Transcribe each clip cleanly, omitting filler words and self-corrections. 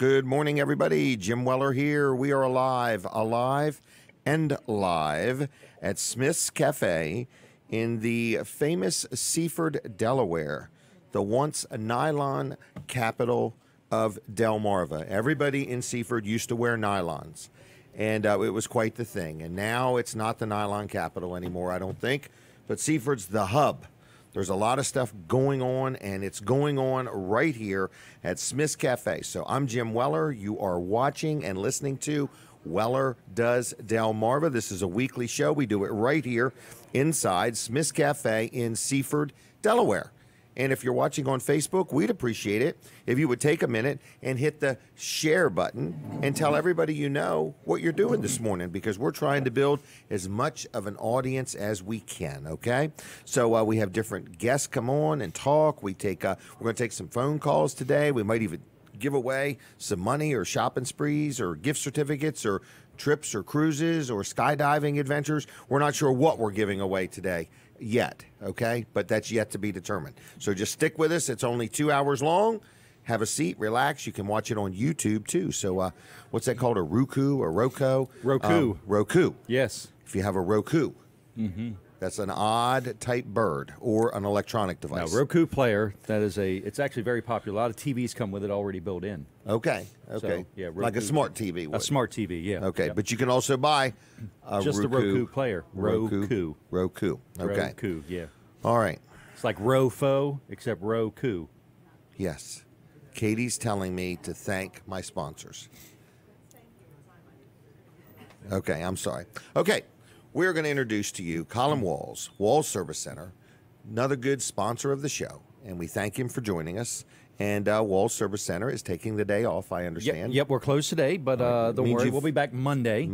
Good morning, everybody. Jim Weller here. We are alive and live at Smith's Cafe in the famous Seaford, Delaware, the once nylon capital of Delmarva. Everybody in Seaford used to wear nylons, and it was quite the thing. And now it's not the nylon capital anymore, I don't think, but Seaford's the hub. There's a lot of stuff going on, and it's going on right here at Smith's Cafe. So I'm Jim Weller. You are watching and listening to Weller Does Delmarva. This is a weekly show. We do it right here inside Smith's Cafe in Seaford, Delaware. And if you're watching on Facebook, we'd appreciate it if you would take a minute and hit the share button and tell everybody you know what you're doing this morning, because we're trying to build as much of an audience as we can, okay? So we have different guests come on and talk. We're going to take some phone calls today. We might even give away some money or shopping sprees or gift certificates or trips or cruises or skydiving adventures. We're not sure what we're giving away today yet, okay? But that's yet to be determined. So just stick with us. It's only 2 hours long. Have a seat, relax. You can watch it on YouTube too. So what's that called? A Roku or Roku? Roku. Roku. Yes. If you have a Roku. Mm-hmm. That's an odd type bird or an electronic device. Now, Roku Player, it's actually very popular. A lot of TVs come with it already built in. Okay. So, yeah, Roku, like a smart TV would. A smart TV, yeah. Okay, yep. But you can also buy a just Roku. a Roku Player. Roku. Okay. Roku, yeah. All right. It's like Rofo, except Roku. Yes. Katie's telling me to thank my sponsors. Okay, I'm sorry. Okay. We're going to introduce to you Colin Walls Service Center, another good sponsor of the show, and we thank him for joining us. And Walls Service Center is taking the day off, I understand. Yep, we're closed today, but don't worry, we'll be back Monday.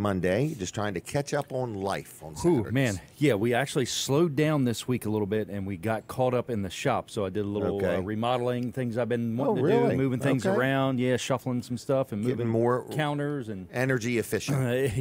Just trying to catch up on life on Saturdays. Ooh, man, yeah, we actually slowed down this week a little bit, and we got caught up in the shop. So I did a little remodeling, things I've been wanting to do, moving things around, shuffling some stuff and moving more counters and energy efficient.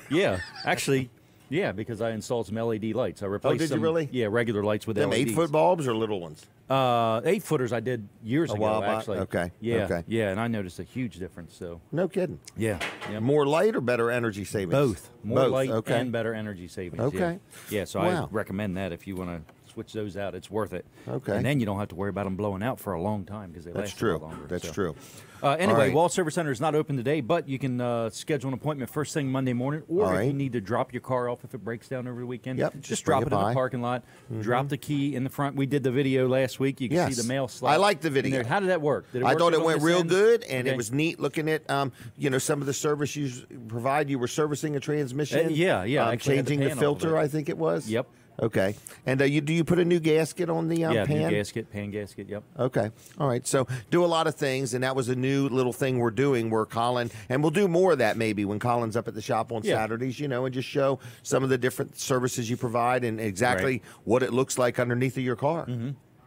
Yeah, actually. Yeah, because I installed some LED lights. I replaced you really? Yeah, regular lights with LEDs. 8-foot bulbs or little ones? 8-footers I did years ago, actually. Okay. Yeah. Okay. Yeah, and I noticed a huge difference. So. No kidding. Yeah. More light or better energy savings? Both. More light and better energy savings. Okay. Yeah, so I recommend that if you want to switch those out. It's worth it. Okay. And then you don't have to worry about them blowing out for a long time because they last a lot longer. That's true. Anyway, Wall Service Center is not open today, but you can schedule an appointment first thing Monday morning, or if you need to drop your car off if it breaks down over the weekend, just drop it in the parking lot, drop the key in the front. We did the video last week. You can see the mail slot. I like the video. How did that work? I thought it went real good, and it was neat looking at some of the service you provide. You were servicing a transmission. Changing the filter, I think it was. Yep. Okay. And do you put a new gasket on the pan? Yeah, new pan gasket, yep. Okay. All right. So do a lot of things, and that was a new little thing we're doing where Colin, and we'll do more of that maybe when Colin's up at the shop on Saturdays, and just show some of the different services you provide and exactly what it looks like underneath of your car.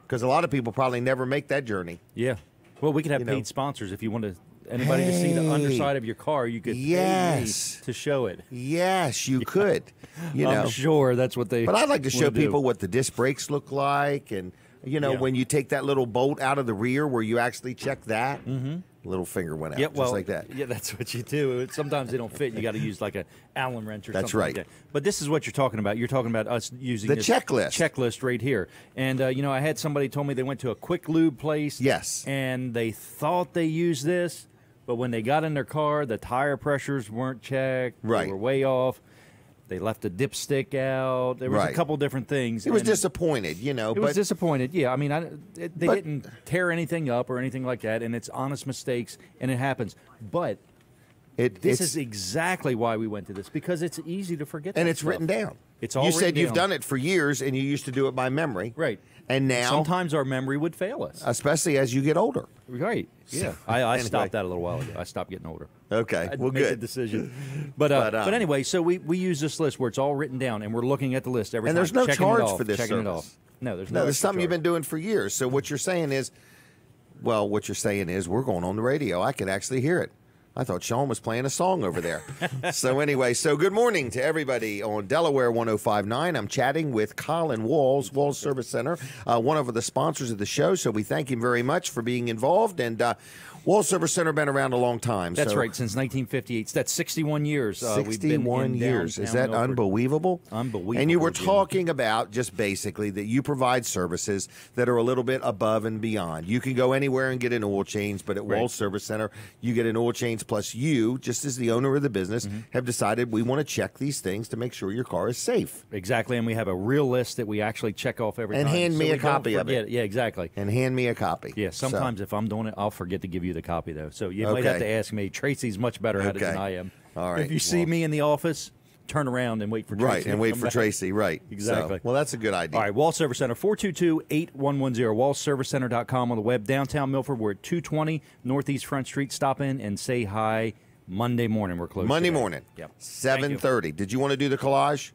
Because a lot of people probably never make that journey. Yeah. Well, we could have paid sponsors if you want to. Anybody to see the underside of your car, you could pay me to show it. Yes, you could. I'm sure that's what they. But I'd like to show people what the disc brakes look like, and when you take that little bolt out of the rear, where you actually check that. Little finger went out, just like that. Yeah, that's what you do. Sometimes they don't fit. You got to use like an Allen wrench or something like that. But this is what you're talking about. You're talking about us using the checklist right here. And, I had somebody told me they went to a quick lube place. Yes. And they thought they used this, but when they got in their car, the tire pressures weren't checked. Right. They were way off. They left a dipstick out. There was a couple different things. He was disappointed, It was disappointed, yeah. I mean, they didn't tear anything up or anything like that, and it's honest mistakes, and it happens. But this is exactly why we went to this, because it's easy to forget. And it's written down. It's all you written said down. You've done it for years, and you used to do it by memory. Right. And now... sometimes our memory would fail us. Especially as you get older. Right. Yeah. I stopped that a little while ago. I stopped getting older. Okay. Well, good. The decision. But anyway, so we use this list where it's all written down, and we're looking at the list every time. And there's no charge for this checking service. It off. No, there's no. No, there's something you've been doing for years. So what you're saying is, we're going on the radio. I could actually hear it. I thought Sean was playing a song over there. So anyway, good morning to everybody on Delaware 105.9. I'm chatting with Colin Walls Service Center, one of the sponsors of the show. So we thank him very much for being involved. And Wall Service Center been around a long time. That's right, since 1958. That's 61 years. 61 years. Is that unbelievable? Unbelievable. And you were talking about just basically that you provide services that are a little bit above and beyond. You can go anywhere and get an oil change, but at Wall Service Center, you get an oil change, plus you, just as the owner of the business, have decided we want to check these things to make sure your car is safe. Exactly, and we have a real list that we actually check off every time. And hand me a copy of it. Yeah, exactly. And hand me a copy. Yeah, sometimes if I'm doing it, I'll forget to give you the copy, though. So you might have to ask me. Tracy's much better at it than I am. All right. If you see me in the office, turn around and wait for Tracy. Right, and wait for Tracy. Right. Exactly. So, well, that's a good idea. All right, Wall Service Center, 422-8110, wallservicecenter.com on the web. Downtown Milford, we're at 220 Northeast Front Street. Stop in and say hi. Monday morning, we're closed. Monday today. morning, yep. 7:30. Did you want to do the collage?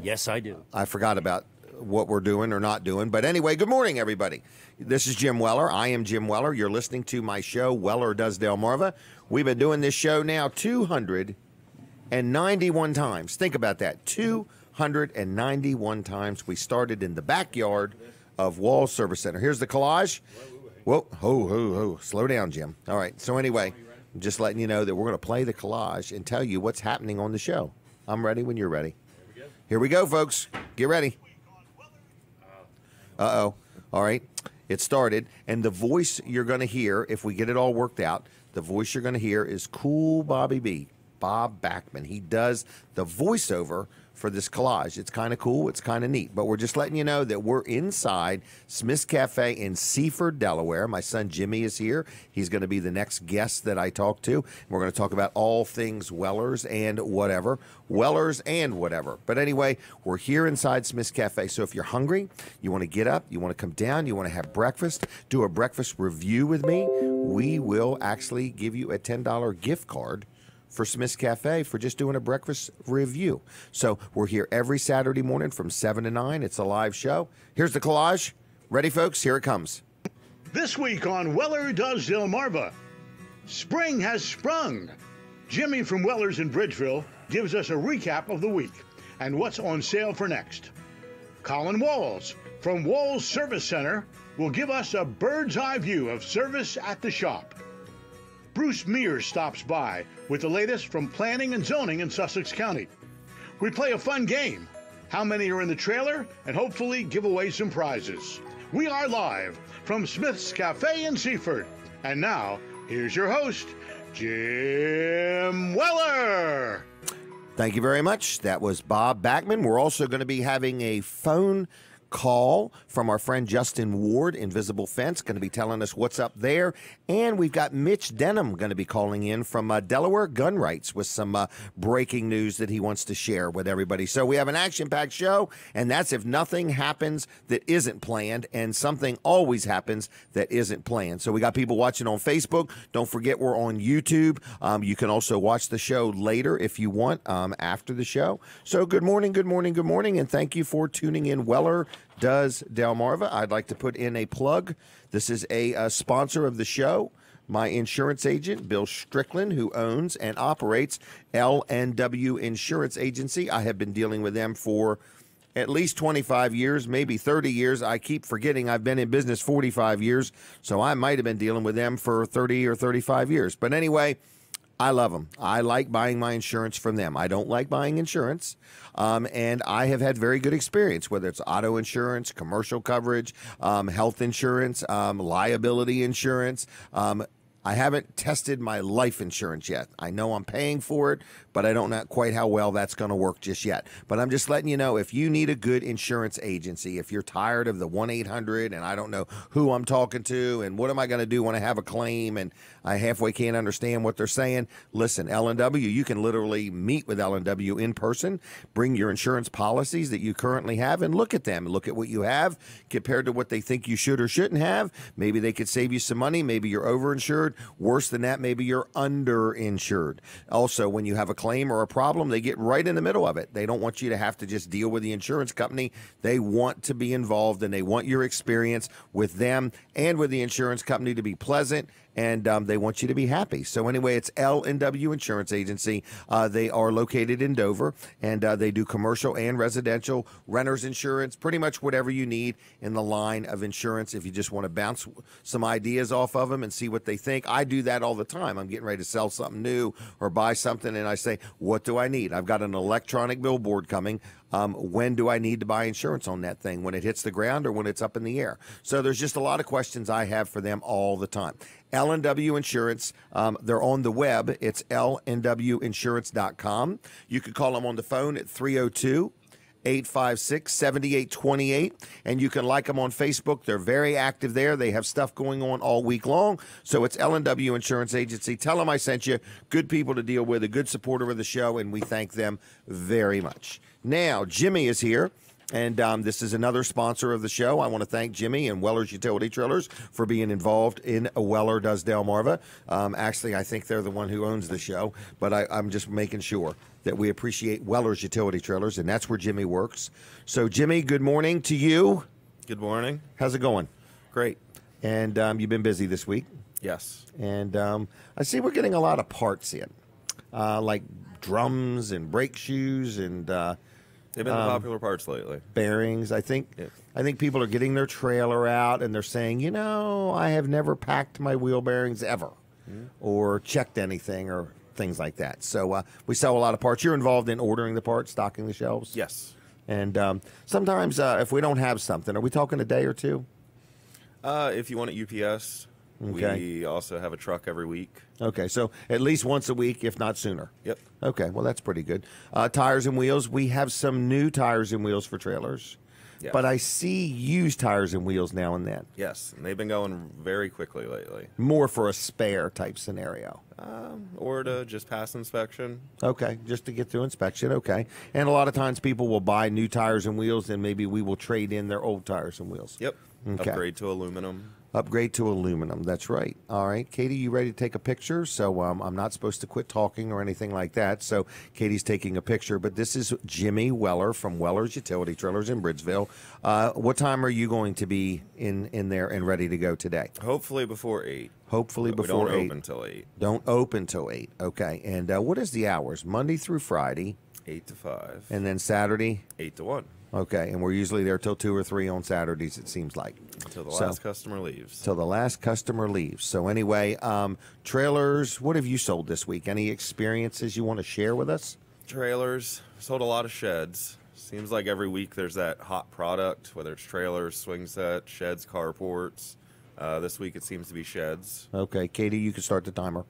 Yes, I do. I forgot about what we're doing or not doing. But anyway, good morning, everybody. This is Jim Weller. I am Jim Weller. You're listening to my show, Weller Does Delmarva. We've been doing this show now 291 times. Think about that. 291 times. We started in the backyard of Wall Service Center. Here's the collage. Whoa, ho. Slow down, Jim. All right. So anyway, I'm just letting you know that we're going to play the collage and tell you what's happening on the show. I'm ready when you're ready. Here we go, folks. Get ready. Uh-oh. All right. It started. And the voice you're going to hear, if we get it all worked out, the voice you're going to hear is Cool Bobby B, Bob Bachman. He does the voiceover for this collage. It's kind of cool. It's kind of neat. But we're just letting you know that we're inside Smith's Cafe in Seaford, Delaware. My son Jimmy is here. He's going to be the next guest that I talk to. We're going to talk about all things Wellers and whatever. Wellers and whatever. But anyway, we're here inside Smith's Cafe. So if you're hungry, you want to get up, you want to come down, you want to have breakfast, do a breakfast review with me, we will actually give you a $10 gift card for Smith's Cafe for just doing a breakfast review. So we're here every Saturday morning from 7 to 9. It's a live show. Here's the collage. Ready, folks? Here it comes. This week on Weller Does Delmarva, spring has sprung. Jimmy from Weller's in Bridgeville gives us a recap of the week and what's on sale for next. Colin Walls from Walls Service Center will give us a bird's eye view of service at the shop. Bruce Mears stops by with the latest from planning and zoning in Sussex County. We play a fun game. How many are in the trailer? And hopefully give away some prizes. We are live from Smith's Cafe in Seaford. And now, here's your host, Jim Weller. Thank you very much. That was Bob Bachman. We're also going to be having a phone call from our friend Justin Ward, Invisible Fence, going to be telling us what's up there. And we've got Mitch Denham going to be calling in from Delaware Gun Rights with some breaking news that he wants to share with everybody. So we have an action-packed show, and that's if nothing happens that isn't planned, and something always happens that isn't planned. So we got people watching on Facebook. Don't forget we're on YouTube. You can also watch the show later if you want after the show. So good morning, and thank you for tuning in. Weller Does Delmarva. I'd like to put in a plug. This is a sponsor of the show. My insurance agent, Bill Strickland, who owns and operates L&W Insurance Agency. I have been dealing with them for at least 25 years, maybe 30 years. I keep forgetting I've been in business 45 years, so I might have been dealing with them for 30 or 35 years. But anyway, I love them. I like buying my insurance from them. I don't like buying insurance, and I have had very good experience, whether it's auto insurance, commercial coverage, health insurance, liability insurance. I haven't tested my life insurance yet. I know I'm paying for it, but I don't know quite how well that's going to work just yet. But I'm just letting you know, if you need a good insurance agency, if you're tired of the 1-800 and I don't know who I'm talking to and what am I going to do when I have a claim and I halfway can't understand what they're saying, listen, L&W, you can literally meet with L&W in person, bring your insurance policies that you currently have and look at them. Look at what you have compared to what they think you should or shouldn't have. Maybe they could save you some money. Maybe you're overinsured. Worse than that, maybe you're underinsured. Also, when you have a claim or a problem, they get right in the middle of it. They don't want you to have to just deal with the insurance company. They want to be involved, and they want your experience with them and with the insurance company to be pleasant and they want you to be happy. So anyway, it's L&W Insurance Agency. They are located in Dover, and they do commercial and residential, renter's insurance, pretty much whatever you need in the line of insurance. If you just want to bounce some ideas off of them and see what they think. I do that all the time. I'm getting ready to sell something new or buy something, and I say, what do I need? I've got an electronic billboard coming. When do I need to buy insurance on that thing? When it hits the ground or when it's up in the air? So there's just a lot of questions I have for them all the time. L&W Insurance, they're on the web. It's lnwinsurance.com. You could call them on the phone at 302-856-7828, and you can like them on Facebook. They're very active there. They have stuff going on all week long. So it's L&W Insurance Agency. Tell them I sent you. Good people to deal with, a good supporter of the show, and we thank them very much. Now, Jimmy is here, and this is another sponsor of the show. I want to thank Jimmy and Weller's Utility Trailers for being involved in Weller Does Delmarva. Actually, I think they're the one who owns the show, but I'm just making sure that we appreciate Weller's Utility Trailers, and that's where Jimmy works. So, Jimmy, good morning to you. Good morning. How's it going? Great. And you've been busy this week. Yes. And I see we're getting a lot of parts in, like drums and brake shoes and they've been the popular parts lately. Bearings. I think people are getting their trailer out and they're saying, you know, I have never packed my wheel bearings ever, or checked anything or things like that. So we sell a lot of parts. You're involved in ordering the parts, stocking the shelves? Yes. And sometimes if we don't have something, are we talking a day or two? If you want it UPS, we also have a truck every week. Okay, so at least once a week, if not sooner. Yep. Okay, well, that's pretty good. Tires and wheels. We have some new tires and wheels for trailers. Yes. But I see used tires and wheels now and then. Yes, and they've been going very quickly lately. More for a spare type scenario. Or to just pass inspection. Okay, just to get through inspection, okay. And a lot of times people will buy new tires and wheels, and maybe we will trade in their old tires and wheels. Yep. Okay. Upgrade to aluminum. Upgrade to aluminum. That's right. All right, Katie, you ready to take a picture? So I'm not supposed to quit talking or anything like that. So Katie's taking a picture. But this is Jimmy Weller from Weller's Utility Trailers in Bridgeville. What time are you going to be in there and ready to go today? Hopefully before 8. Hopefully before 8. We don't open till 8. Don't open till 8. Okay. And what is the hours? Monday through Friday. 8 to 5. And then Saturday? 8 to 1. Okay, and we're usually there till 2 or 3 on Saturdays, it seems like. Till the last customer leaves. Till the last customer leaves. So anyway, trailers, what have you sold this week? Any experiences you want to share with us? Trailers. Sold a lot of sheds. Seems like every week there's that hot product, whether it's trailers, swing sets, sheds, carports. This week it seems to be sheds. Okay, Katie, you can start the timer.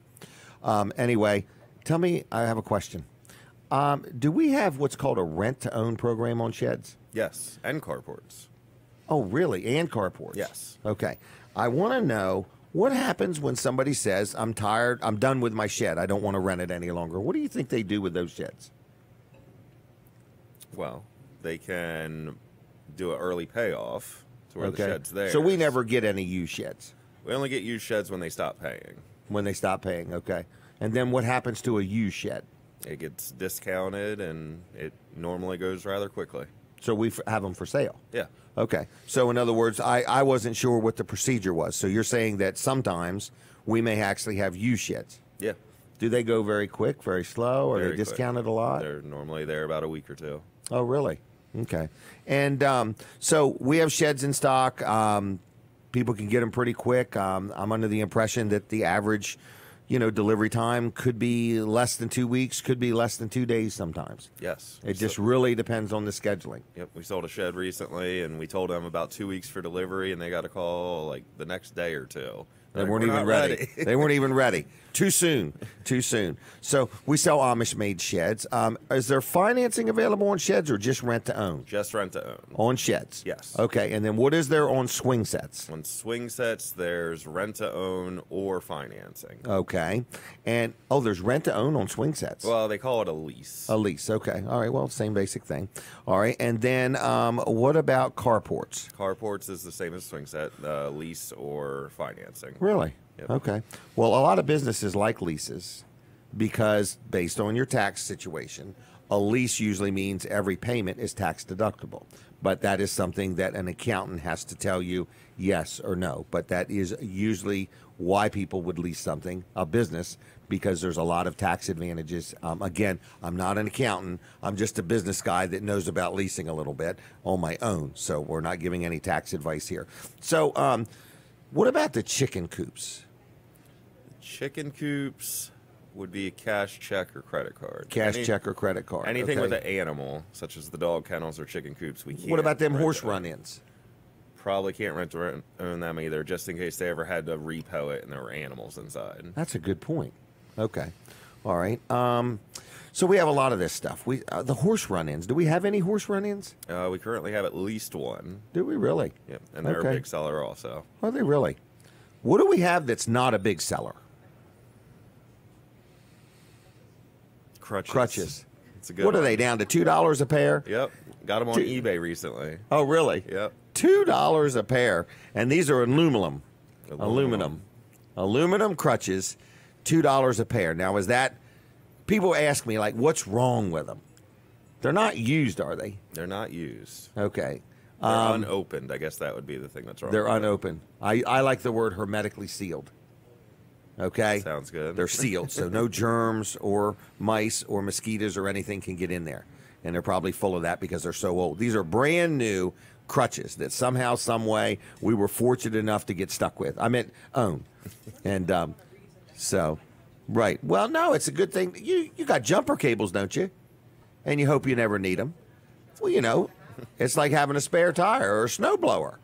Anyway, tell me, I have a question. Do we have what's called a rent-to-own program on sheds? Yes, and carports. Oh, really? And carports? Yes. Okay. I want to know what happens when somebody says, I'm tired, I'm done with my shed, I don't want to rent it any longer. What do you think they do with those sheds? Well, they can do an early payoff to where the shed's there. So we never get any used sheds? We only get used sheds when they stop paying. When they stop paying, okay. And then what happens to a used shed? It gets discounted, and it normally goes rather quickly. So we have them for sale? Yeah. Okay. So in other words, I wasn't sure what the procedure was. So you're saying that sometimes we may actually have used sheds? Yeah. Do they go very quick, very slow, or very are they discounted quick. A lot? They're normally there about a week or two. Oh, really? Okay. And so we have sheds in stock. People can get them pretty quick. I'm under the impression that the average delivery time could be less than 2 weeks, could be less than 2 days sometimes. Yes. It just really depends on the scheduling. Yep. We sold a shed recently, and we told them about 2 weeks for delivery, and they got a call like the next day or two. They weren't even ready. They weren't even ready. Too soon. Too soon. So we sell Amish-made sheds. Is there financing available on sheds or just rent-to-own? Just rent-to-own. On sheds? Yes. Okay. And then what is there on swing sets? On swing sets, there's rent-to-own or financing. Okay. And, there's rent-to-own on swing sets. Well, they call it a lease. A lease. Okay. All right. Well, same basic thing. All right. And then what about carports? Carports is the same as swing set, lease or financing. Really? Yep. Okay. Well, a lot of businesses like leases because based on your tax situation, a lease usually means every payment is tax deductible. But that is something that an accountant has to tell you yes or no. But that is usually why people would lease something, a business, because there's a lot of tax advantages. Again, I'm not an accountant. I'm just a business guy that knows about leasing a little bit on my own. So we're not giving any tax advice here. So what about the chicken coops? Chicken coops would be a cash, check, or credit card. Check, or credit card. Anything with an animal, such as the dog kennels or chicken coops, we can't. What about them horse run-ins? Probably can't rent or own them either, just in case they ever had to repo it and there were animals inside. That's a good point. Okay. All right. So we have a lot of this stuff. The horse run-ins. Do we have any horse run-ins? We currently have at least one. Do we really? Yep. And they're a big seller also. Are they really? What do we have that's not a big seller? Crutches. It's a good What one. are they, down to $2 a pair? Yep. Got them on eBay recently. Oh, really? Yep. $2 a pair. And these are aluminum crutches, $2 a pair. Now, is that, people ask me, like, what's wrong with them? They're not used, are they? They're not used. Okay. They're unopened. I guess that would be the thing that's wrong. They're unopened. I like the word hermetically sealed. Okay? Sounds good. They're sealed, so no germs or mice or mosquitoes or anything can get in there. And they're probably full of that because they're so old. These are brand new crutches that somehow, some way, we were fortunate enough to get stuck with. I meant own. And so, right. Well, no, it's a good thing. You got jumper cables, don't you? And you hope you never need them. Well, you know, it's like having a spare tire or a snowblower.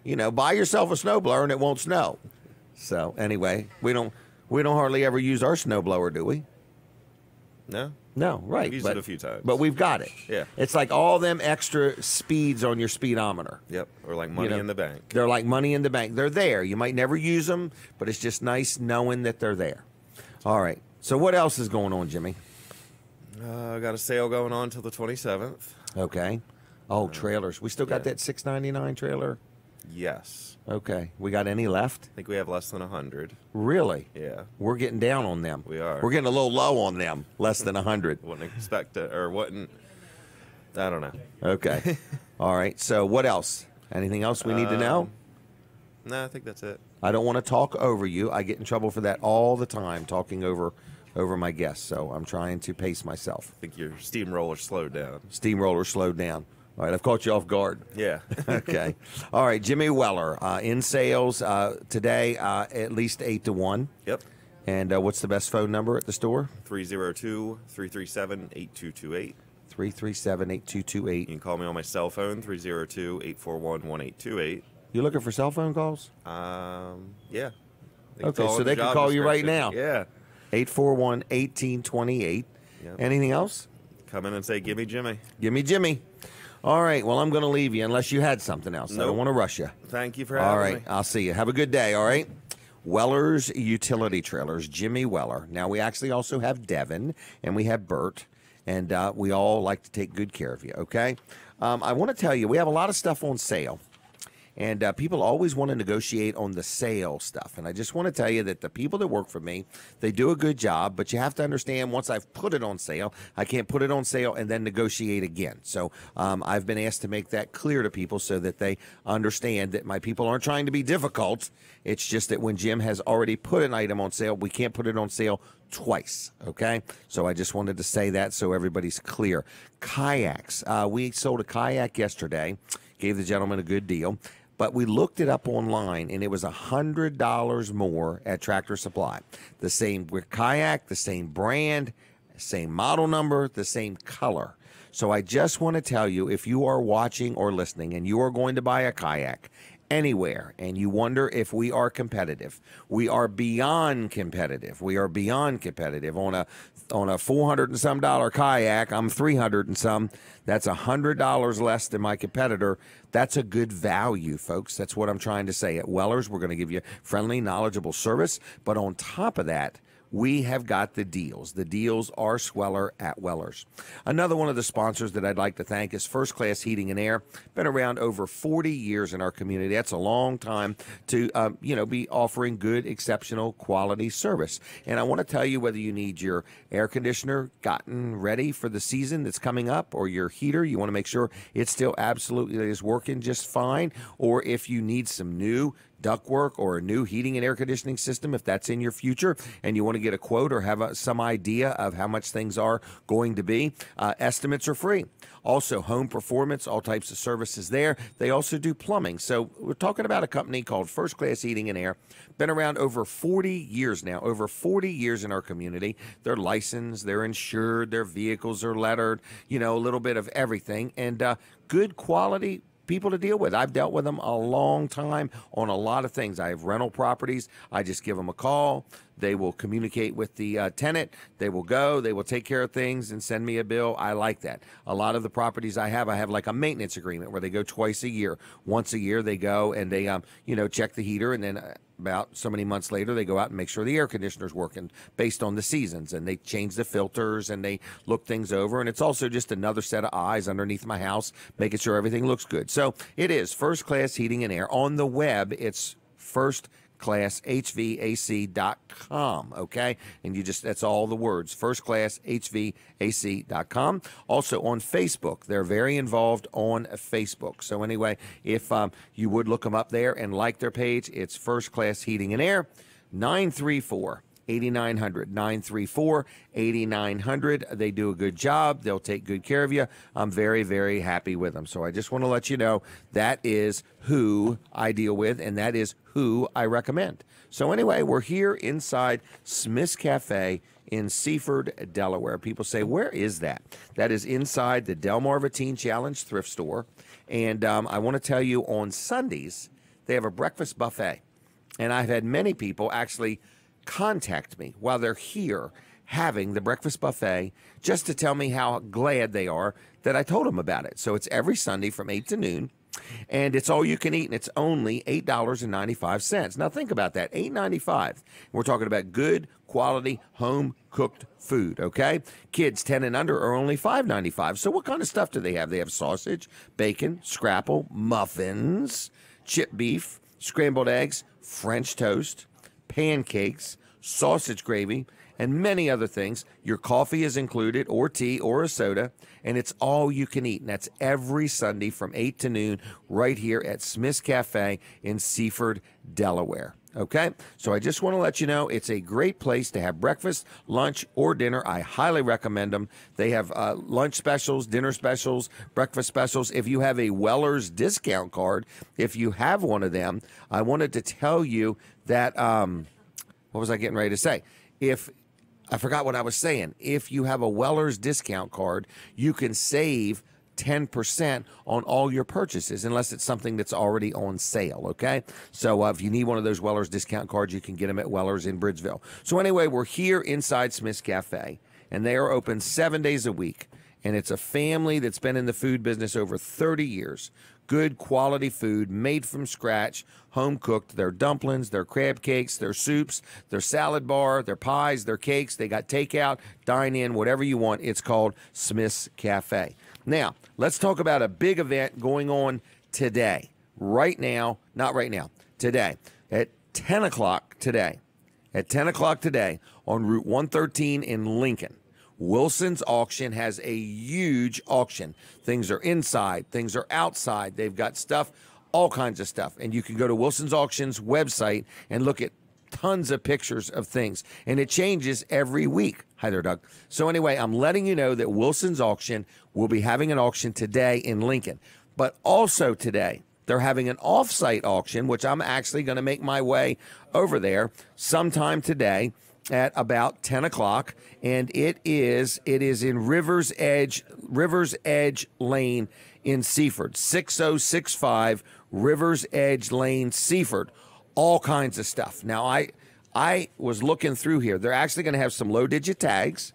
You know, buy yourself a snowblower and it won't snow. So anyway, we don't hardly ever use our snowblower, do we? No, right. We've used it a few times. But we've got it. Yeah. It's like all them extra speeds on your speedometer. Yep. Or like money in the bank. They're like money in the bank. They're there. You might never use them, but it's just nice knowing that they're there. All right. So what else is going on, Jimmy? I got a sale going on till the 27th. Okay. Oh, trailers. We still got that $6.99 trailer? Yes. Okay. We got any left? I think we have less than 100. Really? Yeah. We're getting down on them. We are. We're getting a little low on them. Less than 100. Wouldn't expect it, or wouldn't. I don't know. Okay. All right. So what else? Anything else we need to know? No, I think that's it. I don't want to talk over you. I get in trouble for that all the time, talking over my guests. So I'm trying to pace myself. I think your steamroller slowed down. Steamroller slowed down. All right, I've caught you off guard. Yeah. Okay. All right, Jimmy Weller, in sales today, at least 8 to 1. Yep. And what's the best phone number at the store? 302-337-8228. 337-8228. You can call me on my cell phone, 302-841-1828. You looking for cell phone calls? Yeah. Okay, so they can call you right now. Yeah. 841-1828. Yep. Anything else? Come in and say, "Give me Jimmy." Give me Jimmy. All right, well, I'm going to leave you unless you had something else. Nope. I don't want to rush you. Thank you for having me. All right, I'll see you. Have a good day, all right? Weller's Utility Trailers, Jimmy Weller. Now, we actually also have Devin, and we have Bert, and we all like to take good care of you, okay? I want to tell you, we have a lot of stuff on sale. And people always want to negotiate on the sale stuff. And I just want to tell you that the people that work for me, they do a good job. But you have to understand, once I've put it on sale, I can't put it on sale and then negotiate again. So I've been asked to make that clear to people so that they understand that my people aren't trying to be difficult. It's just that when Jim has already put an item on sale, we can't put it on sale twice, okay? So I just wanted to say that so everybody's clear. Kayaks. We sold a kayak yesterday. Gave the gentleman a good deal. But we looked it up online, and it was $100 more at Tractor Supply. The same kayak, the same brand, same model number, the same color. So I just want to tell you, if you are watching or listening and you are going to buy a kayak anywhere and you wonder if we are competitive, we are beyond competitive. We are beyond competitive. On a $400 and some kayak, I'm $300 and some. That's $100 less than my competitor. That's a good value, folks. That's what I'm trying to say. At Weller's, we're going to give you friendly, knowledgeable service. But on top of that, we have got the deals. The deals are sweller at Weller's. Another one of the sponsors that I'd like to thank is First Class Heating and Air. Been around over 40 years in our community. That's a long time to, be offering good, exceptional quality service. And I want to tell you, whether you need your air conditioner gotten ready for the season that's coming up, or your heater, you want to make sure it still absolutely is working just fine, or if you need some new ductwork or a new heating and air conditioning system, if that's in your future and you want to get a quote or have some idea of how much things are going to be, estimates are free. Also, home performance, all types of services there. They also do plumbing. So we're talking about a company called First Class Heating and Air. Been around over 40 years now, over 40 years in our community. They're licensed, they're insured, their vehicles are lettered, you know, a little bit of everything. And good quality people to deal with. I've dealt with them a long time on a lot of things. I have rental properties. I just give them a call. They will communicate with the tenant. They will go. They will take care of things and send me a bill. I like that. A lot of the properties I have like a maintenance agreement where they go twice a year. Once a year they go and they, check the heater, and then about so many months later, they go out and make sure the air conditioner's working based on the seasons, and they change the filters and they look things over. And it's also just another set of eyes underneath my house, making sure everything looks good. So it is First Class Heating and Air. On the web, it's firstclasshvac.com, okay? And that's all the words, firstclasshvac.com. Also on Facebook, they're very involved on Facebook. So anyway, if you would look them up there and like their page, it's First Class Heating and Air, 934 8900, 934 8900. They do a good job. They'll take good care of you. I'm very, very happy with them. So I just want to let you know that is who I deal with, and that is who I recommend. So anyway, we're here inside Smith's Cafe in Seaford, Delaware. People say, where is that? That is inside the Delmarva Teen Challenge thrift store. And I want to tell you, on Sundays, they have a breakfast buffet. And I've had many people actually contact me while they're here having the breakfast buffet just to tell me how glad they are that I told them about it. So it's every Sunday from 8 to noon, and it's all you can eat, and it's only $8.95. Now think about that, $8.95. We're talking about good quality home-cooked food, okay? Kids 10 and under are only $5.95. So what kind of stuff do they have? They have sausage, bacon, scrapple, muffins, chipped beef, scrambled eggs, French toast, pancakes, sausage gravy, and many other things. Your coffee is included, or tea, or a soda, and it's all you can eat. And that's every Sunday from 8 to noon right here at Smith's Cafe in Seaford, Delaware. Okay? So I just want to let you know it's a great place to have breakfast, lunch, or dinner. I highly recommend them. They have lunch specials, dinner specials, breakfast specials. If you have a Weller's discount card, if you have one of them, I wanted to tell you that, what was I getting ready to say? I forgot what I was saying. If you have a Weller's discount card, you can save 10% on all your purchases, unless it's something that's already on sale, okay? So if you need one of those Weller's discount cards, you can get them at Weller's in Bridgeville. So anyway, we're here inside Smith's Cafe, and they are open 7 days a week, and it's a family that's been in the food business over 30 years. Good quality food made from scratch, home cooked. Their dumplings, their crab cakes, their soups, their salad bar, their pies, their cakes. They got takeout, dine in, whatever you want. It's called Smith's Cafe. Now, let's talk about a big event going on today. Right now, not right now, today, at 10 o'clock today. At 10 o'clock today on Route 113 in Lincoln. Wilson's Auction has a huge auction. Things are inside, things are outside. They've got stuff, all kinds of stuff. And you can go to Wilson's Auction's website and look at tons of pictures of things. And it changes every week. Hi there, Doug. So anyway, I'm letting you know that Wilson's Auction will be having an auction today in Lincoln. But also today, they're having an off-site auction, which I'm actually going to make my way over there sometime today at about 10 o'clock, and it is in Rivers Edge Lane in Seaford, 6065 Rivers Edge Lane, Seaford. All kinds of stuff. Now, I was looking through here. They're actually going to have some low-digit tags.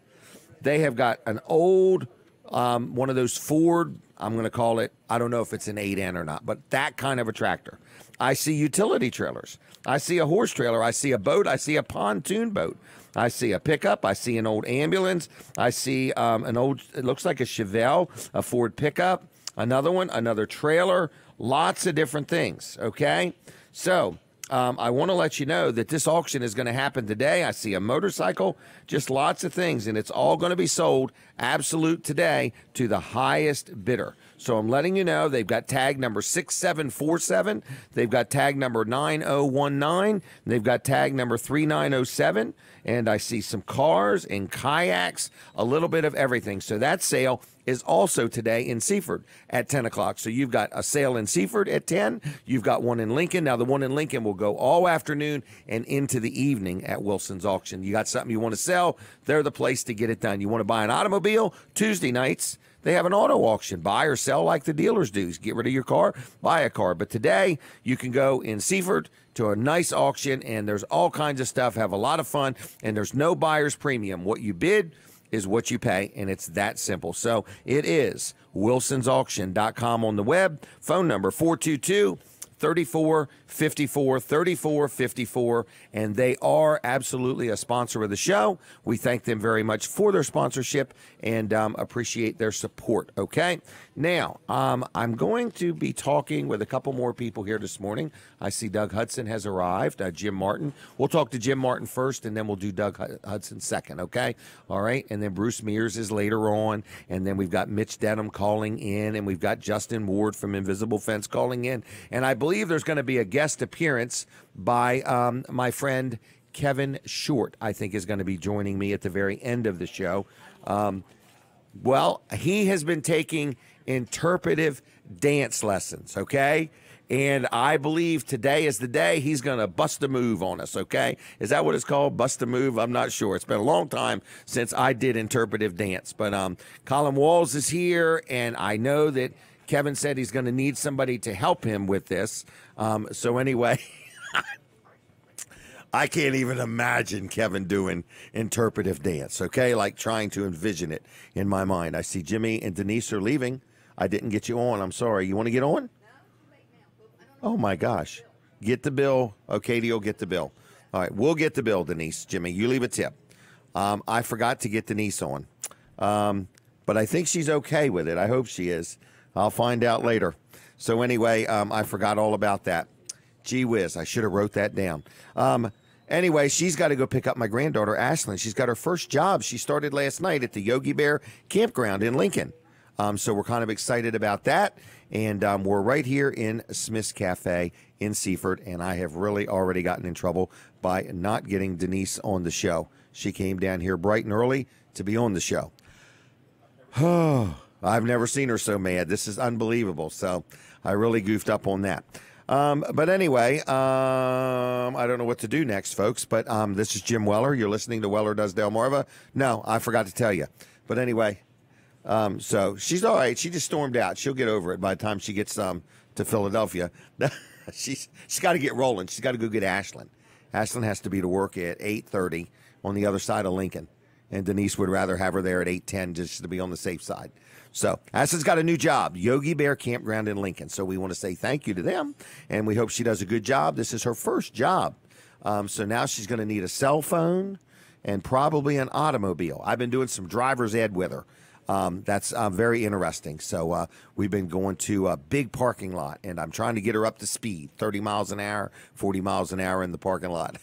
They have got an old one of those Ford, I'm going to call it, I don't know if it's an 8N or not, but that kind of a tractor. I see utility trailers. I see a horse trailer. I see a boat. I see a pontoon boat. I see a pickup. I see an old ambulance. I see an old, it looks like a Chevelle, a Ford pickup, another one, another trailer, lots of different things, okay? So I want to let you know that this auction is going to happen today. I see a motorcycle, just lots of things, and it's all going to be sold absolute today to the highest bidder. So I'm letting you know they've got tag number 6747, they've got tag number 9019, they've got tag number 3907, and I see some cars and kayaks, a little bit of everything. So that sale is also today in Seaford at 10 o'clock. So you've got a sale in Seaford at 10. You've got one in Lincoln. Now, the one in Lincoln will go all afternoon and into the evening at Wilson's Auction. You got something you want to sell, they're the place to get it done. You want to buy an automobile, Tuesday nights, they have an auto auction. Buy or sell like the dealers do. Get rid of your car, buy a car. But today, you can go in Seaford to a nice auction, and there's all kinds of stuff. Have a lot of fun, and there's no buyer's premium. What you bid is what you pay, and it's that simple. So it is wilsonsauction.com on the web. Phone number 422-3454, and they are absolutely a sponsor of the show. We thank them very much for their sponsorship and appreciate their support, okay? Now, I'm going to be talking with a couple more people here this morning. I see Doug Hudson has arrived, Jim Martin. We'll talk to Jim Martin first, and then we'll do Doug Hudson second, okay? All right, and then Bruce Mears is later on, and then we've got Mitch Denham calling in, and we've got Justin Ward from Invisible Fence calling in, and I believe there's going to be a guest appearance by my friend Kevin Short, I think, is going to be joining me at the very end of the show. Well, he has been taking interpretive dance lessons, okay? And I believe today is the day he's going to bust a move on us, okay? Is that what it's called, bust a move? I'm not sure. It's been a long time since I did interpretive dance. But Colin Walls is here, and I know that Kevin said he's going to need somebody to help him with this. So anyway, I can't even imagine Kevin doing interpretive dance, okay? Like trying to envision it in my mind. I see Jimmy and Denise are leaving. I didn't get you on. I'm sorry. You want to get on? Oh, my gosh. Get the bill. Okay, you'll get the bill. All right, we'll get the bill, Denise. Jimmy, you leave a tip. I forgot to get Denise on, but I think she's okay with it. I hope she is. I'll find out later. So anyway, I forgot all about that. Gee whiz, I should have wrote that down. Anyway, she's got to go pick up my granddaughter, Ashlyn. She's got her first job. She started last night at the Yogi Bear Campground in Lincoln. So we're kind of excited about that. And we're right here in Smith's Cafe in Seaford. And I have really already gotten in trouble by not getting Denise on the show. She came down here bright and early to be on the show. I've never seen her so mad. This is unbelievable. So I really goofed up on that. But anyway, I don't know what to do next, folks. But this is Jim Weller. You're listening to Weller Does Delmarva. No, I forgot to tell you. But anyway, so she's all right. She just stormed out. She'll get over it by the time she gets to Philadelphia. she's got to get rolling. She's got to go get Ashlyn. Ashlyn has to be to work at 8:30 on the other side of Lincoln. And Denise would rather have her there at 8:10 just to be on the safe side. So Ashlyn's got a new job, Yogi Bear Campground in Lincoln. So we want to say thank you to them, and we hope she does a good job. This is her first job. So now she's going to need a cell phone and probably an automobile. I've been doing some driver's ed with her. That's very interesting. So we've been going to a big parking lot, and I'm trying to get her up to speed, 30 miles an hour, 40 miles an hour in the parking lot.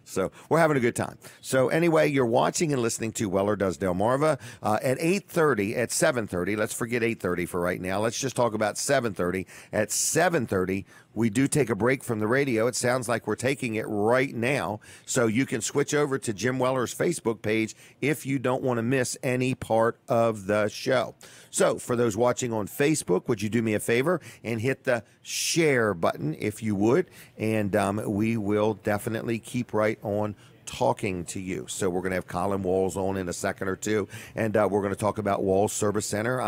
So we're having a good time. So anyway, you're watching and listening to Weller Does Delmarva at 8:30, at 7:30. Let's forget 8:30 for right now. Let's just talk about 7:30. At 7:30, we do take a break from the radio. It sounds like we're taking it right now. So you can switch over to Jim Weller's Facebook page if you don't want to miss any part of the show. So for those watching on Facebook, would you do me a favor and hit the share button if you would? And we will definitely keep right on talking to you. So we're going to have Colin Walls on in a second or two, and we're going to talk about Walls Service Center.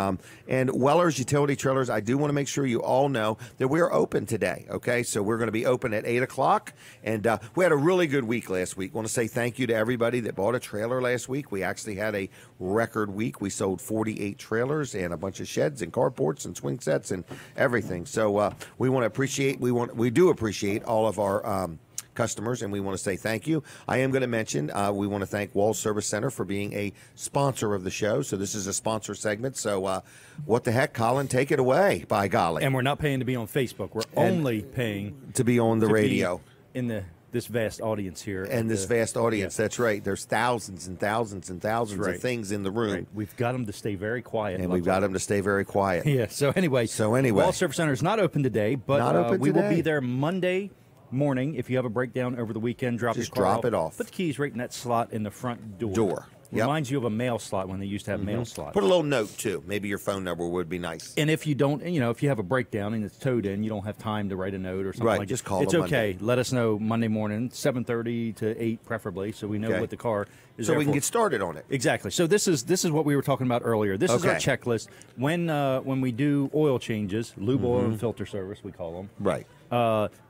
And Weller's Utility Trailers, I do want to make sure you all know that we're open today, okay? So we're going to be open at 8 o'clock, and we had a really good week last week. I want to say thank you to everybody that bought a trailer last week. We actually had a record week. We sold 48 trailers and a bunch of sheds and carports and swing sets and everything. So we want to appreciate, we do appreciate all of our customers, and we want to say thank you. I am going to mention we want to thank Wall Service Center for being a sponsor of the show. So this is a sponsor segment. So what the heck, Colin? Take it away, by golly. And we're not paying to be on Facebook. We're only paying to be on the radio. In this vast audience here. And this vast audience, that's right. There's thousands and thousands and thousands of things in the room. Right. We've got them to stay very quiet. And we've got them to stay very quiet. Yeah, so anyway. Wall Service Center is not open today, but we will be there Monday morning. If you have a breakdown over the weekend, just drop it off. Put the keys right in that slot in the front door. Yep. Reminds you of a mail slot when they used to have mail slots. Put a little note, too. Maybe your phone number would be nice. And if you don't, if you have a breakdown and it's towed in, you don't have time to write a note or something like that. Just call It's okay. Let us know Monday morning, 7:30 to 8 preferably, so we know what the car is so there we can for. get started on it. Exactly. So this is what we were talking about earlier. This is our checklist. When we do oil changes, lube oil and filter service, we call them. Right.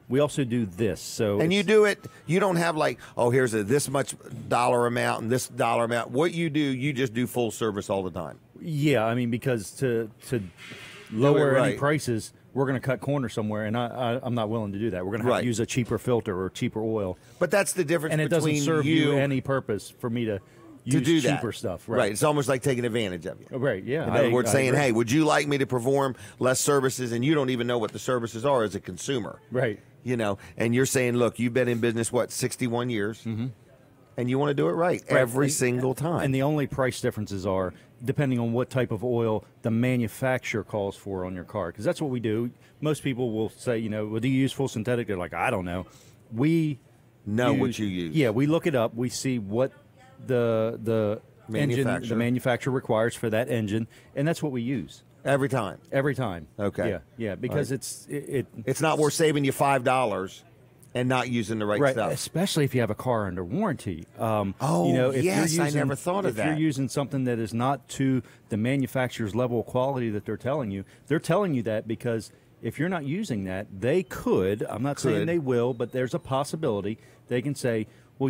We also do this. And you do it, you don't have like, here's this much dollar amount and this dollar amount. What you do, you just do full service all the time. Yeah, I mean, because to lower any prices, we're going to cut corners somewhere, and I'm not willing to do that. We're going to have to use a cheaper filter or cheaper oil. But that's the difference and it between doesn't serve you any purpose for me to use cheaper stuff. Right. It's almost like taking advantage of you. Right, yeah. In other words, saying, hey, would you like me to perform less services? And you don't even know what the services are as a consumer. Right. And you're saying, look, you've been in business, 61 years? Mm-hmm. And you want to do it right every single time. And the only price differences are depending on what type of oil the manufacturer calls for on your car. Because that's what we do. Most people will say, well, do you use full synthetic? They're like, I don't know. We know what you use. Yeah, we look it up. We see what the manufacturer requires for that engine, and that's what we use. Every time? Every time. Okay. Yeah, because it's not worth saving you $5 and not using the right stuff. Especially if you have a car under warranty. Yes, I never thought of that. If you're using something that is not to the manufacturer's level of quality that they're telling you that because if you're not using that, they could, I'm not saying they will, but there's a possibility, they can say, well,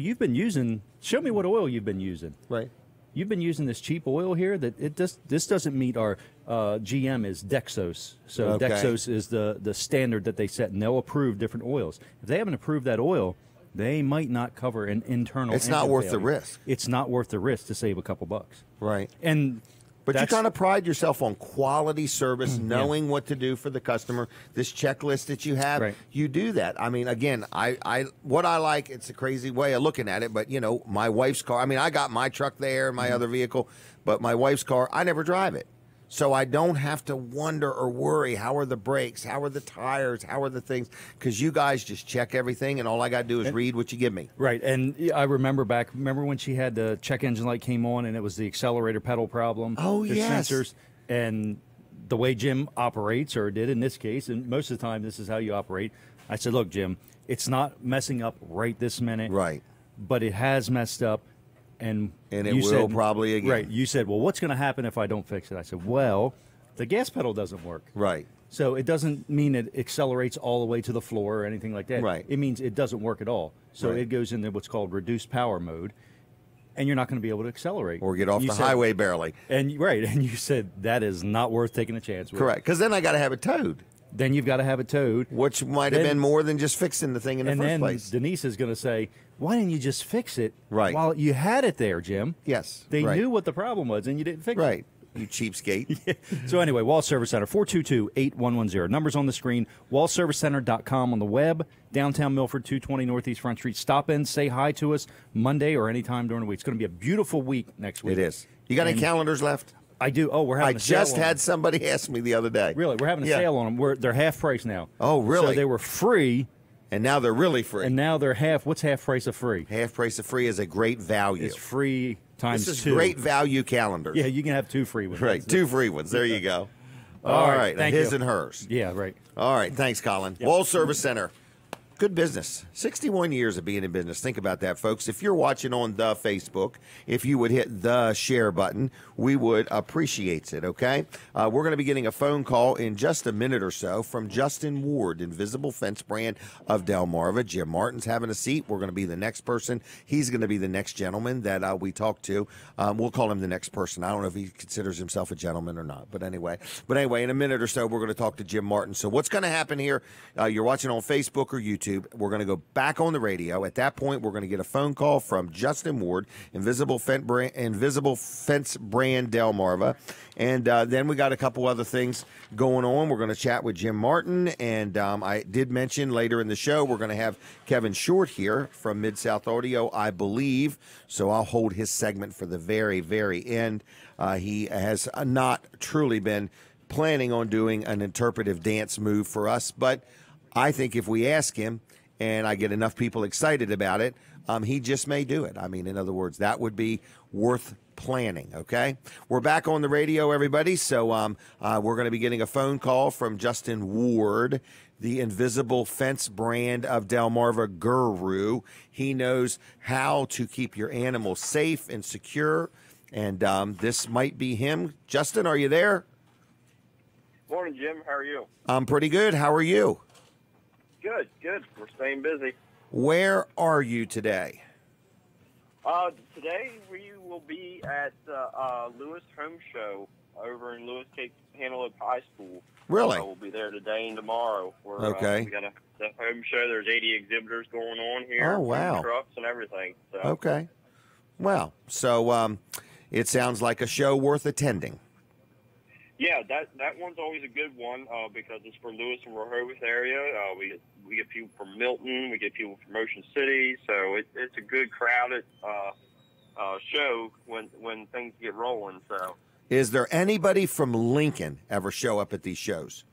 show me what oil you've been using. Right. You've been using this cheap oil here that this doesn't meet our GM is Dexos. So Dexos is the standard that they set, and they'll approve different oils. If they haven't approved that oil, they might not cover an internal. It's not worth the risk. It's not worth the risk to save a couple bucks. Right. But you kind of pride yourself on quality service, knowing what to do for the customer. This checklist that you have, you do that. I mean, again, what I like, it's a crazy way of looking at it, but, my wife's car, I mean, I got my truck there, my other vehicle, but my wife's car, I never drive it. So I don't have to wonder or worry, how are the brakes, how are the tires, how are the things, because you guys just check everything, and all I got to do is read what you give me. Right, and I remember when she had the check engine light came on, and it was the accelerator pedal problem. Oh, yes. Sensors, and the way Jim operates, or did in this case, and most of the time this is how you operate, I said, look, Jim, it's not messing up right this minute. Right. But it has messed up. And it will probably again. Right. You said, well, what's going to happen if I don't fix it? I said, well, the gas pedal doesn't work. Right. So it doesn't mean it accelerates all the way to the floor or anything like that. Right. It means it doesn't work at all. So it goes into what's called reduced power mode, and you're not going to be able to accelerate. Or get off the highway barely. And you said that is not worth taking a chance with. Correct. Because then I got to have it towed. Then you've got to have it towed. Which might have been more than just fixing the thing in the first place. And then Denise is going to say, why didn't you just fix it while you had it there, Jim? Yes. They knew what the problem was, and you didn't fix it. Right. You cheapskate. So anyway, Wall Service Center, 422-8110. Numbers on the screen, wallservicecenter.com on the web, downtown Milford, 220 Northeast Front Street. Stop in, say hi to us Monday or anytime during the week. It's going to be a beautiful week next week. It is. You got any calendars left? I do. Oh, we're having a sale. I just had somebody ask me the other day. Really? We're having a sale on them. They're half price now. Oh, really? So they were free. And now they're really free. And now they're half. What's half price of free? Half price of free is a great value. It's free times 2. This is great value calendars. Yeah, you can have 2 free ones. Right, 2 free ones. There you go. All right. Thank his you. and hers. Yeah, right. All right. Thanks, Colin. Yep. Wall Service Center. Good business. 61 years of being in business. Think about that, folks. If you're watching on the Facebook, if you would hit the share button, we would appreciate it, okay? We're going to be getting a phone call in just a minute or so from Justin Ward, Invisible Fence brand of Delmarva. Jim Martin's having a seat. We're going to be the next person. He's going to be the next gentleman that we talk to. We'll call him the next person. I don't know if he considers himself a gentleman or not, but anyway, in a minute or so, we're going to talk to Jim Martin. So what's going to happen here? You're watching on Facebook or YouTube. YouTube. We're going to go back on the radio. At that point, we're going to get a phone call from Justin Ward, Invisible Fence Brand Delmarva. And then we got a couple other things going on. We're going to chat with Jim Martin. And I did mention later in the show, we're going to have Kevin Short here from Mid-South Audio, I believe. So I'll hold his segment for the very, very end. He has not truly been planning on doing an interpretive dance move for us, but I think if we ask him and I get enough people excited about it, he just may do it. I mean, in other words, that would be worth planning, okay? We're back on the radio, everybody, so we're going to be getting a phone call from Justin Ward, the Invisible Fence brand of Delmarva guru. He knows how to keep your animals safe and secure, and this might be him. Justin, are you there? Morning, Jim. How are you? I'm pretty good. How are you? Good, good. We're staying busy. Where are you today? Today we will be at Lewis Home Show over in Lewis Cape Antelope High School. Really? We'll be there today and tomorrow. Okay. We got the home show. There's 80 exhibitors going on here. Oh, wow. Food trucks and everything. So. Okay. Well, so it sounds like a show worth attending. Yeah, that one's always a good one because it's for Lewis and Rehoboth area. We get people from Milton, we get people from Ocean City, so it's a good crowded show when things get rolling. So, is there anybody from Lincoln ever show up at these shows?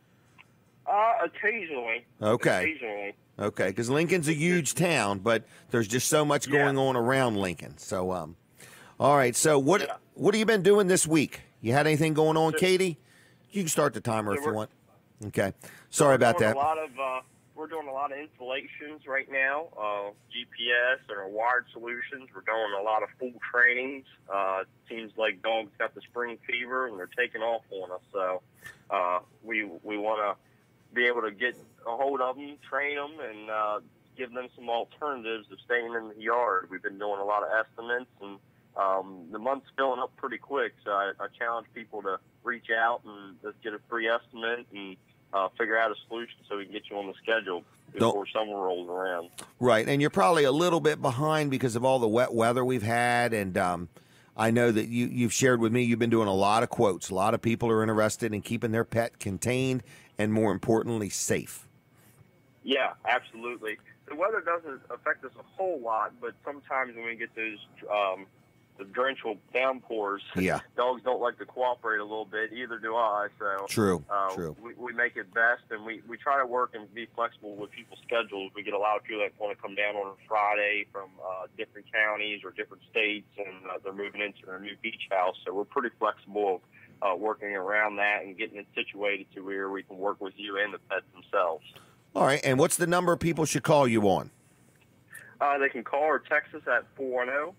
Occasionally. Okay. Occasionally. Okay, because Lincoln's a huge town, but there's just so much going on around Lincoln. So, all right. So what have you been doing this week? You had anything going on, Katie? You can start the timer if you want. Okay. Sorry about that. We're doing a lot of installations right now, GPS and our wired solutions. We're doing a lot of full trainings. It seems like dogs got the spring fever and they're taking off on us. So we want to be able to get a hold of them, train them, and give them some alternatives to staying in the yard. We've been doing a lot of estimates, and the month's filling up pretty quick, so I challenge people to reach out and just get a free estimate and figure out a solution so we can get you on the schedule before summer rolls around. Right, and you're probably a little bit behind because of all the wet weather we've had, and I know that you've shared with me you've been doing a lot of quotes. A lot of people are interested in keeping their pet contained and, more importantly, safe. Yeah, absolutely. The weather doesn't affect us a whole lot, but sometimes when we get those the torrential downpours, dogs don't like to cooperate a little bit. Either do I. So true. We make it best, and we try to work and be flexible with people's schedules. We get a lot of people that want to come down on a Friday from different counties or different states, and they're moving into their new beach house. So we're pretty flexible working around that and getting it situated to where we can work with you and the pets themselves. All right, and what's the number people should call you on? They can call or text us at 410-546-2436.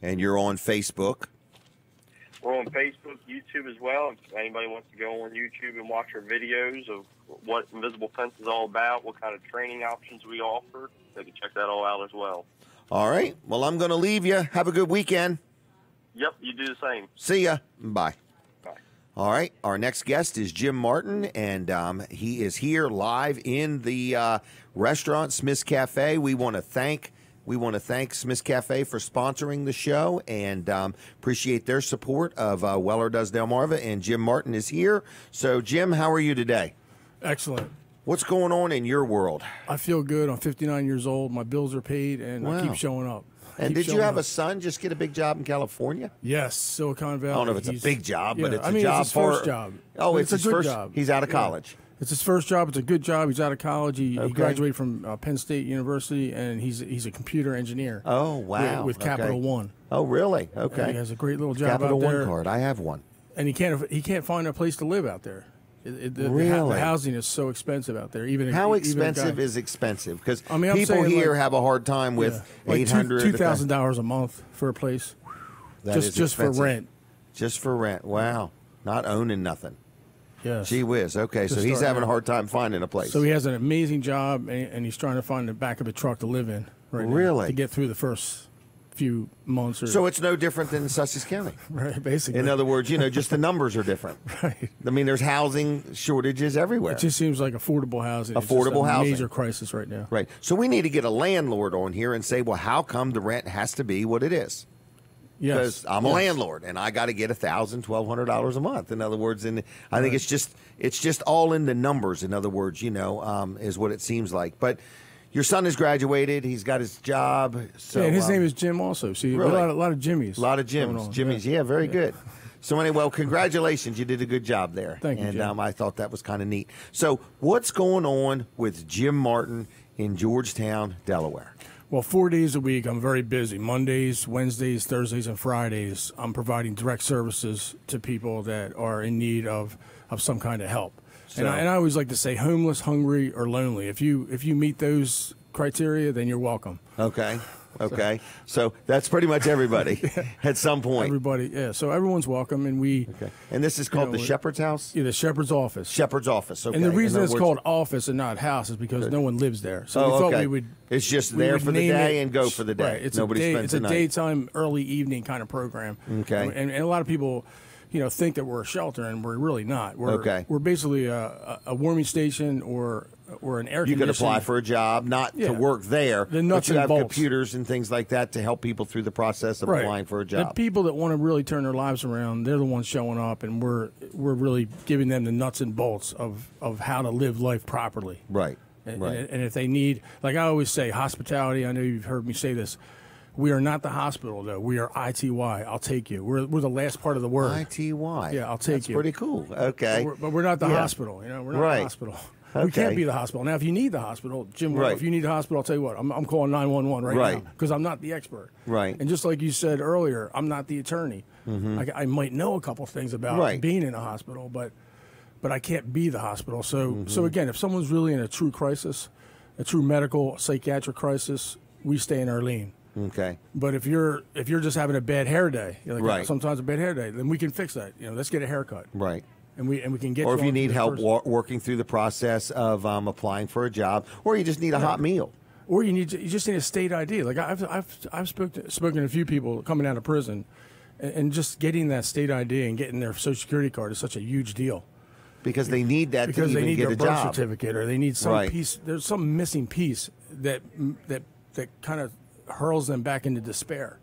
And you're on Facebook? We're on Facebook, YouTube as well. If anybody wants to go on YouTube and watch our videos of what Invisible Fence is all about, what kind of training options we offer, they can check that all out as well. All right. Well, I'm going to leave you. Have a good weekend. Yep, you do the same. See ya. Bye. Bye. All right. Our next guest is Jim Martin, and he is here live in the restaurant, Smith's Cafe. We want to thank Smith's Cafe for sponsoring the show, and appreciate their support of Weller Does Delmarva, and Jim Martin is here. So, Jim, how are you today? Excellent. What's going on in your world? I feel good. I'm 59 years old. My bills are paid, and I keep showing up. And did you have a son just get a big job in California? Yes, Silicon Valley. I don't know if it's a big job, but it's a job his first job. Oh, it's his a good first job. He's out of college. It's his first job. It's a good job. He's out of college. He graduated from Penn State University, and he's a computer engineer. Oh, wow. With Capital One. Oh, really? Okay. And he has a great little job Capital out there. One card. I have one. And he can't find a place to live out there. Really? The housing is so expensive out there. How expensive is expensive? Because people here have a hard time with $800, $2,000 a month for a place. Just for rent. Just for rent. Wow. Not owning nothing. Yes. Gee whiz. Okay, so he's having a hard time finding a place. So he has an amazing job, and he's trying to find the back of a truck to live in right now really? to get through the first few months. So it's no different than Sussex County. Right, basically. In other words, just the numbers are different. Right. I mean, there's housing shortages everywhere. It just seems like affordable housing is just a major crisis right now. Right. So we need to get a landlord on here and say, well, how come the rent has to be what it is? Because I'm a landlord and I got to get $1,000, $1,200 a month. In other words, and I think it's just all in the numbers. In other words, is what it seems like. But your son has graduated. He's got his job. So, and his name is Jim also. See, really? a lot of Jimmys. A lot of Jims. Jimmys, yeah, very good. So anyway, well, congratulations. You did a good job there. Thank you, and Jim. I thought that was kind of neat. So what's going on with Jim Martin in Georgetown, Delaware? Well, 4 days a week, I'm very busy. Mondays, Wednesdays, Thursdays, and Fridays, I'm providing direct services to people that are in need of some kind of help. So, and I always like to say homeless, hungry, or lonely. If you meet those criteria, then you're welcome. Okay. Okay. So that's pretty much everybody at some point. Everybody, yeah. So everyone's welcome, and we. Okay. And this is called the Shepherd's House? Yeah, the Shepherd's Office. Shepherd's Office, okay. And the reason it's called office and not house is because no one lives there. So we thought we would. It's just there for the day and go for the day. Right. It's a daytime, early evening kind of program. Okay. And a lot of people, think that we're a shelter, and we're really not. We're basically a warming station or an air conditioning. You could apply for a job, not to work there, but you have computers and things like that to help people through the process of applying for a job. The people that want to really turn their lives around, they're the ones showing up, and we're really giving them the nuts and bolts of how to live life properly. Right. And if they need, like I always say, hospitality, I know you've heard me say this, we are not the hospital, though. We are ITY. I'll take you. We're the last part of the word. ITY. Yeah, I'll take That's you. Pretty cool. Okay. But we're not the hospital. We're not the hospital. Okay. We can't be the hospital. Now, if you need the hospital, Jim, if you need the hospital, I'll tell you what, I'm calling 911 right now because I'm not the expert. Right. And just like you said earlier, I'm not the attorney. Mm-hmm. I might know a couple things about being in a hospital, but I can't be the hospital. So, so again, if someone's really in a true crisis, a true medical, psychiatric crisis, we stay in our lane. Okay. But if you're just having a bad hair day, sometimes a bad hair day, then we can fix that. Let's get a haircut. Right. And we can get. Or if you need help working through the process of applying for a job, or you just need a hot meal, or you just need a state ID. Like I've spoken to a few people coming out of prison, and just getting that state ID and getting their Social Security card is such a huge deal. Because they need that because to even get a job. They need their birth certificate, or they need some piece. There's some missing piece that kind of hurls them back into despair.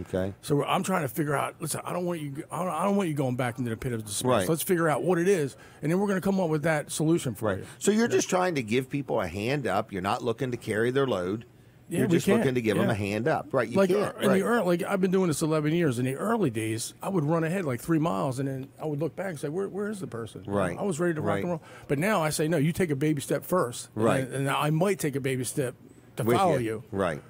Okay. So I'm trying to figure out. Listen, I don't want you going back into the pit of despair. Right. So let's figure out what it is, and then we're going to come up with that solution for you. So you're just trying to give people a hand up. You're not looking to carry their load. Yeah, you're just looking to give them a hand up. Right. You can't. Like I've been doing this 11 years. In the early days, I would run ahead like 3 miles, and then I would look back and say, "Where is the person?" Right. I was ready to rock and roll. But now I say, "No, you take a baby step first." Right. And I might take a baby step to follow you. Right.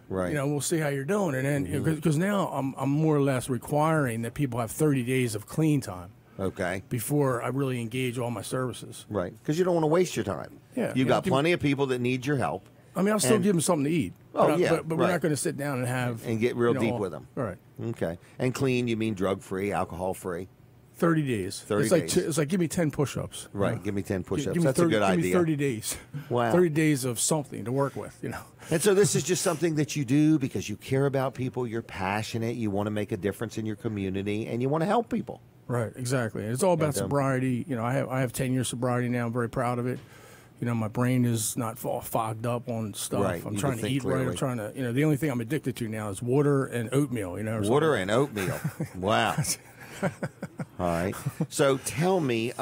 Right. We'll see how you're doing, and then because now I'm more or less requiring that people have 30 days of clean time. Okay. Before I really engage all my services. Right. Because you don't want to waste your time. Yeah. You got plenty of people that need your help. I mean, I'll still give them something to eat. But we're not going to sit down and get real deep with them. All right. Okay. And clean, you mean drug-free, alcohol-free? 30 days. 30 days. It's like give me 10 push-ups. Right. Give me 10 push-ups. That's a good idea. Give me 30 days. Wow. 30 days of something to work with. And so this is just something that you do because you care about people. You're passionate. You want to make a difference in your community, and you want to help people. Right. Exactly. And it's all about sobriety. I have 10 years sobriety now. I'm very proud of it. My brain is not fogged up on stuff. Right. I'm trying to eat right. I'm trying to, the only thing I'm addicted to now is water and oatmeal, Water and oatmeal. Wow. All right. So tell me,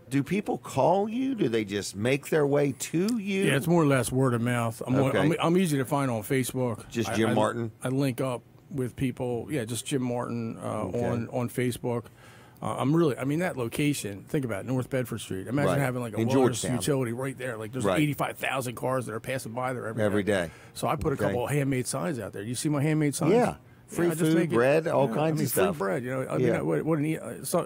do people call you? Do they just make their way to you? Yeah, it's more or less word of mouth. I'm easy to find on Facebook. Just Jim Martin? I link up with people. Yeah, just Jim Martin on Facebook. That location, think about it, North Bedford Street. Imagine having like a water utility right there. Like there's 85,000 cars that are passing by there every day. Every day. So I put a couple of handmade signs out there. You see my handmade signs? Yeah. Free food, bread, all kinds of stuff. Free bread. I mean,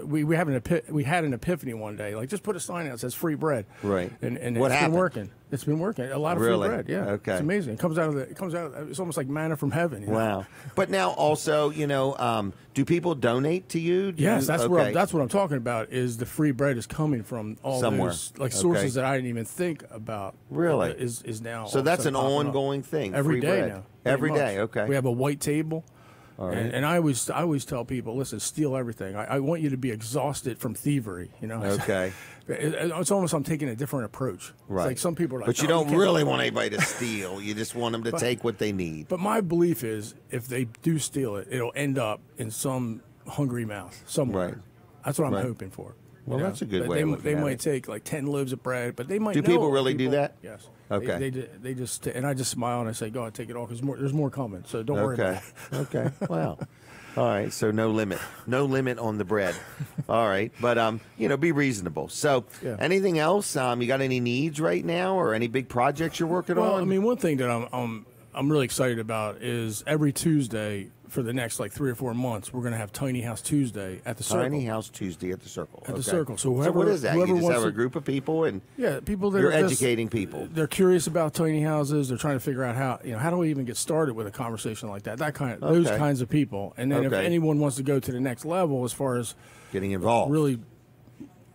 we had an epiphany one day. Like, just put a sign out that says free bread. Right. And what it's happened? been working. It's been working. A lot of free bread. Yeah. Okay. It's amazing. It comes out. It's almost like manna from heaven. Wow. But now also, do people donate to you? Yes, that's what I'm talking about. Is the free bread is coming from all somewhere, those sources that I didn't even think about. Really, is now. So that's an ongoing thing. Every day bread. now. Every day. Okay. We have a white table. All right. And I always tell people, listen, steal everything. I want you to be exhausted from thievery. Okay. It's almost I'm taking a different approach. Right. It's like some people are like, but you don't really want anybody to steal. You just want them to take what they need. But my belief is, if they do steal it, it'll end up in some hungry mouth somewhere. Right. That's what I'm hoping for. Well, that's a good way. They might take like 10 loaves of bread, but they might. Do people really do that? Yes. Okay. They just and I just smile and I say, go ahead, take it all because there's more coming. So don't worry about it. Okay. Wow. All right. So no limit on the bread. All right. But be reasonable. So anything else? You got any needs right now, or any big projects you're working on? Well, I mean, one thing that I'm really excited about is every Tuesday for the next 3 or 4 months, we're going to have Tiny House Tuesday at the Circle. Tiny House Tuesday at the Circle. At the Circle. So what is that? You just have a group of people, and people that you're educating people. They're curious about tiny houses. They're trying to figure out how do we even get started with a conversation like that? Those kinds of people. And then if anyone wants to go to the next level as far as getting involved, really,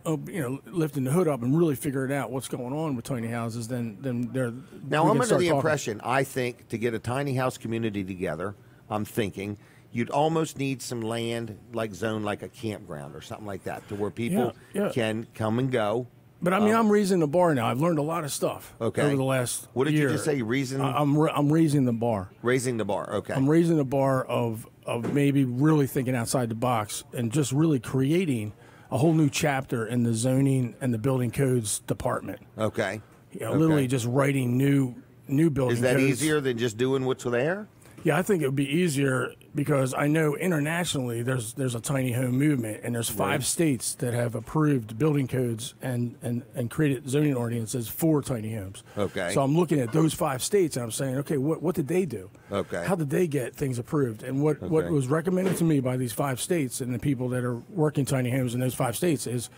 lifting the hood up and really figuring out what's going on with tiny houses, then they're now. I'm under the impression, I think, to get a tiny house community together, I'm thinking you'd almost need some land zone like a campground or something like that, to where people can come and go. But I mean, I'm raising the bar now. I've learned a lot of stuff over the last What did year. you just say? I'm raising the bar. Raising the bar. Okay. I'm raising the bar of maybe really thinking outside the box and just really creating a whole new chapter in the zoning and the building codes department. Okay. Literally just writing new building codes. Is that easier than just doing what's there? Yeah, I think it would be easier because I know internationally there's a tiny home movement, and there's 5 states that have approved building codes and created zoning ordinances for tiny homes. Okay. So I'm looking at those 5 states and I'm saying, okay, what did they do? Okay. How did they get things approved? And what was recommended to me by these 5 states and the people that are working tiny homes in those 5 states is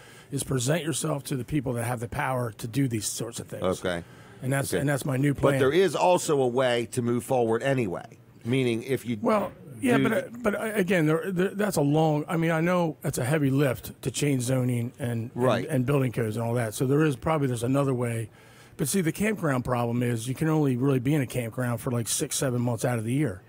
present yourself to the people that have the power to do these sorts of things. Okay. And that's my new plan. But there is also a way to move forward anyway. Meaning, if you but again, that's a long. I mean, I know it's a heavy lift to change zoning and building codes and all that. So there's another way. But see, the campground problem is you can only really be in a campground for 6-7 months out of the year,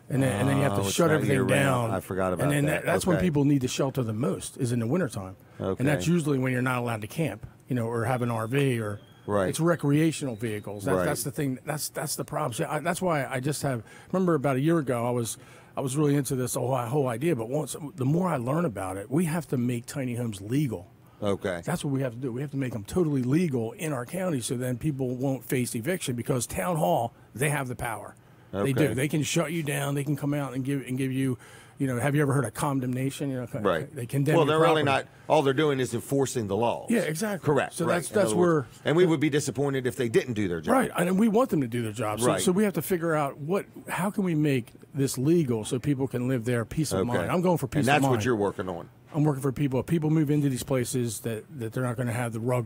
and then you have to shut everything down. I forgot about that. And then that's when people need to shelter the most is in the wintertime. Okay. And that's usually when you're not allowed to camp, or have an RV or. Right. It's recreational vehicles. That's the thing. That's the problem. See, that's why I just have. Remember about a year ago, I was really into this whole idea. But the more I learn about it, we have to make tiny homes legal. Okay. That's what we have to do. We have to make them totally legal in our county, so then people won't face eviction because town hall they have the power. Okay. They do. They can shut you down. They can come out and give you. Have you ever heard of condemnation? Right. They condemn. Well, they're property. really not. All they're doing is enforcing the laws. Yeah, exactly. Correct. So right. that's where. And we would be disappointed if they didn't do their job. Right, and we want them to do their job. So, so we have to figure out how can we make this legal so people can live there peace of mind. I'm going for peace of mind. And that's what you're working on. I'm working for people. If people move into these places that they're not going to have the rug,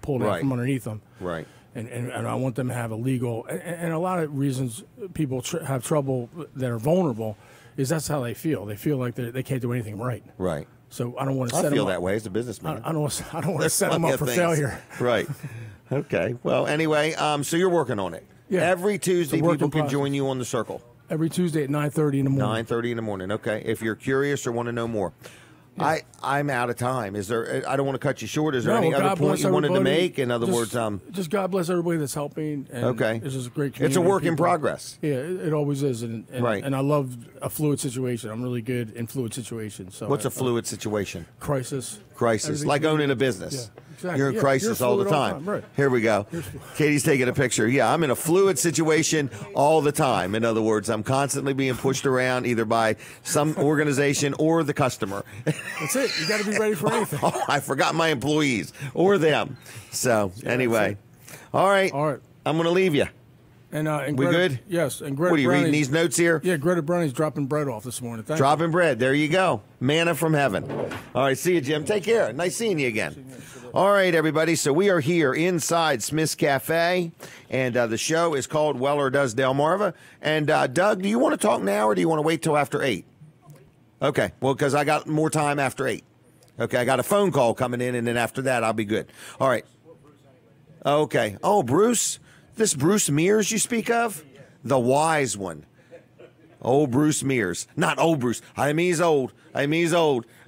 pulled out from underneath them. Right. And I want them to have a legal. And a lot of reasons people have trouble that are vulnerable is that's how they feel. They feel like they can't do anything right. Right. So I don't want to set them up. I feel that way as a businessman. I don't want to set them up for failure. Right. Okay. Well, anyway, so you're working on it. Yeah. Every Tuesday, people can join you on the Circle. Every Tuesday at 9:30 in the morning. 9:30 in the morning. Okay. If you're curious or want to know more. Yeah. I'm out of time. Is there? I don't want to cut you short. Is there any other point you wanted to make? In other words, just God bless everybody that's helping. And this is a great community. It's a work in progress. Yeah, it always is. And right. And I love a fluid situation. I'm really good in fluid situations. So what's a fluid situation? Crisis. Like owning a business. Yeah. Exactly. You're in crisis all the time. Right. Here we go. Katie's taking a picture. Yeah, I'm in a fluid situation all the time. In other words, I'm constantly being pushed around either by some organization or the customer. That's it. You got to be ready for anything. Oh, I forgot my employees or them. So anyway, all right. All right. I'm going to leave you. And we Greta, good? Yes. And Greta what are you reading these notes here? Yeah, Greta Brownie's dropping bread off this morning. Dropping bread. There you go. Manna from heaven. All right, see you, Jim. Take care. Nice seeing you again. All right, everybody. So we are here inside Smith's Cafe, and the show is called Weller Does Delmarva. And Doug, do you want to talk now, or do you want to wait till after 8? Okay. Well, because I got more time after 8. Okay, I got a phone call coming in, and then after that, I'll be good. All right. Okay. Oh, Bruce. This Bruce Mears you speak of? The wise one. Old Bruce Mears. Not old Bruce. I mean, he's old.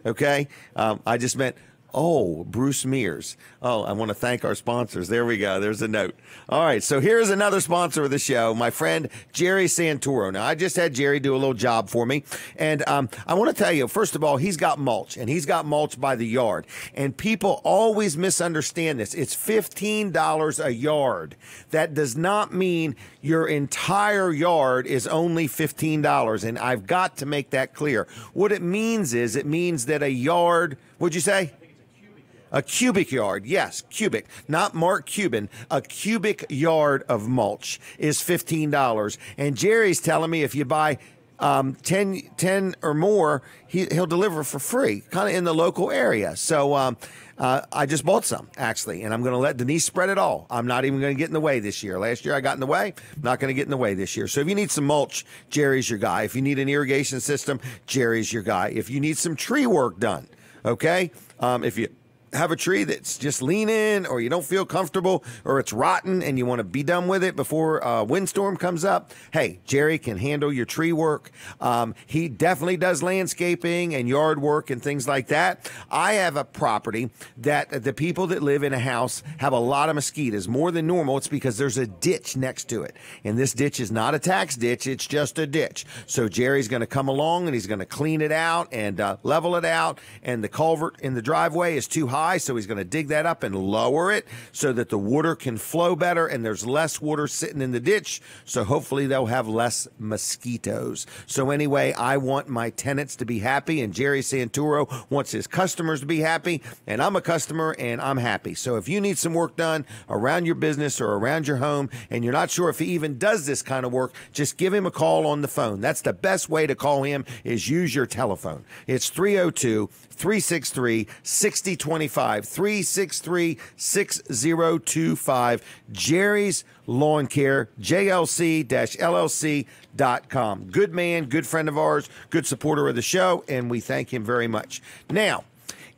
Okay? I just meant, Bruce Mears. I want to thank our sponsors. There we go. There's a note. All right. So here's another sponsor of the show, my friend Jerry Santoro. Now, I just had Jerry do a little job for me. And I want to tell you, first of all, he's got mulch, and he's got mulch by the yard. And people always misunderstand this. It's $15 a yard. That does not mean your entire yard is only $15. And I've got to make that clear. What it means is it means that a yard, what'd you say? A cubic yard, yes, cubic, not Mark Cuban. A cubic yard of mulch is $15. And Jerry's telling me if you buy 10 or more, he'll deliver for free, kind of in the local area. So I just bought some, actually, and I'm going to let Denise spread it all. I'm not even going to get in the way this year. Last year I got in the way. I'm not going to get in the way this year. So if you need some mulch, Jerry's your guy. If you need an irrigation system, Jerry's your guy. If you need some tree work done, okay, if you have a tree that's just leaning, or you don't feel comfortable, or it's rotten and you want to be done with it before a windstorm comes up, hey, Jerry can handle your tree work. He definitely does landscaping and yard work and things like that. I have a property that the people that live in a house have a lot of mosquitoes, more than normal. It's because there's a ditch next to it. And this ditch is not a tax ditch. It's just a ditch. So Jerry's going to come along and he's going to clean it out and level it out. And the culvert in the driveway is too high. So he's going to dig that up and lower it so that the water can flow better and there's less water sitting in the ditch. So hopefully they'll have less mosquitoes. So anyway, I want my tenants to be happy, and Jerry Santoro wants his customers to be happy, and I'm a customer and I'm happy. So if you need some work done around your business or around your home and you're not sure if he even does this kind of work, just give him a call on the phone. That's the best way to call him, is use your telephone. It's 302-363-6025. 363-6025. Jerry's Lawn Care, JLC-LLC.com. Good man, good friend of ours, good supporter of the show, and we thank him very much. Now,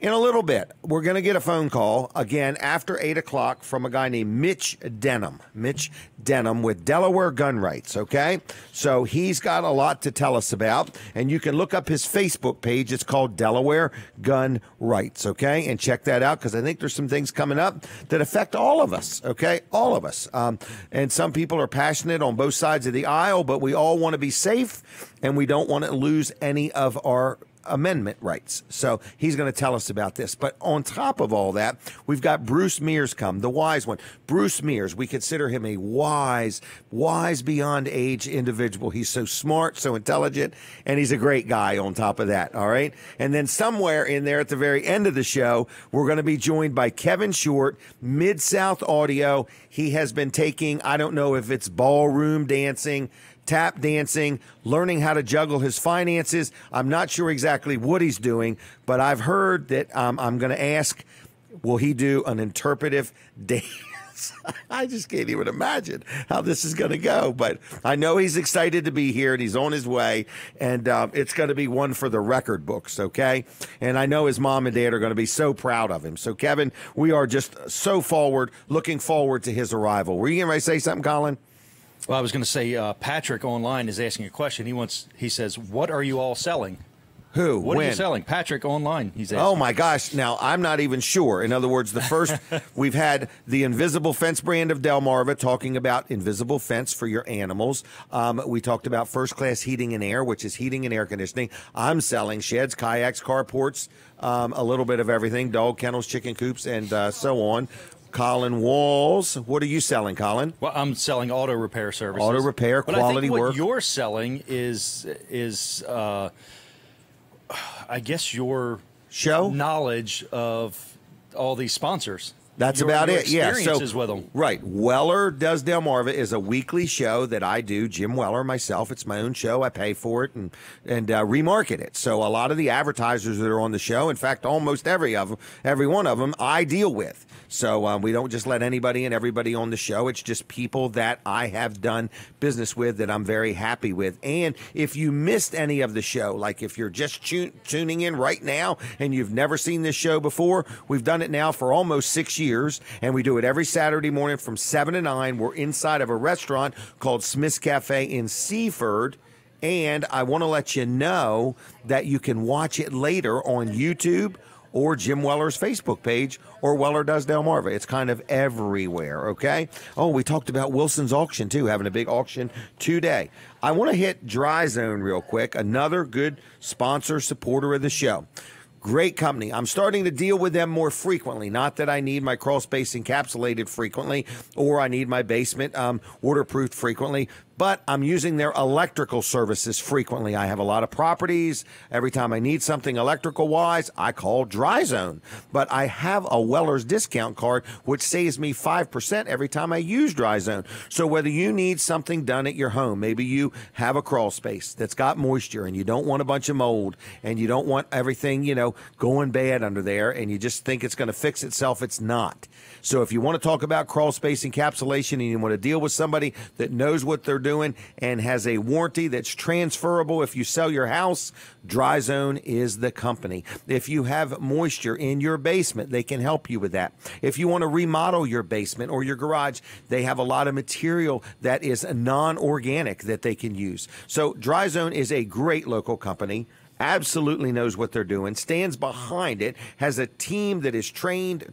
in a little bit, we're going to get a phone call again after 8 o'clock from a guy named Mitch Denham. Mitch Denham with Delaware Gun Rights, okay? So he's got a lot to tell us about, and you can look up his Facebook page. It's called Delaware Gun Rights, okay? And check that out, because I think there's some things coming up that affect all of us, okay? All of us. And some people are passionate on both sides of the aisle, but we all want to be safe, and we don't want to lose any of our amendment rights. So he's going to tell us about this. But on top of all that, we've got Bruce Mears the wise one. Bruce Mears, we consider him a wise beyond age individual. He's so smart, so intelligent, and he's a great guy on top of that, all right? And then somewhere in there at the very end of the show, we're going to be joined by Kevin Short, Mid-South Audio. He has been taking, I don't know if it's ballroom dancing, tap dancing, learning how to juggle his finances. I'm not sure exactly what he's doing, but I've heard that I'm going to ask, will he do an interpretive dance? I just can't even imagine how this is going to go, but I know he's excited to be here and he's on his way, and it's going to be one for the record books, okay? And I know his mom and dad are going to be so proud of him. So, Kevin, we are just so looking forward to his arrival. Were you getting ready to say something, Colin? Well, I was going to say, Patrick online is asking a question. He says, what are you all selling? Who? What when? are you selling? Patrick online, he's asking. Oh, my gosh. Now, I'm not even sure. In other words, the first, we've had the Invisible Fence brand of Delmarva talking about invisible fence for your animals. We talked about First Class Heating and Air, which is heating and air conditioning. I'm selling sheds, kayaks, carports, a little bit of everything, dog kennels, chicken coops, and so on. Colin Walls, what are you selling, Colin? Well, I'm selling auto repair services. Auto repair, quality but I think work. What you're selling is I guess your show knowledge of all these sponsors. That's about it. Yeah. So, with them. Right. Weller Does Delmarva is a weekly show that I do, Jim Weller, myself. It's my own show. I pay for it and remarket it. So a lot of the advertisers that are on the show, in fact, almost every one of them, I deal with. So we don't just let anybody and everybody on the show. It's just people that I have done business with that I'm very happy with. And if you missed any of the show, like if you're just tuning in right now and you've never seen this show before, we've done it now for almost 6 years, and we do it every Saturday morning from 7 to 9. We're inside of a restaurant called Smith's Cafe in Seaford. And I want to let you know that you can watch it later on YouTube or Jim Weller's Facebook page, or Weller Does Delmarva. It's kind of everywhere, okay? Oh, we talked about Wilson's auction, too, having a big auction today. I want to hit Dry Zone real quick, another good sponsor, supporter of the show. Great company. I'm starting to deal with them more frequently. Not that I need my crawl space encapsulated frequently, or I need my basement waterproofed frequently, but I'm using their electrical services frequently. I have a lot of properties. Every time I need something electrical-wise, I call Dry Zone. But I have a Weller's discount card, which saves me 5% every time I use Dry Zone. So whether you need something done at your home, maybe you have a crawl space that's got moisture and you don't want a bunch of mold and you don't want everything, going bad under there, and you just think it's going to fix itself, it's not. So if you want to talk about crawl space encapsulation and you want to deal with somebody that knows what they're doing and has a warranty that's transferable if you sell your house, Dry Zone is the company. If you have moisture in your basement, they can help you with that. If you want to remodel your basement or your garage, they have a lot of material that is non-organic that they can use. So Dry Zone is a great local company. Absolutely knows what they're doing, stands behind it, has a team that is trained,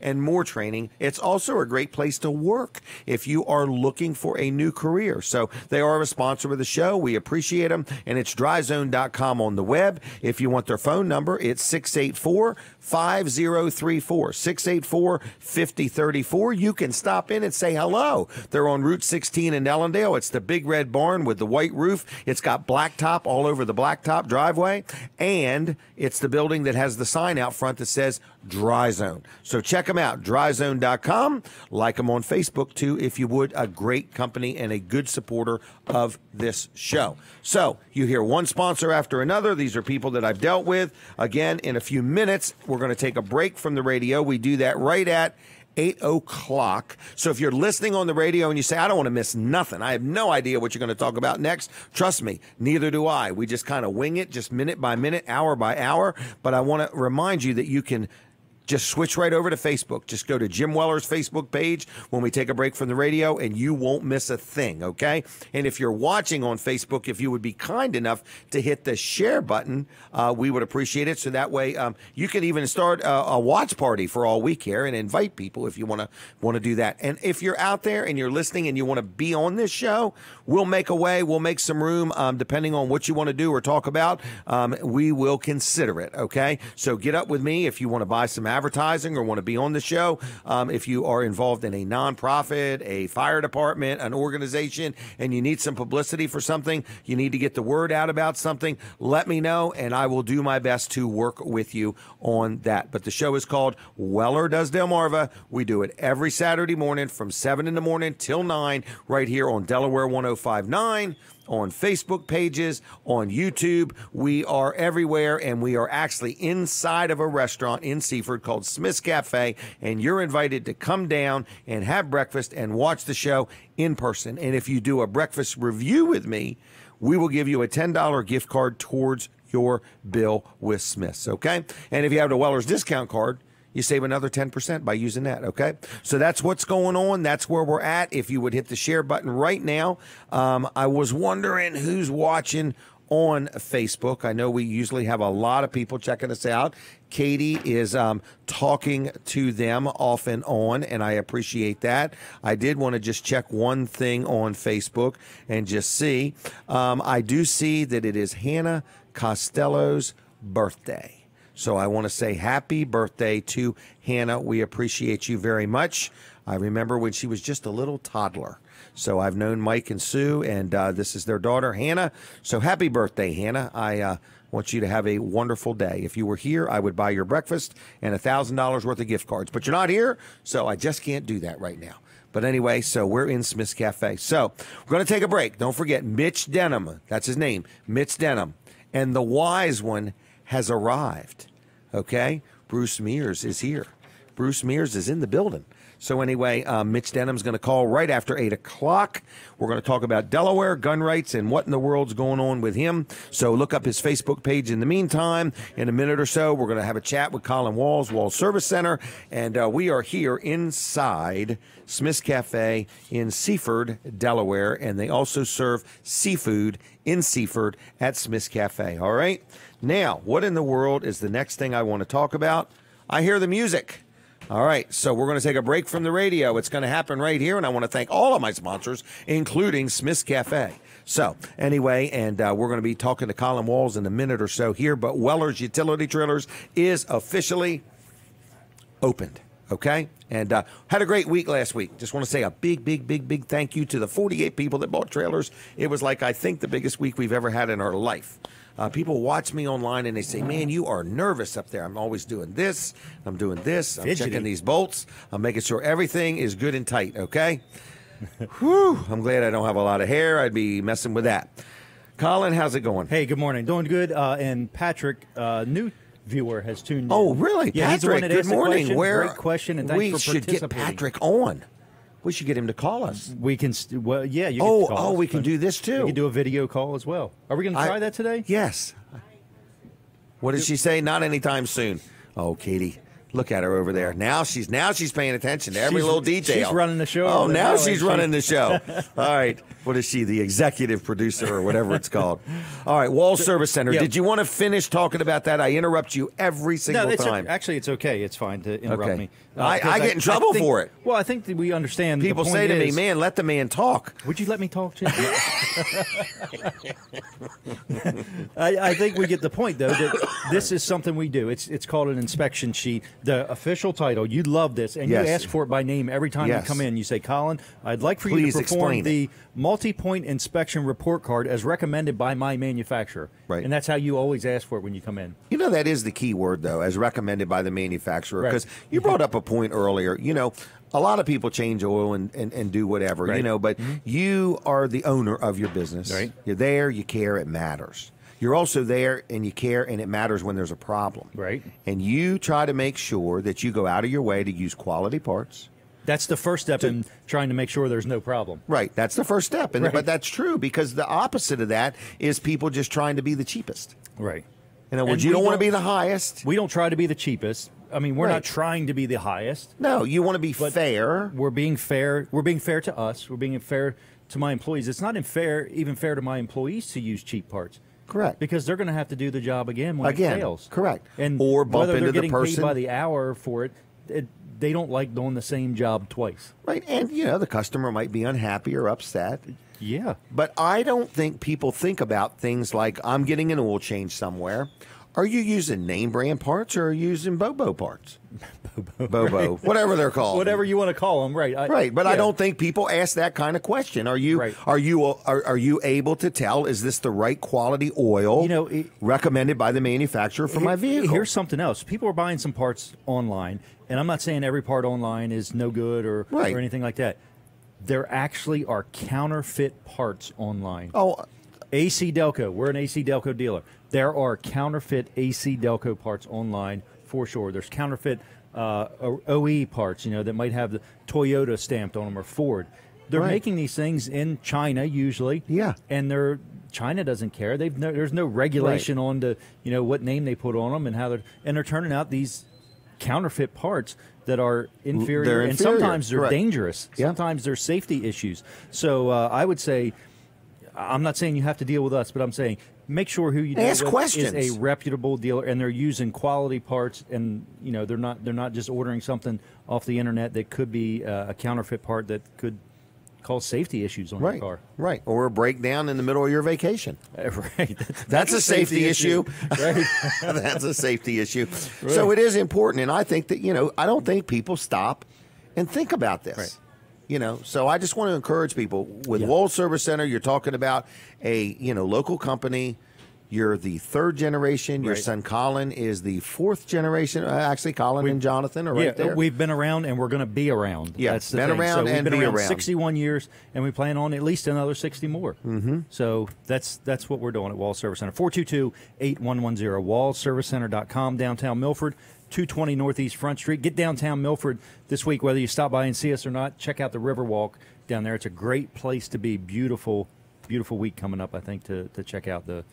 and more training. It's also a great place to work if you are looking for a new career. So they are a sponsor of the show. We appreciate them, and it's dryzone.com on the web. If you want their phone number, it's 684-5034, 684-5034. You can stop in and say hello. They're on Route 16 in Ellendale. It's the big red barn with the white roof. It's got blacktop all over the blacktop driveway, and it's the building that has the sign out front that says Dry Zone. So check them out, dryzone.com. Like them on Facebook, too, if you would. A great company and a good supporter of this show. So you hear one sponsor after another. These are people that I've dealt with. Again, in a few minutes, we're going to take a break from the radio. We do that right at 8 o'clock. So if you're listening on the radio and you say, I don't want to miss nothing, I have no idea what you're going to talk about next, trust me, neither do I. We just kind of wing it, just minute by minute, hour by hour. But I want to remind you that you can just switch right over to Facebook. Just go to Jim Weller's Facebook page when we take a break from the radio, and you won't miss a thing, okay? And if you're watching on Facebook, if you would be kind enough to hit the share button, we would appreciate it. So that way you can even start a watch party for all week here and invite people if you want to do that. And if you're out there and you're listening and you want to be on this show, we'll make a way. We'll make some room depending on what you want to do or talk about. We will consider it, okay? So get up with me if you want to buy some advertising or want to be on the show. If you are involved in a nonprofit, a fire department, an organization, and you need some publicity for something, you need to get the word out about something, let me know, and I will do my best to work with you on that. But the show is called Weller Does Delmarva. We do it every Saturday morning from 7 in the morning till 9 right here on Delaware 105.9. On Facebook pages, on YouTube. We are everywhere, and we are actually inside of a restaurant in Seaford called Smith's Cafe, and you're invited to come down and have breakfast and watch the show in person. And if you do a breakfast review with me, we will give you a $10 gift card towards your bill with Smith's, okay? And if you have the Weller's discount card, you save another 10% by using that, okay? So that's what's going on. That's where we're at. If you would hit the share button right now. I was wondering who's watching on Facebook. I know we usually have a lot of people checking us out. Katie is talking to them off and on, and I appreciate that. I did want to just check one thing on Facebook and just see. I do see that it is Hannah Costello's birthday. So I want to say happy birthday to Hannah. We appreciate you very much. I remember when she was just a little toddler. So I've known Mike and Sue, and this is their daughter, Hannah. So happy birthday, Hannah. I want you to have a wonderful day. If you were here, I would buy your breakfast and $1,000 worth of gift cards. But you're not here, so I just can't do that right now. But anyway, so we're in Smith's Cafe. So we're going to take a break. Don't forget, Mitch Denham, that's his name, Mitch Denham. And the wise one has arrived, okay? Bruce Mears is here. Bruce Mears is in the building. So anyway, Mitch Denham's going to call right after 8 o'clock. We're going to talk about Delaware, gun rights, and what in the world's going on with him. So look up his Facebook page in the meantime. In a minute or so, we're going to have a chat with Colin Walls, Walls Service Center. And we are here inside Smith's Cafe in Seaford, Delaware. And they also serve seafood in Seaford at Smith's Cafe. All right? Now, what in the world is the next thing I want to talk about? I hear the music. All right, so we're going to take a break from the radio. It's going to happen right here, and I want to thank all of my sponsors, including Smith's Cafe. So, anyway, and we're going to be talking to Colin Walls in a minute or so here, but Weller's Utility Trailers is officially opened, okay? And had a great week last week. Just want to say a big thank you to the 48 people that bought trailers. It was like, I think, the biggest week we've ever had in our life. People watch me online and they say, man, you are nervous up there. I'm always doing this. I'm doing this. I'm checking these bolts. I'm making sure everything is good and tight, okay? Whew. I'm glad I don't have a lot of hair. I'd be messing with that. Colin, how's it going? Hey, good morning. Doing good. And Patrick, new viewer, has tuned in. Oh, really? Yeah, Patrick, good morning. Great question, and thanks for participating. We should get Patrick on. We should get him to call us. We can, well, yeah, you can call us. Oh, we can do this too. We can do a video call as well. Are we going to try that today? Yes. What did she say? Not anytime soon. Oh, Katie. Look at her over there. Now she's paying attention to every little detail. She's running the show. Oh, now she's running the show. All right. What is she? The executive producer or whatever it's called. All right. Wall Service Center. Yeah. Did you want to finish talking about that? I interrupt you every single time. Actually, it's okay. It's fine to interrupt me. I get in trouble for it. Well, I think that we understand. People say to me, man, let the man talk. Would you let me talk, Jim? I think we get the point, though, that this is something we do. It's called an inspection sheet. The official title, you love this, and you ask for it by name every time you come in. You say, Colin, I'd like for you to perform the multi-point inspection report card as recommended by my manufacturer. Right. And that's how you always ask for it when you come in. You know, that is the key word, though, as recommended by the manufacturer. Because you brought up a point earlier, you know, a lot of people change oil and do whatever, you know, but you are the owner of your business. Right. You're there, you care, it matters. You're also there and you care and it matters when there's a problem. Right. And you try to make sure that you go out of your way to use quality parts. That's the first step in trying to make sure there's no problem. Right. That's the first step. And but that's true because the opposite of that is people just trying to be the cheapest. Right. In other words, you don't want to be the highest. We don't try to be the cheapest. I mean, we're not trying to be the highest. No, you want to be fair. We're being fair. We're being fair to us. We're being fair to my employees. It's not even fair to my employees to use cheap parts. Correct. Because they're going to have to do the job again when it fails. Correct. And or bump whether into they're the getting person paid by the hour for it, they don't like doing the same job twice. Right. And, you know, the customer might be unhappy or upset. Yeah. But I don't think people think about things like, I'm getting an oil change somewhere. Are you using name brand parts or are you using Bobo parts? Bobo, whatever they're called. Whatever you want to call them, right. Right, but I don't think people ask that kind of question. Are you able to tell, is this the right quality oil recommended by the manufacturer for my vehicle? Here's something else. People are buying some parts online, and I'm not saying every part online is no good or anything like that. There actually are counterfeit parts online. Oh, AC Delco. We're an AC Delco dealer. There are counterfeit AC Delco parts online for sure. There's counterfeit OE parts, you know, that might have the Toyota stamped on them or Ford. They're making these things in China usually. Yeah. And China doesn't care. There's no regulation on what name they put on them and how they're turning out these counterfeit parts that are inferior, and sometimes they're dangerous. Yeah. Sometimes there's safety issues. So I would say, I'm not saying you have to deal with us, but I'm saying make sure who you deal with is a reputable dealer, and they're using quality parts, and they're not just ordering something off the internet that could be a counterfeit part that could cause safety issues on your car. Right, or a breakdown in the middle of your vacation. Right. That's a safety issue. Right. That's a safety issue. Right. So it is important, and I think that, I don't think people stop and think about this. Right. So I just want to encourage people with Wall Service Center. You're talking about a local company. You're the third generation. Your son Colin is the fourth generation. Actually, Colin and Jonathan are right there. We've been around, and we're going to be around. Yeah, that's the been thing. around so and we've been be around around. 61 years, and we plan on at least another 60 more. Mm-hmm. So that's what we're doing at Wall Service Center. 422-8110, wallservicecenter.com, downtown Milford. 220 Northeast Front Street. Get downtown Milford this week, whether you stop by and see us or not. Check out the Riverwalk down there. It's a great place to be. Beautiful week coming up, I think, to check out the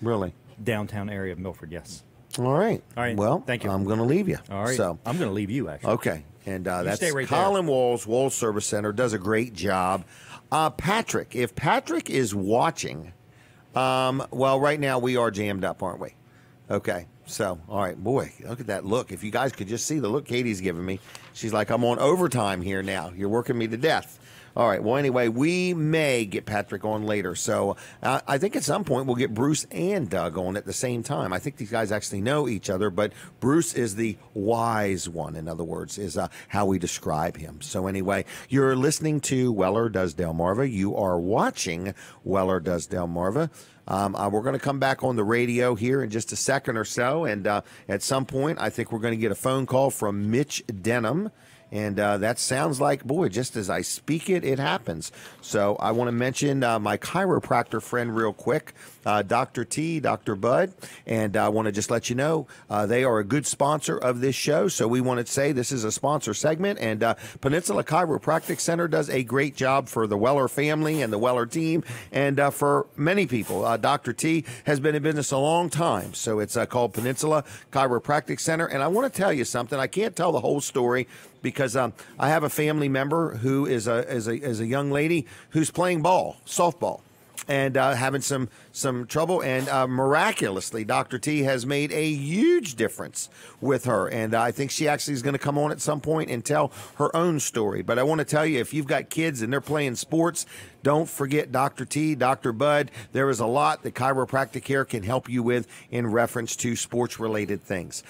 downtown area of Milford. Yes. All right. Well, thank you. I'm going to leave you. All right. So I'm going to leave you, actually. Okay. And that's stay right Colin Walls, Wall Service Center, does a great job. Patrick, if Patrick is watching, well, right now we are jammed up, aren't we? Okay. So, all right, boy, look at that look. If you guys could just see the look Katie's giving me. She's like, I'm on overtime here now. You're working me to death. All right, well, anyway, we may get Patrick on later. So I think at some point we'll get Bruce and Doug on at the same time. I think these guys actually know each other, but Bruce is the wise one, in other words, is how we describe him. So anyway, you're listening to Weller Does Delmarva. You are watching Weller Does Delmarva. We're going to come back on the radio here in just a second or so, and at some point I think we're going to get a phone call from Mitch Denham. And that sounds like, boy, just as I speak it, it happens. So I want to mention my chiropractor friend real quick, Dr. T, Dr. Bud. And I want to just let you know they are a good sponsor of this show. So we want to say this is a sponsor segment. And Peninsula Chiropractic Center does a great job for the Weller family and the Weller team. And for many people, Dr. T has been in business a long time. So it's called Peninsula Chiropractic Center. And I want to tell you something. I can't tell the whole story, because I have a family member who is a young lady who's playing softball, and having some trouble. And miraculously, Dr. T has made a huge difference with her. And I think she actually is going to come on at some point and tell her own story. But I want to tell you, if you've got kids and they're playing sports, don't forget Dr. T, Dr. Bud. There is a lot that chiropractic care can help you with in reference to sports-related things,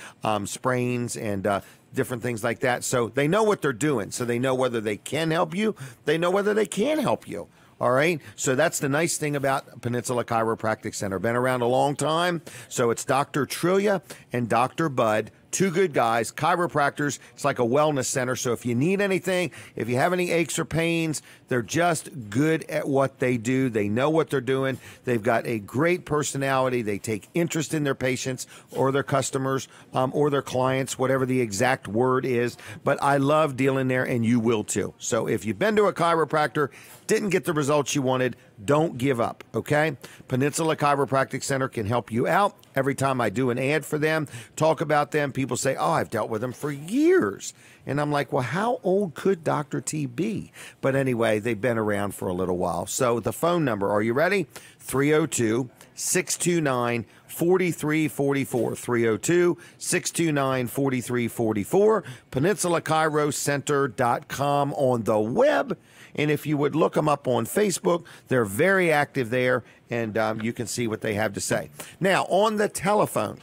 sprains and different things like that. So they know what they're doing. So they know whether they can help you. They know whether they can help you. All right. So that's the nice thing about Peninsula Chiropractic Center. Been around a long time. So it's Dr. Trillia and Dr. Bud. Two good guys, chiropractors. It's like a wellness center. So if you need anything, if you have any aches or pains, they're just good at what they do. They know what they're doing. They've got a great personality. They take interest in their patients or their customers or their clients, whatever the exact word is. But I love dealing there, and you will too. So if you've been to a chiropractor, didn't get the results you wanted, don't give up, okay? Peninsula Chiropractic Center can help you out. Every time I do an ad for them, talk about them, people say, oh, I've dealt with them for years. And I'm like, well, how old could Dr. T be? But anyway, they've been around for a little while. So the phone number, are you ready? 302-629-4344. 302-629-4344. PeninsulaChiroCenter.com on the web. And if you would look them up on Facebook, they're very active there, and you can see what they have to say. Now, on the telephone,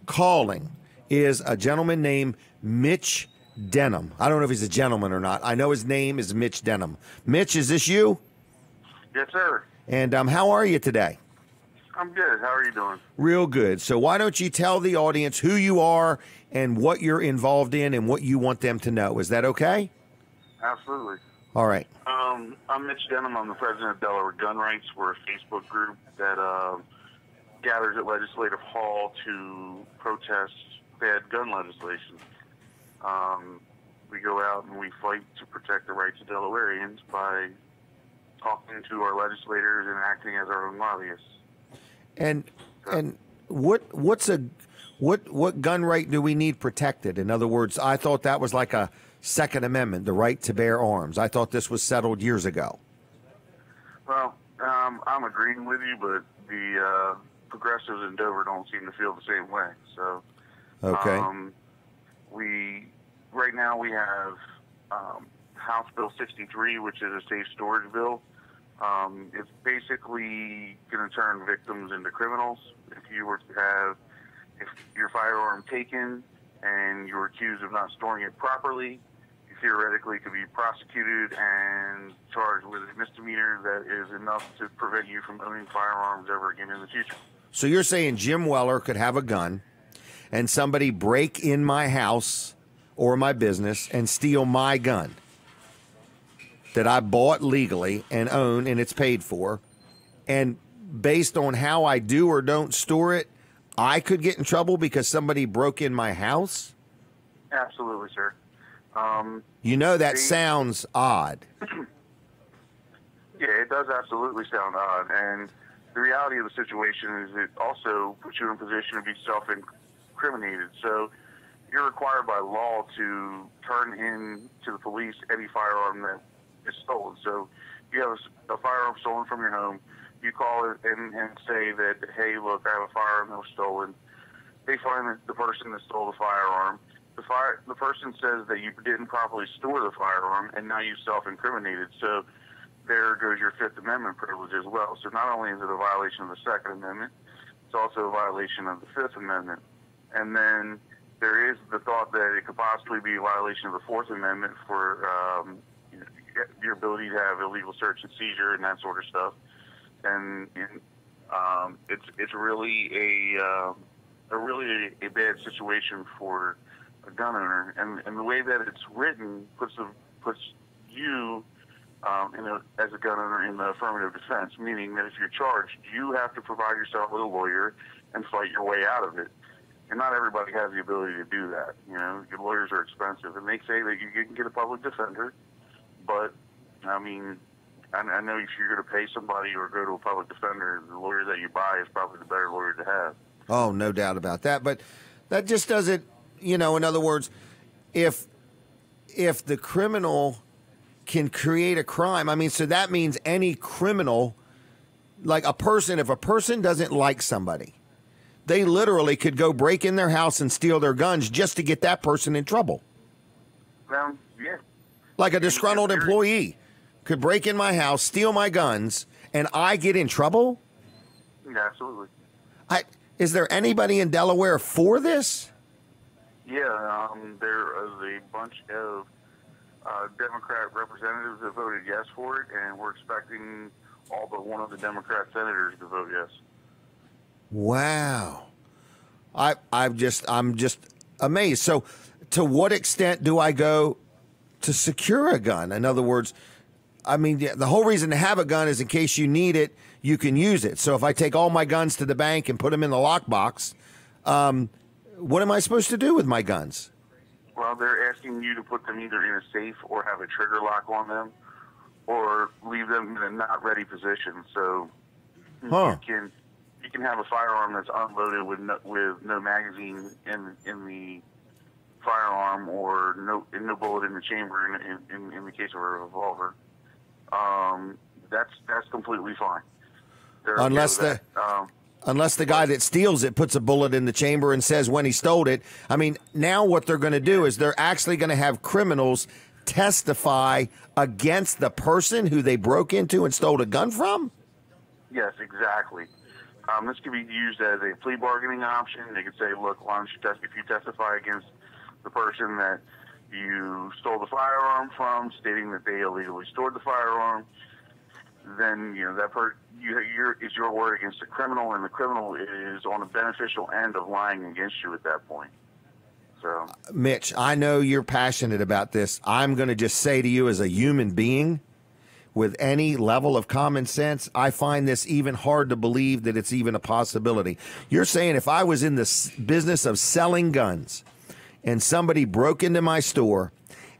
calling is a gentleman named Mitch Denham. I don't know if he's a gentleman or not. I know his name is Mitch Denham. Mitch, is this you? Yes, sir. And how are you today? I'm good. How are you doing? Real good. So why don't you tell the audience who you are and what you're involved in and what you want them to know. Is that okay? Absolutely. All right. I'm Mitch Denham. I'm the president of Delaware Gun Rights. We're a Facebook group that gathers at Legislative Hall to protest bad gun legislation. We go out and we fight to protect the rights of Delawareans by talking to our legislators and acting as our own lobbyists. And what gun right do we need protected? In other words, I thought that was like a Second Amendment, the right to bear arms. I thought this was settled years ago. Well, I'm agreeing with you, but the progressives in Dover don't seem to feel the same way. So, okay. Right now we have House Bill 63, which is a safe storage bill. It's basically going to turn victims into criminals. If you were to have your firearm taken and you were accused of not storing it properly, you theoretically could be prosecuted and charged with a misdemeanor that is enough to prevent you from owning firearms ever again in the future. So you're saying Jim Weller could have a gun and somebody break in my house or my business and steal my gun that I bought legally and own and it's paid for, and based on how I do or don't store it, I could get in trouble because somebody broke in my house? Absolutely, sir. That sounds odd. Yeah, it does absolutely sound odd. And the reality of the situation is it also puts you in a position to be self-incriminated. So you're required by law to turn in to the police any firearm that is stolen. So you have a firearm stolen from your home. You call it and say that, hey, look, I have a firearm that was stolen. They find the person that stole the firearm. The person says that you didn't properly store the firearm, and now you self-incriminated. So there goes your Fifth Amendment privilege as well. So not only is it a violation of the Second Amendment, it's also a violation of the Fifth Amendment. And then there is the thought that it could possibly be a violation of the Fourth Amendment for your ability to have illegal search and seizure and that sort of stuff. And it's really a bad situation for a gun owner, and the way that it's written puts you as a gun owner in the affirmative defense, meaning that if you're charged, you have to provide yourself with a lawyer and fight your way out of it. And not everybody has the ability to do that. Your lawyers are expensive, and they say that you can get a public defender, but I mean, I know if you're going to pay somebody or go to a public defender, the lawyer that you buy is probably the better lawyer to have. Oh, no doubt about that. But that just doesn't, in other words, if the criminal can create a crime, I mean, so that means any criminal, like if a person doesn't like somebody, they literally could go break in their house and steal their guns just to get that person in trouble. Yeah. Like a disgruntled employee could break in my house, steal my guns, and I get in trouble? Yeah, absolutely. Is there anybody in Delaware for this? Yeah, there is a bunch of Democrat representatives that voted yes for it, and we're expecting all but one of the Democrat senators to vote yes. Wow. I'm just amazed. So to what extent do I go to secure a gun? In other words, I mean, the whole reason to have a gun is in case you need it, you can use it. So if I take all my guns to the bank and put them in the lockbox, what am I supposed to do with my guns? Well, they're asking you to put them either in a safe or have a trigger lock on them, or leave them in a not ready position. So you can have a firearm that's unloaded with no magazine in the firearm, or no bullet in the chamber in the case of a revolver. That's completely fine. Unless the guy that steals it puts a bullet in the chamber and says when he stole it. I mean, now what they're going to do is they're actually going to have criminals testify against the person who they broke into and stole a gun from? Yes, exactly. This could be used as a plea bargaining option. They could say, look, why don't you if you testify against the person that you stole the firearm from, stating that they illegally stored the firearm, then it's your word against the criminal, and the criminal is on the beneficial end of lying against you at that point. So, Mitch, I know you're passionate about this. I'm going to just say to you, as a human being with any level of common sense, I find this even hard to believe that it's even a possibility. You're saying if I was in the business of selling guns and somebody broke into my store,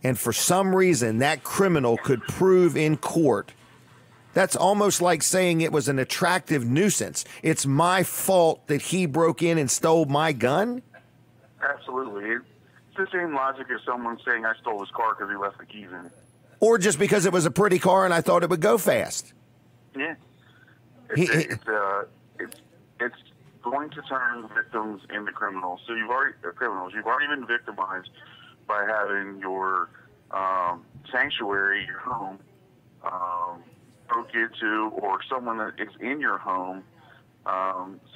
and for some reason that criminal could prove in court, that's almost like saying it was an attractive nuisance. It's my fault that he broke in and stole my gun? Absolutely. It's the same logic as someone saying I stole his car because he left the keys in it. Or just because it was a pretty car and I thought it would go fast. Yeah. It's going to turn victims into criminals. So you've already been victimized by having your sanctuary, your home, broke into, or someone that is in your home,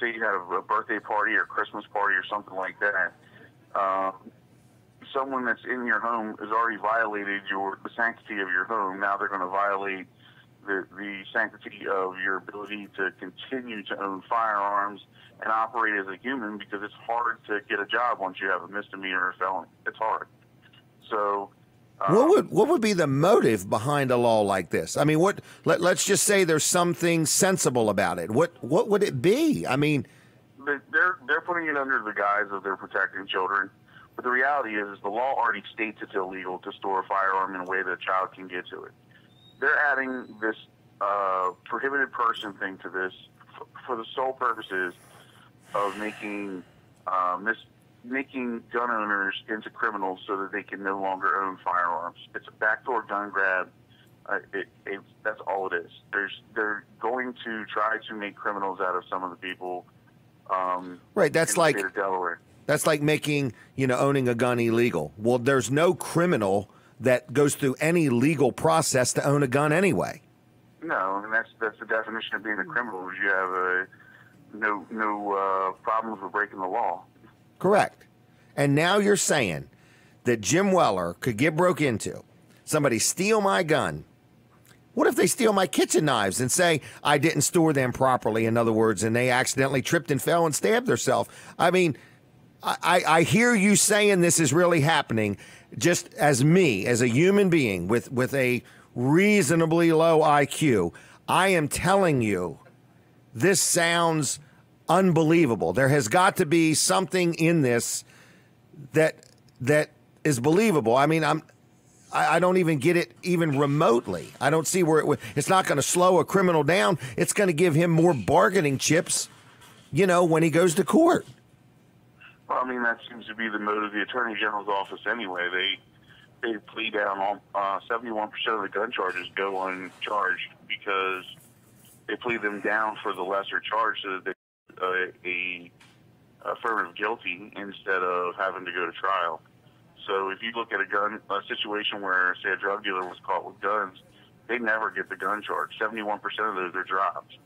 say you have a birthday party or Christmas party or something like that, someone that's in your home has already violated the sanctity of your home. Now they're going to violate the sanctity of your ability to continue to own firearms and operate as a human, because it's hard to get a job once you have a misdemeanor or felony. It's hard. So what would be the motive behind a law like this? I mean, let's just say there's something sensible about it. What would it be? I mean, they're putting it under the guise of they're protecting children, but the reality is the law already states it's illegal to store a firearm in a way that a child can get to it. They're adding this prohibited person thing to this for the sole purposes of making gun owners into criminals so that they can no longer own firearms. It's a backdoor gun grab. That's all it is. They're going to try to make criminals out of some of the people. Right. That's like in the state of Delaware. That's like making owning a gun illegal. Well, there's no criminal that goes through any legal process to own a gun anyway. No, and that's the definition of being a criminal. Is you have no problems with breaking the law. Correct. And now you're saying that Jim Weller could get broke into, somebody steal my gun. What if they steal my kitchen knives and say I didn't store them properly, in other words, and they accidentally tripped and fell and stabbed themselves? I mean, I hear you saying this is really happening. Just as me, as a human being with a reasonably low IQ, I am telling you, this sounds unbelievable. There has got to be something in this that is believable. I mean, I don't even get it even remotely. I don't see where it's not going to slow a criminal down. It's going to give him more bargaining chips, when he goes to court. Well, I mean, that seems to be the mode of the Attorney General's office anyway. They plead down 71% of the gun charges go uncharged because they plead them down for the lesser charge so that they affirmative guilty instead of having to go to trial. So if you look at a situation where, say, a drug dealer was caught with guns, they never get the gun charge. 71% of those are dropped.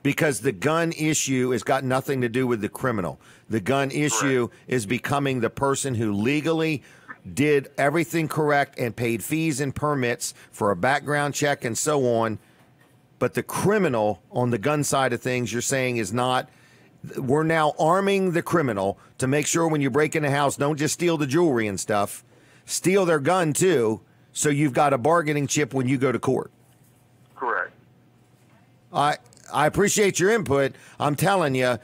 Because the gun issue has got nothing to do with the criminal. The gun issue is becoming the person who legally did everything correct and paid fees and permits for a background check and so on. But the criminal on the gun side of things, you're saying, is not. We're now arming the criminal to make sure when you break in a house, don't just steal the jewelry and stuff, steal their gun too, so you've got a bargaining chip when you go to court. Correct. I appreciate your input. I'm telling you,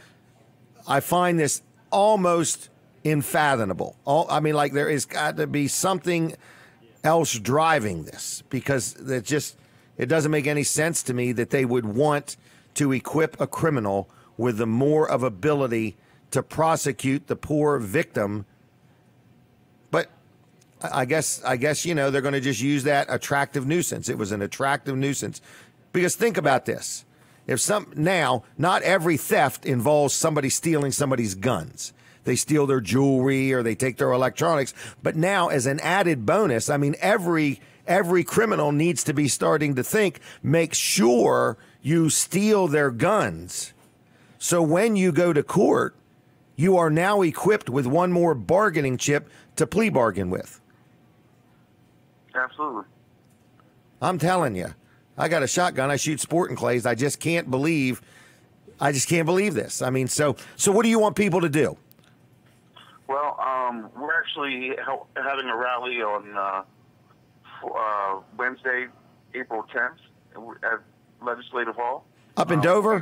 I find this almost unfathomable. I mean, like, there has got to be something else driving this, because it doesn't make any sense to me that they would want to equip a criminal with the more of ability to prosecute the poor victim. But I guess they're going to just use that attractive nuisance. It was an attractive nuisance. Because think about this. Not every theft involves somebody stealing somebody's guns. They steal their jewelry or they take their electronics. But now, as an added bonus, I mean, every criminal needs to be starting to think, make sure you steal their guns. So when you go to court, you are now equipped with one more bargaining chip to plea bargain with. Absolutely. I'm telling you. I got a shotgun. I shoot sporting clays. I just can't believe this. I mean, so what do you want people to do? Well, we're actually having a rally on Wednesday, April 10th at Legislative Hall. Up in Dover?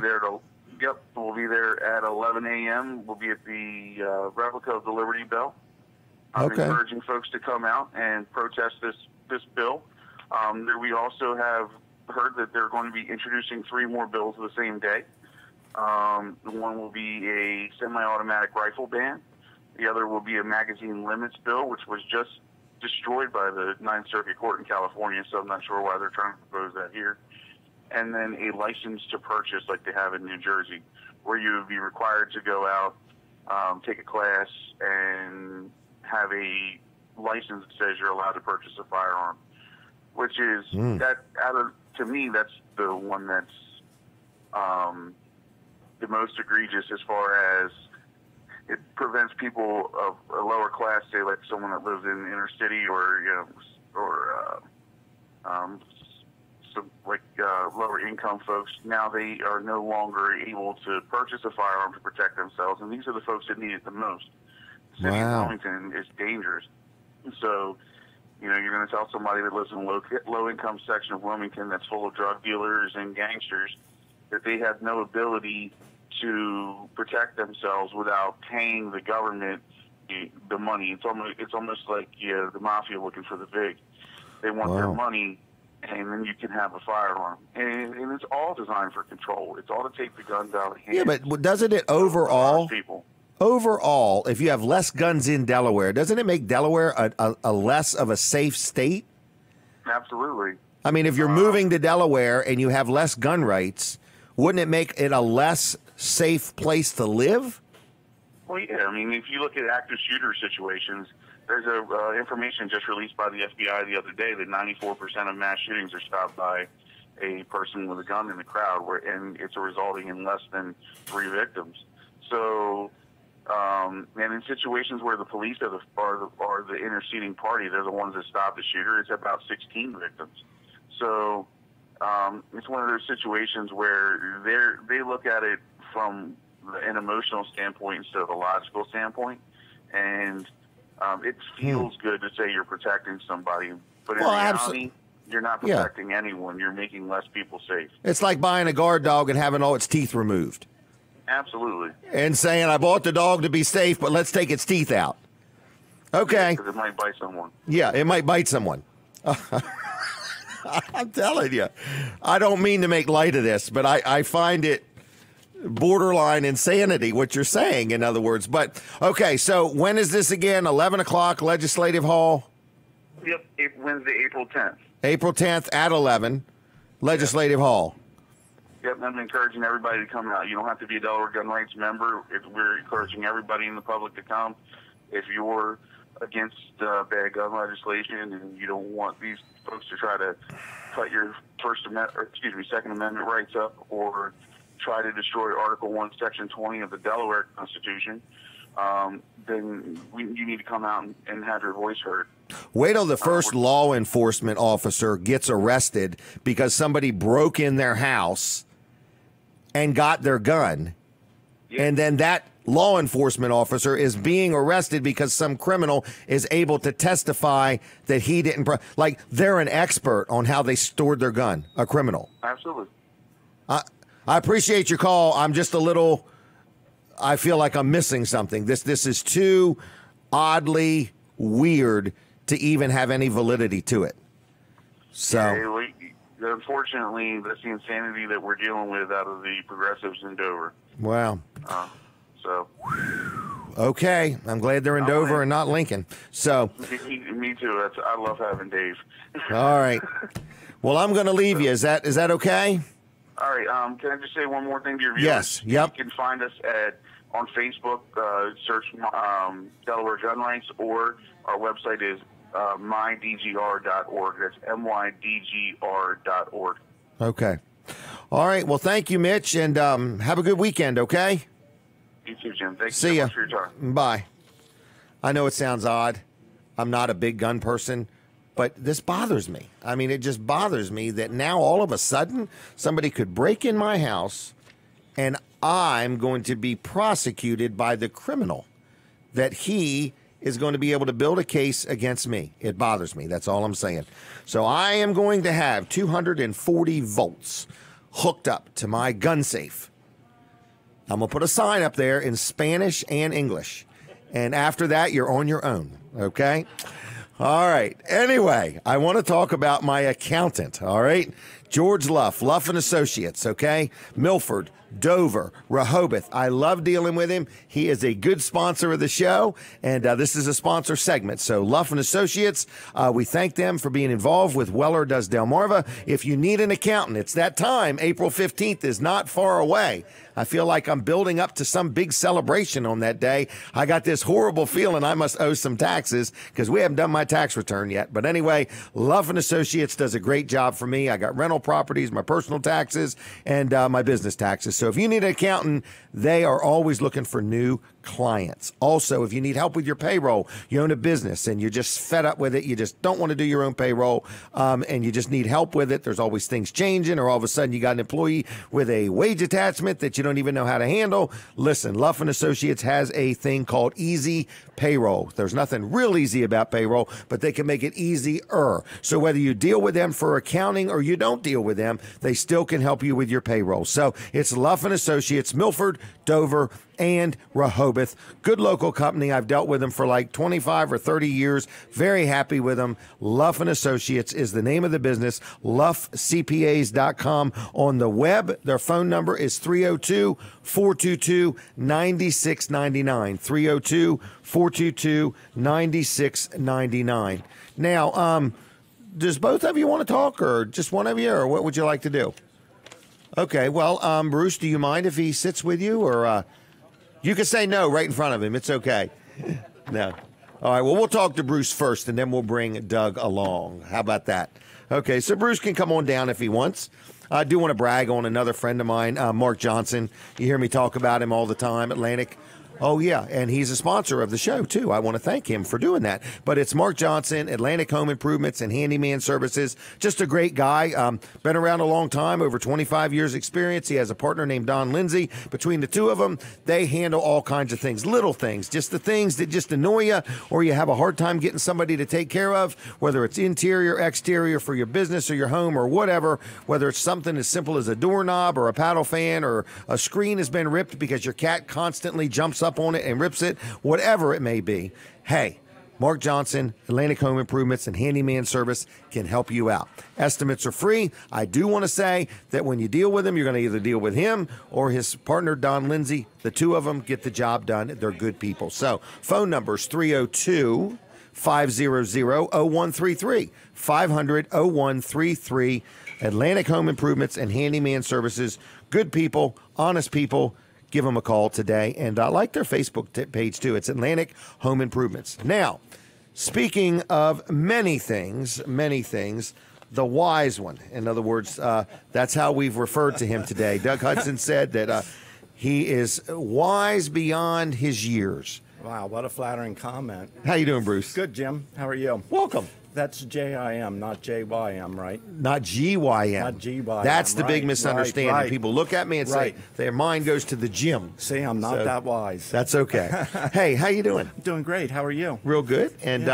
We'll be there at 11 a.m. We'll be at the replica of the Liberty Bell. I'm encouraging folks to come out and protest this bill. We also have heard that they're going to be introducing 3 more bills the same day. One will be a semi-automatic rifle ban. The other will be a magazine limits bill, which was just destroyed by the Ninth Circuit Court in California, so I'm not sure why they're trying to propose that here. And then a license to purchase like they have in New Jersey, where you would be required to go out, take a class, and have a license that says you're allowed to purchase a firearm. which is to me, that's the one that's the most egregious as far as it prevents people of a lower class, say like someone that lives in inner city or some lower income folks. Now they are no longer able to purchase a firearm to protect themselves, and these are the folks that need it the most. The city of Wilmington is dangerous, so you're going to tell somebody that lives in a low income section of Wilmington that's full of drug dealers and gangsters that they have no ability to protect themselves without paying the government the money. It's almost like the mafia looking for the vig. They want their money, and then you can have a firearm. And it's all designed for control. It's all to take the guns out of hand. Yeah, but doesn't it overall, if you have less guns in Delaware, doesn't it make Delaware a less of a safe state? Absolutely. I mean, if you're moving to Delaware and you have less gun rights, wouldn't it make it a less safe place to live? Well, yeah. I mean, if you look at active shooter situations, there's information just released by the FBI the other day that 94% of mass shootings are stopped by a person with a gun in the crowd, and it's resulting in less than 3 victims. So, and in situations where the police are the interceding party, they're the ones that stop the shooter, it's about 16 victims. So it's one of those situations where they look at it from an emotional standpoint instead of a logical standpoint, and it feels good to say you're protecting somebody, but in reality, you're not protecting anyone. You're making less people safe. It's like buying a guard dog and having all its teeth removed. Absolutely. And saying, I bought the dog to be safe, but let's take its teeth out. Okay. Because it might bite someone. Yeah, it might bite someone. I'm telling you. I don't mean to make light of this, but I find it borderline insanity what you're saying, in other words. But, okay, so when is this again? 11 o'clock, Legislative Hall? Yep, Wednesday, April 10th. April 10th at 11, Legislative Hall. Yep, I'm encouraging everybody to come out. You don't have to be a Delaware Gun Rights member. We're encouraging everybody in the public to come. If you're against bad gun legislation and you don't want these folks to try to cut your Second Amendment rights up or try to destroy Article 1, Section 20 of the Delaware Constitution, then you need to come out and have your voice heard. Wait till the first law enforcement officer gets arrested because somebody broke in their house and got their gun, and then that law enforcement officer is being arrested because some criminal is able to testify that he didn't. Like, they're an expert on how they stored their gun, a criminal. Absolutely. I appreciate your call. I'm just a little, I feel like I'm missing something. This is too oddly weird to even have any validity to it. So, unfortunately, that's the insanity that we're dealing with out of the progressives in Dover. Wow. Okay, I'm glad they're in Dover and not Lincoln. So, me too. I love having Dave. All right. Well, I'm going to leave you. Is that okay? All right. Can I just say one more thing to your viewers? Yes. Yep. You can find us on Facebook. Search Delaware Gun Rights, or our website is mydgr.org. That's mydgr.org. Okay. All right. Well, thank you, Mitch, and have a good weekend, okay? You too, Jim. Thank you so much for your time. Bye. I know it sounds odd. I'm not a big gun person, but this bothers me. I mean, it just bothers me that now all of a sudden somebody could break in my house and I'm going to be prosecuted by the criminal, that he is going to be able to build a case against me. It bothers me. That's all I'm saying. So I am going to have 240 volts hooked up to my gun safe. I'm going to put a sign up there in Spanish and English. And after that, you're on your own, okay? All right. Anyway, I want to talk about my accountant, all right? George Luff and Associates, okay? Milford, Dover, Rehoboth. I love dealing with him. He is a good sponsor of the show, and this is a sponsor segment. So Luff and Associates, we thank them for being involved with Weller Does Delmarva. If you need an accountant, it's that time. April 15th is not far away. I feel like I'm building up to some big celebration on that day. I got this horrible feeling I must owe some taxes because we haven't done my tax return yet. But anyway, Luff and Associates does a great job for me. I got rental properties, my personal taxes, and my business taxes. So if you need an accountant, they are always looking for new clients. Also, if you need help with your payroll, you own a business and you're just fed up with it, you just don't want to do your own payroll, and you just need help with it, there's always things changing, or all of a sudden you got an employee with a wage attachment that you don't even know how to handle. Listen, Luff and Associates has a thing called Easy Payroll. There's nothing real easy about payroll, but they can make it easier. So whether you deal with them for accounting or you don't deal with them, they still can help you with your payroll. So it's Luff and Associates, Milford, Dover, and Rehoboth. Good local company. I've dealt with them for like 25 or 30 years. Very happy with them. Luff and Associates is the name of the business. LuffCPAs.com. On the web, their phone number is 302-422-9699. 302-422-9699. Now, does both of you want to talk, or just one of you, or what would you like to do? Okay, well, Bruce, do you mind if he sits with you, or you can say no right in front of him. It's okay. No. All right, well, we'll talk to Bruce first, and then we'll bring Doug along. How about that? Okay, so Bruce can come on down if he wants. I do want to brag on another friend of mine, Mark Johnson. You hear me talk about him all the time, Atlantic. Oh, yeah, and he's a sponsor of the show, too. I want to thank him for doing that. But it's Mark Johnson, Atlantic Home Improvements and Handyman Services. Just a great guy. Been around a long time, over 25 years experience. He has a partner named Don Lindsay. Between the two of them, they handle all kinds of things, little things, just the things that just annoy you or you have a hard time getting somebody to take care of, whether it's interior, exterior for your business or your home or whatever, whether it's something as simple as a doorknob or a paddle fan or a screen has been ripped because your cat constantly jumps up on it and rips it, whatever it may be. Hey, Mark Johnson, Atlantic Home Improvements and Handyman Service can help you out. Estimates are free. I do want to say that when you deal with him, you're going to either deal with him or his partner, Don Lindsay. The two of them get the job done. They're good people. So phone number is 302-500-0133, 500-0133, Atlantic Home Improvements and Handyman Services. Good people, honest people. Give them a call today. And I like their Facebook page, too. It's Atlantic Home Improvements. Now, speaking of many things, the wise one. In other words, that's how we've referred to him today. Doug Hudson said that he is wise beyond his years. Wow, what a flattering comment. How you doing, Bruce? Good, Jim. How are you? Welcome. That's J-I-M, not J-Y-M, right? Not G-Y-M. Not G-Y-M. That's the big misunderstanding. Right. People look at me and say their mind goes to the gym. See, I'm not that wise. That's okay. Hey, how you doing? Doing great. How are you? Real good. And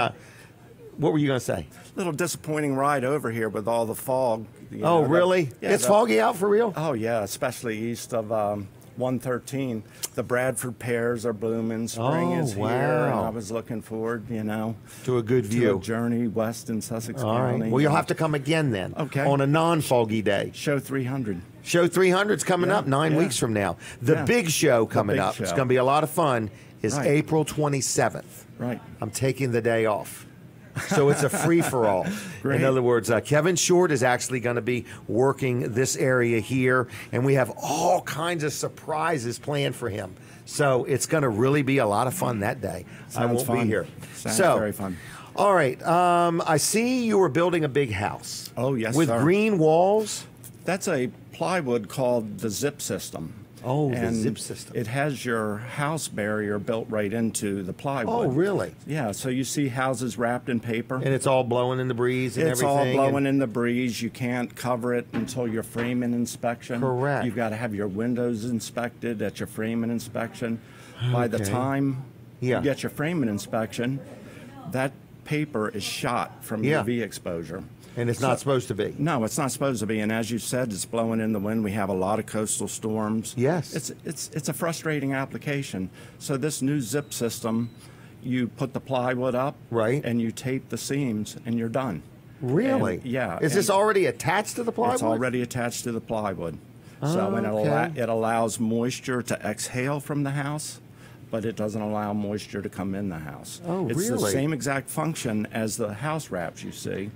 what were you going to say? Little disappointing ride over here with all the fog. Oh, really? It's foggy out for real? Oh, yeah, especially east of 113. The Bradford pears are blooming. Spring is here, and I was looking forward, to a good view. To a journey west in Sussex County. All right. Well, you'll have to come again then. Okay. On a non-foggy day. Show 300. Show 300 is coming up 9 weeks from now. The big show coming up, it's going to be a lot of fun, is April 27th. Right. I'm taking the day off. So it's a free-for-all. In other words, Kevin Short is actually going to be working this area here, and we have all kinds of surprises planned for him. So it's going to really be a lot of fun that day. I won't be here. Sounds very fun. All right. I see you were building a big house. Oh, yes, with sir. green walls. That's a plywood called the zip system. Oh, the zip system. It has your house barrier built right into the plywood. Oh, really? Yeah, so you see houses wrapped in paper. And it's all blowing in the breeze and everything? It's all blowing in the breeze. You can't cover it until your framing inspection. Correct. You've got to have your windows inspected at your framing inspection. By the time you get your framing inspection, that paper is shot from UV exposure. And it's not supposed to be. No, it's not supposed to be. And as you said, it's blowing in the wind. We have a lot of coastal storms. Yes. It's a frustrating application. So this new zip system, you put the plywood up, right, and you tape the seams, and you're done. Really? And, yeah. Is this already attached to the plywood? It's already attached to the plywood. So it allows moisture to exhale from the house, but it doesn't allow moisture to come in the house. Oh, really? It's the same exact function as the house wraps you see,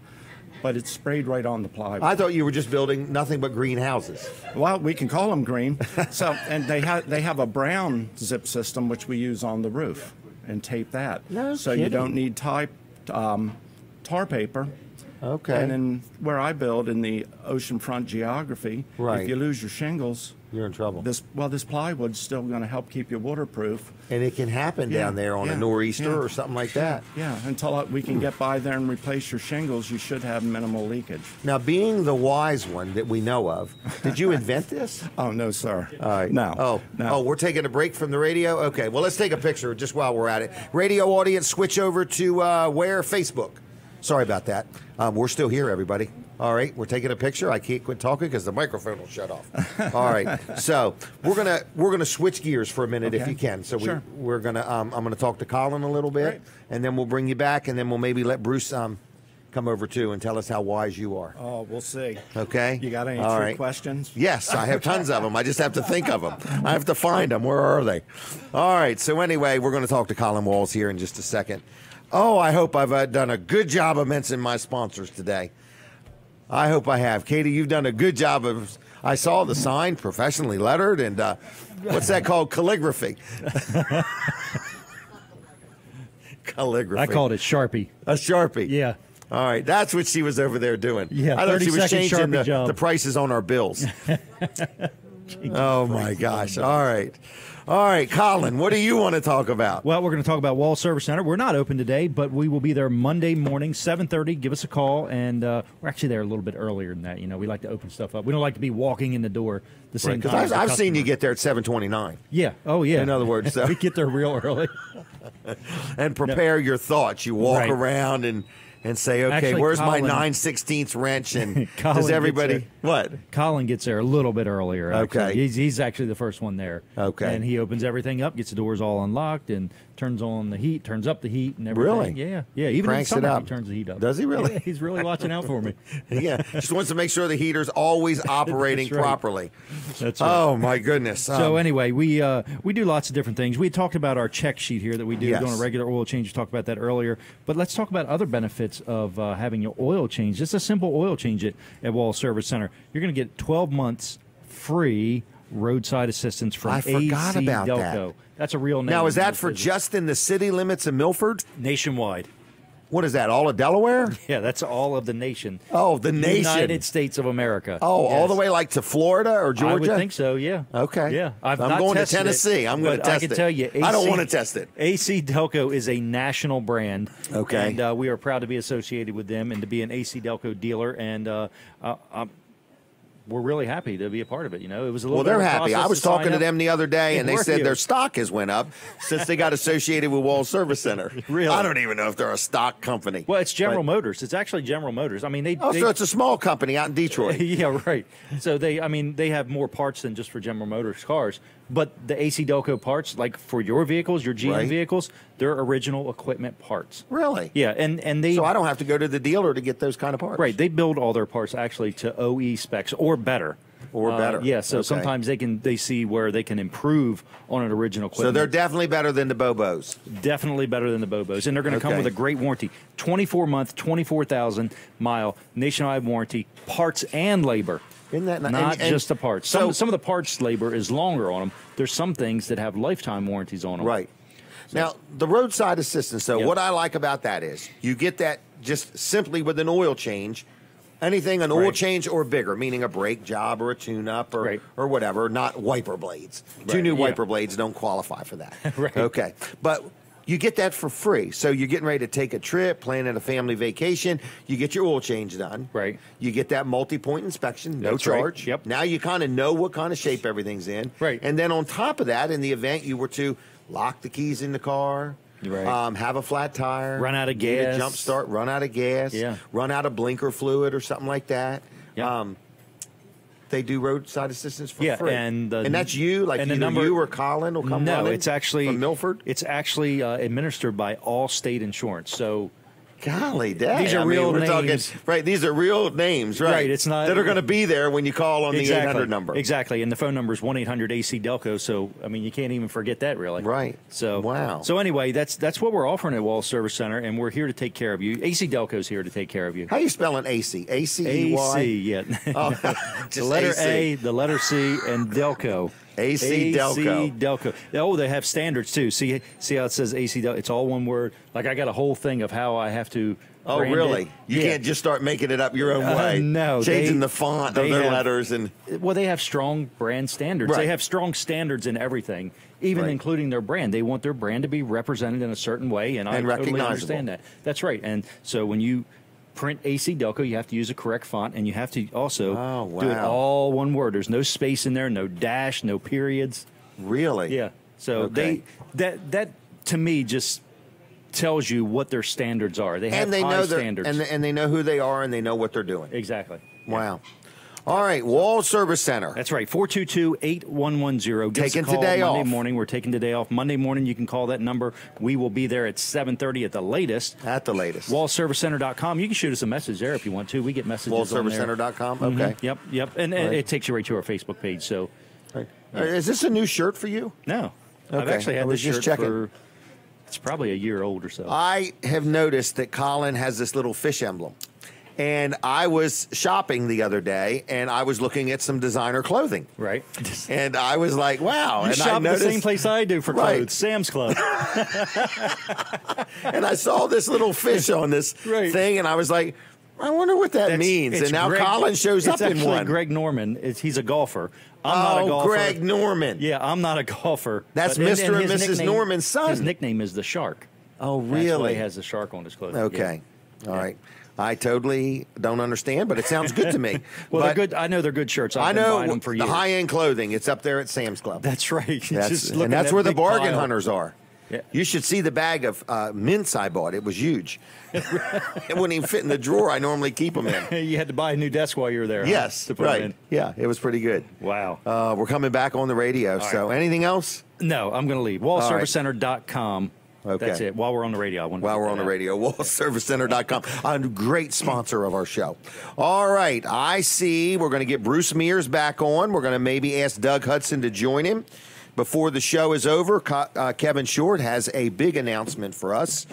but it's sprayed right on the plywood. I thought you were just building nothing but green houses. Well, we can call them green. And they have a brown zip system which we use on the roof and tape that. No so kidding. You don't need tar paper. Okay. And in where I build in the oceanfront geography, if you lose your shingles, you're in trouble. This plywood's still going to help keep you waterproof. And it can happen down there on a nor'easter or something like that. Yeah, until we can get by there and replace your shingles, you should have minimal leakage. Now, being the wise one that we know of, did you invent this? Oh, no, sir. All right. No. Oh, we're taking a break from the radio? Okay, well, let's take a picture just while we're at it. Radio audience, switch over to where? Facebook. Sorry about that. We're still here, everybody. All right, we're taking a picture. I can't quit talking because the microphone will shut off. All right, so we're gonna switch gears for a minute if you can. So we're gonna I'm gonna talk to Colin a little bit, and then we'll bring you back, and then we'll maybe let Bruce come over too and tell us how wise you are. Oh, we'll see. Okay. You got any trick questions? Yes, I have tons of them. I just have to think of them. I have to find them. Where are they? All right. So anyway, we're going to talk to Colin Walls here in just a second. Oh, I hope I've done a good job of mentioning my sponsors today. I hope I have. Katie, you've done a good job of. I saw the sign, professionally lettered, and what's that called? Calligraphy. Calligraphy. I called it Sharpie. A Sharpie. Yeah. All right, that's what she was over there doing. Yeah, I thought she was changing the prices on our bills. Oh, my gosh. All right. All right, Colin, what do you want to talk about? Well, we're going to talk about Wall Service Center. We're not open today, but we will be there Monday morning, 7:30. Give us a call, and we're actually there a little bit earlier than that. You know, we like to open stuff up. We don't like to be walking in the door the same time. Because I've seen you get there at 7:29. Yeah. Oh, yeah. In other words, so. We get there real early. And prepare your thoughts. You walk around and say, okay, actually, where's Colin, my 9/16 wrench? And Colin does everybody what? Colin gets there a little bit earlier. Actually. Okay, he's actually the first one there. Okay, and he opens everything up, gets the doors all unlocked, and turns on the heat, turns up the heat, and everything. Really? Yeah. Even cranks in the summer, it up. he turns the heat up. Does he really? Yeah, he's really watching out for me. Yeah, just wants to make sure the heater's always operating properly. That's right. Oh my goodness. So anyway, we do lots of different things. We talked about our check sheet here that we do doing a regular oil change. We talked about that earlier. But let's talk about other benefits of having your oil change. Just a simple oil change at Wall Service Center. You're going to get 12 months free roadside assistance from AC Delco. That's a real name. Now, is that for just in the city limits of Milford? Nationwide. What is that, all of Delaware? Yeah, that's all of the nation. Oh, the nation. United States of America. Oh, yes. All the way like to Florida or Georgia? I would think so, yeah. Okay. Yeah. I'm going to Tennessee. I'm going to test it. I can tell you, I don't want to test it. AC Delco is a national brand. Okay. And we are proud to be associated with them and to be an AC Delco dealer. And we're really happy to be a part of it. You know, it was a little. Well, they're happy. I was talking to them the other day, and they said their stock has went up since they got associated with Wall Service Center. Really? I don't even know if they're a stock company. Well, it's General Motors. It's actually General Motors. I mean, so it's a small company out in Detroit. Yeah, right. So they have more parts than just for General Motors cars. But the AC Delco parts, like for your vehicles, your GM vehicles, they're original equipment parts. Really? Yeah, and they. So I don't have to go to the dealer to get those kind of parts. Right. They build all their parts actually to OE specs or better. Or better. Yeah. So sometimes they see where they can improve on an original equipment. So they're definitely better than the Bobos. Definitely better than the Bobos, and they're going to come with a great warranty: 24-month, 24,000 mile nationwide warranty, parts and labor. Isn't that not just the parts? Some of the parts labor is longer on them. There's some things that have lifetime warranties on them. Right. So, now, the roadside assistance, though, what I like about that is you get that just simply with an oil change. Anything, an oil change or bigger, meaning a brake job or a tune-up or whatever, not wiper blades. Right. 2 new wiper blades don't qualify for that. Right. Okay. But you get that for free. So you're getting ready to take a trip, planning a family vacation. You get your oil change done. Right. You get that multi-point inspection, no charge. Right. Yep. Now you kind of know what kind of shape everything's in. Right. And then on top of that, in the event you were to lock the keys in the car, have a flat tire, run out of gas, jump start, run out of gas, run out of blinker fluid or something like that. Yeah. They do roadside assistance for free. And that's you, like either you or Colin will come running it's actually from Milford? It's actually administered by Allstate Insurance. So Golly, dang. These are real names. Right, these are real names, right? Right, it's not... that are going to be there when you call on the 800 number. Exactly, and the phone number is 1-800-AC-DELCO, so, I mean, you can't even forget that, really. Right. So, wow. So, anyway, that's what we're offering at Walls Service Center, and we're here to take care of you. AC Delco's here to take care of you. How are you spelling AC? A-C-E-Y? AC, yeah. Oh, the letter AC. A, the letter C, and Delco. AC Delco. Delco. Oh, they have standards, too. See how it says AC Delco? It's all one word. Like, I got a whole thing of how I have to... Oh, really? You can't just start making it up your own way. No. Changing the font of their letters. Well, they have strong brand standards. Right. They have strong standards in everything, even including their brand. They want their brand to be represented in a certain way, and I totally understand that. That's right. And so when you print AC Delco, you have to use a correct font, and you have to also do it all one word. There's no space in there, no dash, no periods. Really? Yeah. So that to me just tells you what their standards are. They have high standards. And they know who they are, and they know what they're doing. Exactly. Wow. All right, Walls Service Center. That's right, 422-8110. Taking today off. Monday morning, we're taking today off. Monday morning, you can call that number. We will be there at 7:30 at the latest. At the latest. WallServiceCenter.com. You can shoot us a message there if you want to. We get messages on there. WallServiceCenter.com, okay. Yep. And it takes you right to our Facebook page. So, Is this a new shirt for you? No. Okay. I've actually had this shirt for... It's probably a year old or so. I have noticed that Colin has this little fish emblem. And I was shopping the other day, and I was looking at some designer clothing. Right. And I was like, wow. You shop at the same place I do for clothes, Sam's Club. And I saw this little fish on this thing, and I was like, I wonder what that means. And now Colin shows up in one. Greg Norman. He's a golfer. I'm not a golfer. Greg Norman. Yeah, I'm not a golfer. That's Mr. and Mrs. Norman's son. His nickname is the Shark. Oh, really? That's why he has the shark on his clothing. Okay. All right. I totally don't understand, but it sounds good to me. Well, they're good. I know they're good shirts. I've been buying them for years. The high-end clothing. It's up there at Sam's Club. That's right. And that's where the bargain hunters are. Yeah. You should see the bag of mints I bought. It was huge. It wouldn't even fit in the drawer I normally keep them in. You had to buy a new desk while you were there. Yes, to put them in. Yeah, it was pretty good. Wow. We're coming back on the radio. So anything else? No, I'm going to leave. WallServiceCenter.com. Okay. That's it. While we're on the radio, While we're on the radio, WallServiceCenter.com. A great sponsor of our show. All right. I see we're going to get Bruce Mears back on. We're going to maybe ask Doug Hudson to join him. Before the show is over, Kevin Short has a big announcement for us.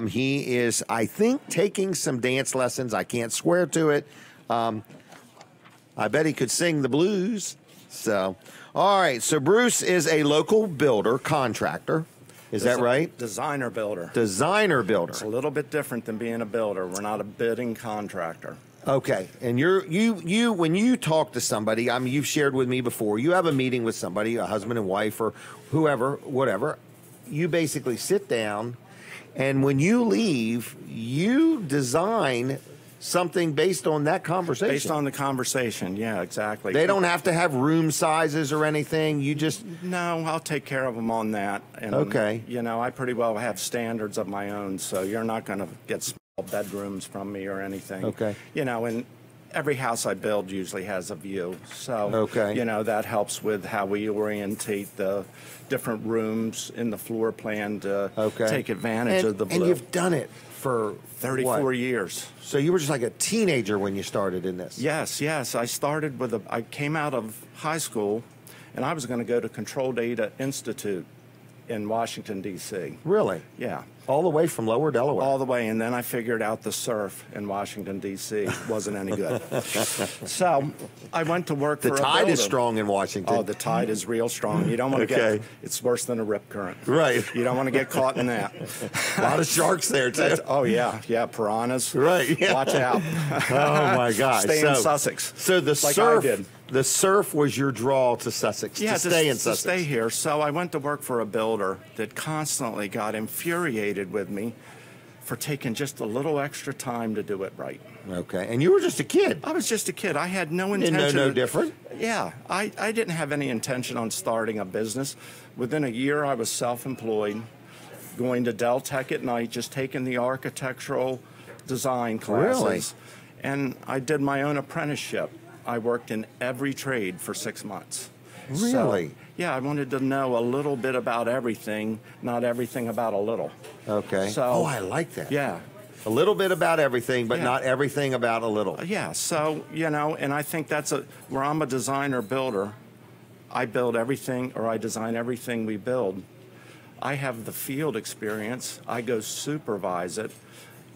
He is, I think, taking some dance lessons. I can't swear to it. I bet he could sing the blues. So, all right. So Bruce is a local builder, contractor. Is that right? Designer builder. Designer builder. It's a little bit different than being a builder. We're not a bidding contractor. Okay, and you when you talk to somebody, I mean, you've shared with me before. You have a meeting with somebody, a husband and wife, or whoever, whatever. You basically sit down, and when you leave, you design something based on that conversation. Based on the conversation, yeah, exactly. They don't have to have room sizes or anything. You just no, I'll take care of them on that. And, okay, you know, I pretty well have standards of my own, so you're not going to get small bedrooms from me or anything. Okay, you know, and every house I build usually has a view, so you know that helps with how we orientate the different rooms in the floor plan to take advantage of the blue. And you've done it for 34 years. So you were just like a teenager when you started in this? Yes. I started with I came out of high school, and I was going to go to Control Data Institute in Washington, D.C. Really? Yeah. All the way from Lower Delaware? All the way, and then I figured out the surf in Washington, D.C. wasn't any good. So I went to work for a builder. The tide is strong in Washington. Oh, the tide is real strong. You don't want to get, it's worse than a rip current. Right. You don't want to get caught in that. A lot of sharks there, too. Oh, yeah, piranhas. Right. Yeah. Watch out. Oh, my gosh. Stay in Sussex. So the surf... The surf was your draw to Sussex, to stay in Sussex. To stay here. So I went to work for a builder that constantly got infuriated with me for taking just a little extra time to do it right. Okay, and you were just a kid. I was just a kid. I had no intention. Didn't know no different? Yeah, I didn't have any intention on starting a business. Within a year, I was self-employed, going to Dell Tech at night, just taking the architectural design classes. Really? And I did my own apprenticeship. I worked in every trade for 6 months. Really? So, yeah, I wanted to know a little bit about everything, not everything about a little. Okay. So, I like that. Yeah. A little bit about everything, but not everything about a little. Yeah, so, and I think that's where I'm a designer builder. I build everything, or I design everything we build. I have the field experience. I go supervise it.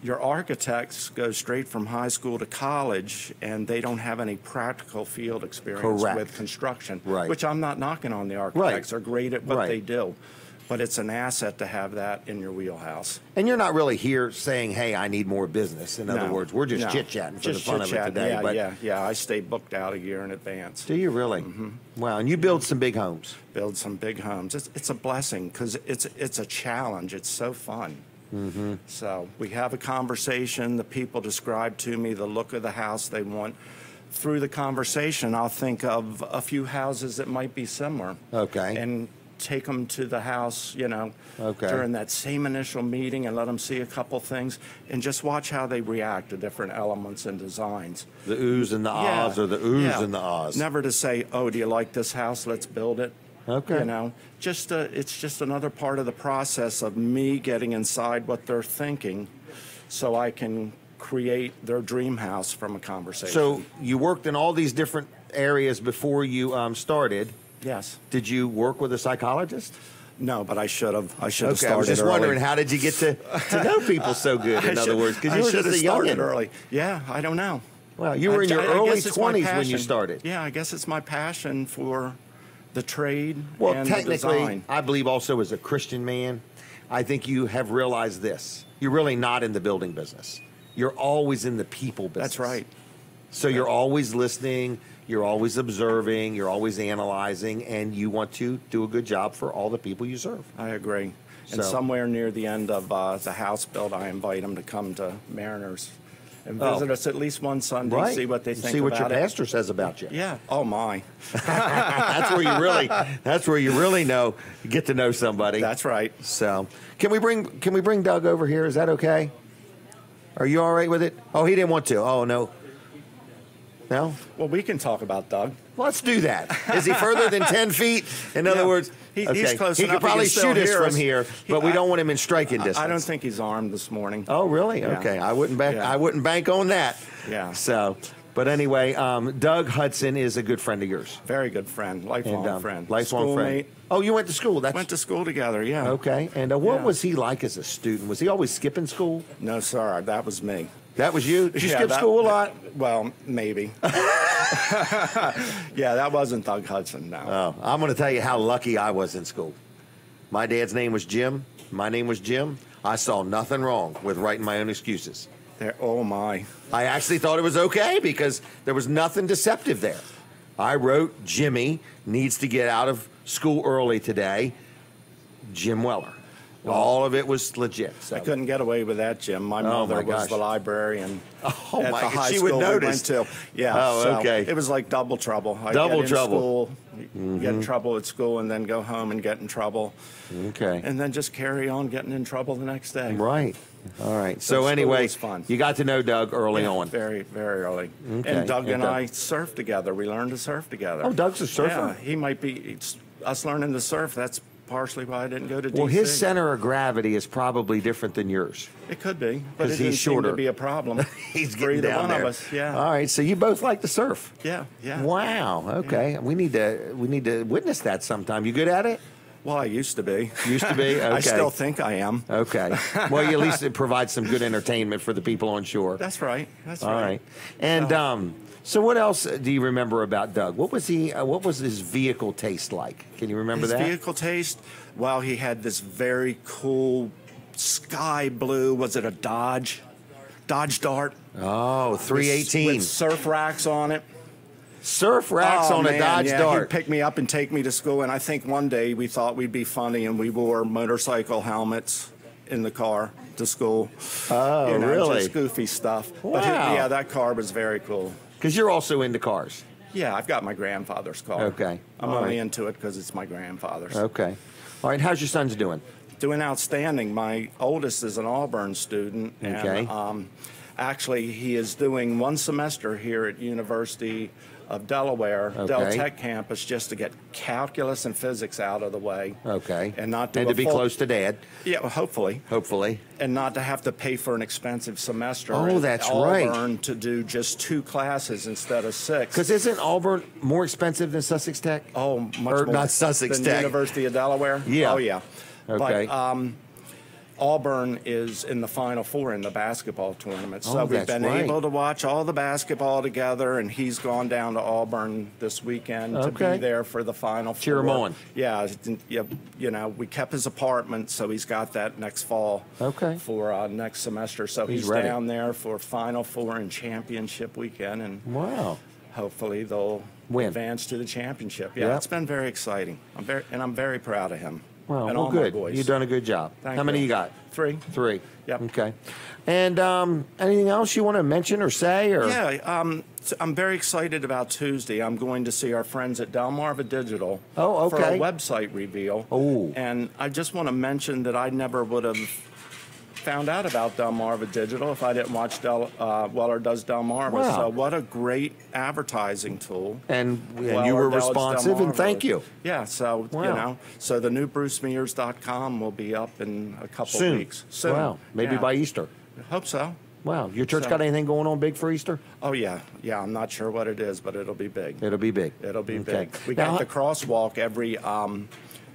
Your architects go straight from high school to college, and they don't have any practical field experience with construction, which I'm not knocking on the architects. They're great at what they do. But it's an asset to have that in your wheelhouse. And you're not really here saying, hey, I need more business. In other words, we're just chit-chatting for the fun of it today. Yeah. I stay booked out a year in advance. Do you really? Wow. And you build some big homes. Build some big homes. It's a blessing because it's a challenge. It's so fun. So we have a conversation. The people describe to me the look of the house they want. Through the conversation, I'll think of a few houses that might be similar. Okay. And take them to the house, during that same initial meeting and let them see a couple things and just watch how they react to different elements and designs. The oohs and the ahs, or the oohs and the ahs. Never to say, oh, do you like this house? Let's build it. Okay. It's just another part of the process of me getting inside what they're thinking so I can create their dream house from a conversation. So you worked in all these different areas before you started. Yes. Did you work with a psychologist? No, but I should have. I should have started I was just early. wondering, how did you get to know people so good, in other words? Because you were just a youngin'. Early. Yeah, I don't know. Well, you were in your early 20s when you started. Yeah, I guess it's my passion for the trade and the design. Well, technically, I believe also as a Christian man, I think you have realized this. You're really not in the building business. You're always in the people business. That's right. So you're always listening. You're always observing, you're always analyzing, and you want to do a good job for all the people you serve. I agree. And somewhere near the end of the house build, I invite them to come to Mariners and visit us at least one Sunday, see what they think about it. See what your pastor says about you. Yeah. Oh, my. That's where you really get to know somebody. That's right. So can we bring Doug over here? Is that okay? Are you all right with it? Oh, he didn't want to. Oh, no. No? Well, we can talk about Doug. Let's do that. Is he further than 10 feet? In other words, he's close enough. He could probably shoot us from here, but we don't want him in striking distance. I don't think he's armed this morning. Oh, really? Yeah. Okay. I wouldn't bank on that. Yeah. So, but anyway, Doug Hudson is a good friend of yours. Very good friend. Lifelong friend. Lifelong friend. Oh, you went to school? Went to school together, yeah. Okay. And what was he like as a student? Was he always skipping school? No, sir. That was me. That was you? Did you skip school a lot? Well, maybe. Yeah, that wasn't Doug Hudson, no. Oh, I'm going to tell you how lucky I was in school. My dad's name was Jim. My name was Jim. I saw nothing wrong with writing my own excuses. Oh, my. I actually thought it was okay because there was nothing deceptive there. I wrote, Jimmy needs to get out of school early today. Jim Weller. All of it was legit. So. I couldn't get away with that, Jim. My mother was the librarian at the high school we went to. Yeah. Oh, okay. It was like double trouble. Double trouble. Get in trouble at school and then go home and get in trouble. Okay. And then just carry on getting in trouble the next day. Right. All right. So anyway, fun. You got to know Doug early on. Very, very early. Okay. And Doug and I surfed together. We learned to surf together. Oh, Doug's a surfer? Yeah, he might be. Us learning to surf, that's partially why I didn't go to D.C. Well, his center of gravity is probably different than yours. It could be, but it he's shorter. Seem to be a problem. He's getting down there. One of us, yeah. All right, so you both like to surf. Yeah. Wow. Okay, yeah. We need to witness that sometime. You good at it? Well, I used to be. Used to be? Okay. I still think I am. Okay. Well, at least it provides some good entertainment for the people on shore. That's right. All right. And so what else do you remember about Doug? What was his vehicle taste like? Can you remember that? His vehicle taste? Well, he had this very cool sky blue, was it a Dodge Dart? Oh, 318. With surf racks on it. Surf racks on a Dodge Dart. He'd pick me up and take me to school, and I think one day we thought we'd be funny, and we wore motorcycle helmets in the car to school. Oh, really? Just goofy stuff. Wow. But that car was very cool. Because you're also into cars. Yeah, I've got my grandfather's car. Okay. I'm only into it because it's my grandfather's. Okay. All right, how's your son's doing? Doing outstanding. My oldest is an Auburn student. Okay. And, actually, he is doing one semester here at University of Delaware, Del Tech campus, just to get calculus and physics out of the way. Okay. And not do to be close to Dad. Yeah, well, hopefully. Hopefully. And not to have to pay for an expensive semester. Oh, that's right. Auburn to do just 2 classes instead of 6. Because isn't Auburn more expensive than Sussex Tech? Oh, much more. Not Sussex than Tech. University of Delaware? Yeah. Oh, yeah. Okay. But Auburn is in the Final Four in the basketball tournament. So we've been able to watch all the basketball together, and he's gone down to Auburn this weekend to be there for the Final Four. Cheer him on. Yeah, you know, we kept his apartment, so he's got that next fall for next semester. So he's down there for Final Four and championship weekend, and hopefully they'll advance to the championship. Yeah, it's been very exciting. I'm very proud of him. Well, good. You've done a good job. How many you got? 3. 3. Yep. Okay. And anything else you want to mention or say? Or? Yeah, I'm very excited about Tuesday. I'm going to see our friends at Delmarva Digital for a website reveal. Oh. And I just want to mention that I never would have found out about Delmarva Digital if I didn't watch Weller Does Delmarva. Wow. So what a great advertising tool. And you were responsive, and thank you. Yeah, so, you know, so the new BruceMears.com will be up in a couple of weeks. Soon. Wow, maybe by Easter. Hope so. Wow, your church got anything going on big for Easter? Oh, yeah. Yeah, I'm not sure what it is, but it'll be big. It'll be big. It'll be big. We got the crosswalk every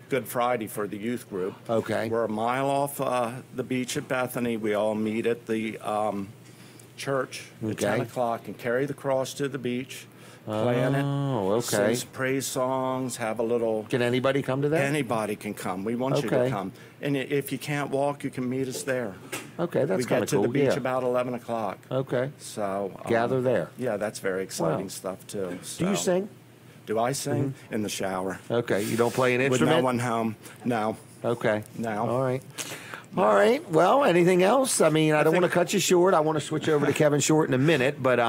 Good Friday for the youth group. Okay. We're a mile off the beach at Bethany. We all meet at the church at 10 o'clock and carry the cross to the beach, plan it. Oh, okay. Sing praise songs, have a little... Can anybody come to that? Anybody can come. We want you to come. And if you can't walk, you can meet us there. Okay, that's kind of cool. We get to the beach about 11 o'clock. Okay. So... gather there. Yeah, that's very exciting stuff, too. So. Do you sing? Do I sing? In the shower. Okay. You don't play an instrument? With no one home. No. Okay. No. All right. All right. Well, anything else? I mean, I don't want to cut you short. I want to switch over to Kevin Short in a minute, but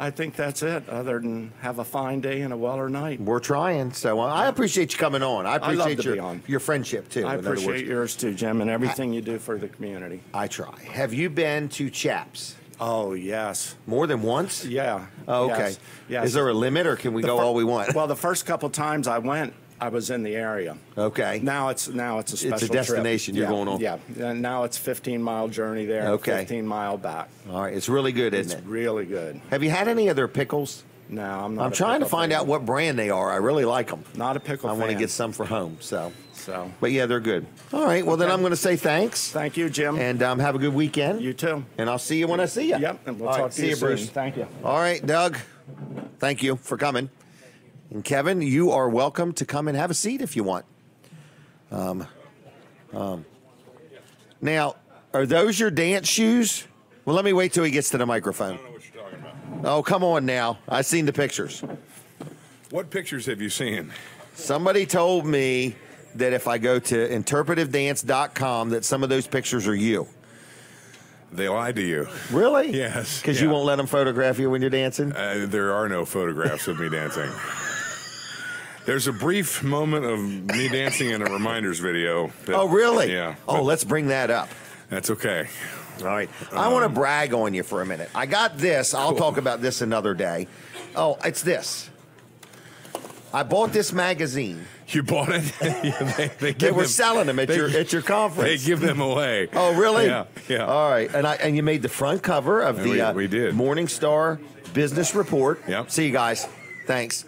I think that's it, other than have a fine day and a Weller night. We're trying. So I appreciate you coming on. I appreciate your friendship, too. I appreciate yours, too, Jim, and everything you do for the community. I try. Have you been to Chaps? Oh, yes. More than once? Yeah. Oh, okay. Yes. Is there a limit, or can we go all we want? Well, the first couple times I went, I was in the area. Okay. Now it's a special It's a destination trip. you're going on. Yeah. And now it's 15-mile journey there. Okay. 15-mile back. All right. It's really good, isn't it? It's really good. Have you had any other pickles? No, I'm not. I'm trying to find out what brand they are. I really like them. Not a pickle fan. I want to get some for home. So. So. But yeah, they're good. All right. Well, then I'm going to say thanks. Thank you, Jim. And have a good weekend. You too. And I'll see you when I see you. Yep. And we'll talk to you soon. Bruce. Thank you. All right, Doug. Thank you for coming. And Kevin, you are welcome to come and have a seat if you want. Now, are those your dance shoes? Well, let me wait till he gets to the microphone. I don't know what you're talking about. Oh, come on now. I've seen the pictures. What pictures have you seen? Somebody told me that if I go to interpretivedance.com that some of those pictures are you. They lied to you. Really? Yes. Because you won't let them photograph you when you're dancing? There are no photographs of me dancing. There's a brief moment of me dancing in a reminders video. Oh, really? Yeah. Oh, let's bring that up. That's okay. All right. I want to brag on you for a minute. I got this. I'll talk about this another day. Oh, it's this. I bought this magazine. You bought it? They were selling them at your conference. They give them away. Oh, really? Yeah. All right. And you made the front cover of the we did. Morning Star Business Report. Yep. See you guys. Thanks.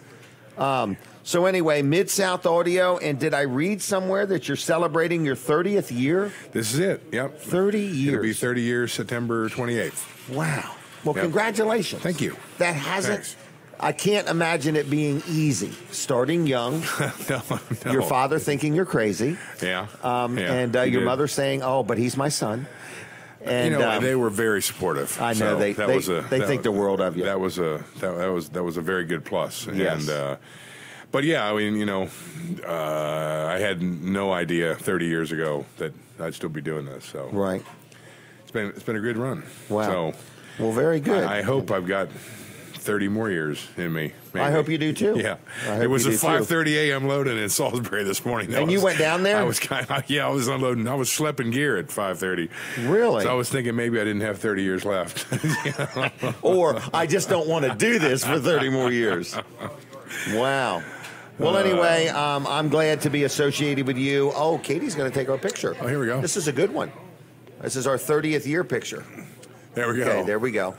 So anyway, Mid-South Audio, and did I read somewhere that you're celebrating your 30th year? This is it. Yep. 30 years. It'll be 30 years September 28th. Wow. Well, congratulations. Thank you. That hasn't... Thanks. I can't imagine it being easy. Starting young, no. Your father thinking you're crazy, and your mother saying, "Oh, but he's my son." And they were very supportive. I know So they think the world of you. That was a very good plus. Yes. And but yeah, I mean, I had no idea 30 years ago that I'd still be doing this. So right, it's been a good run. Wow. So well, very good. I hope I've got 30 more years in me. Maybe. I hope you do too. Yeah, it was a 5:30 a.m. loading in Salisbury this morning. And you went down there? I was I was unloading. I was schlepping gear at 5:30. Really? So I was thinking maybe I didn't have 30 years left. Or I just don't want to do this for 30 more years. Wow. Well, anyway, I'm glad to be associated with you. Oh, Katie's going to take our picture. Oh, here we go. This is a good one. This is our 30th year picture. There we go. Okay, there we go.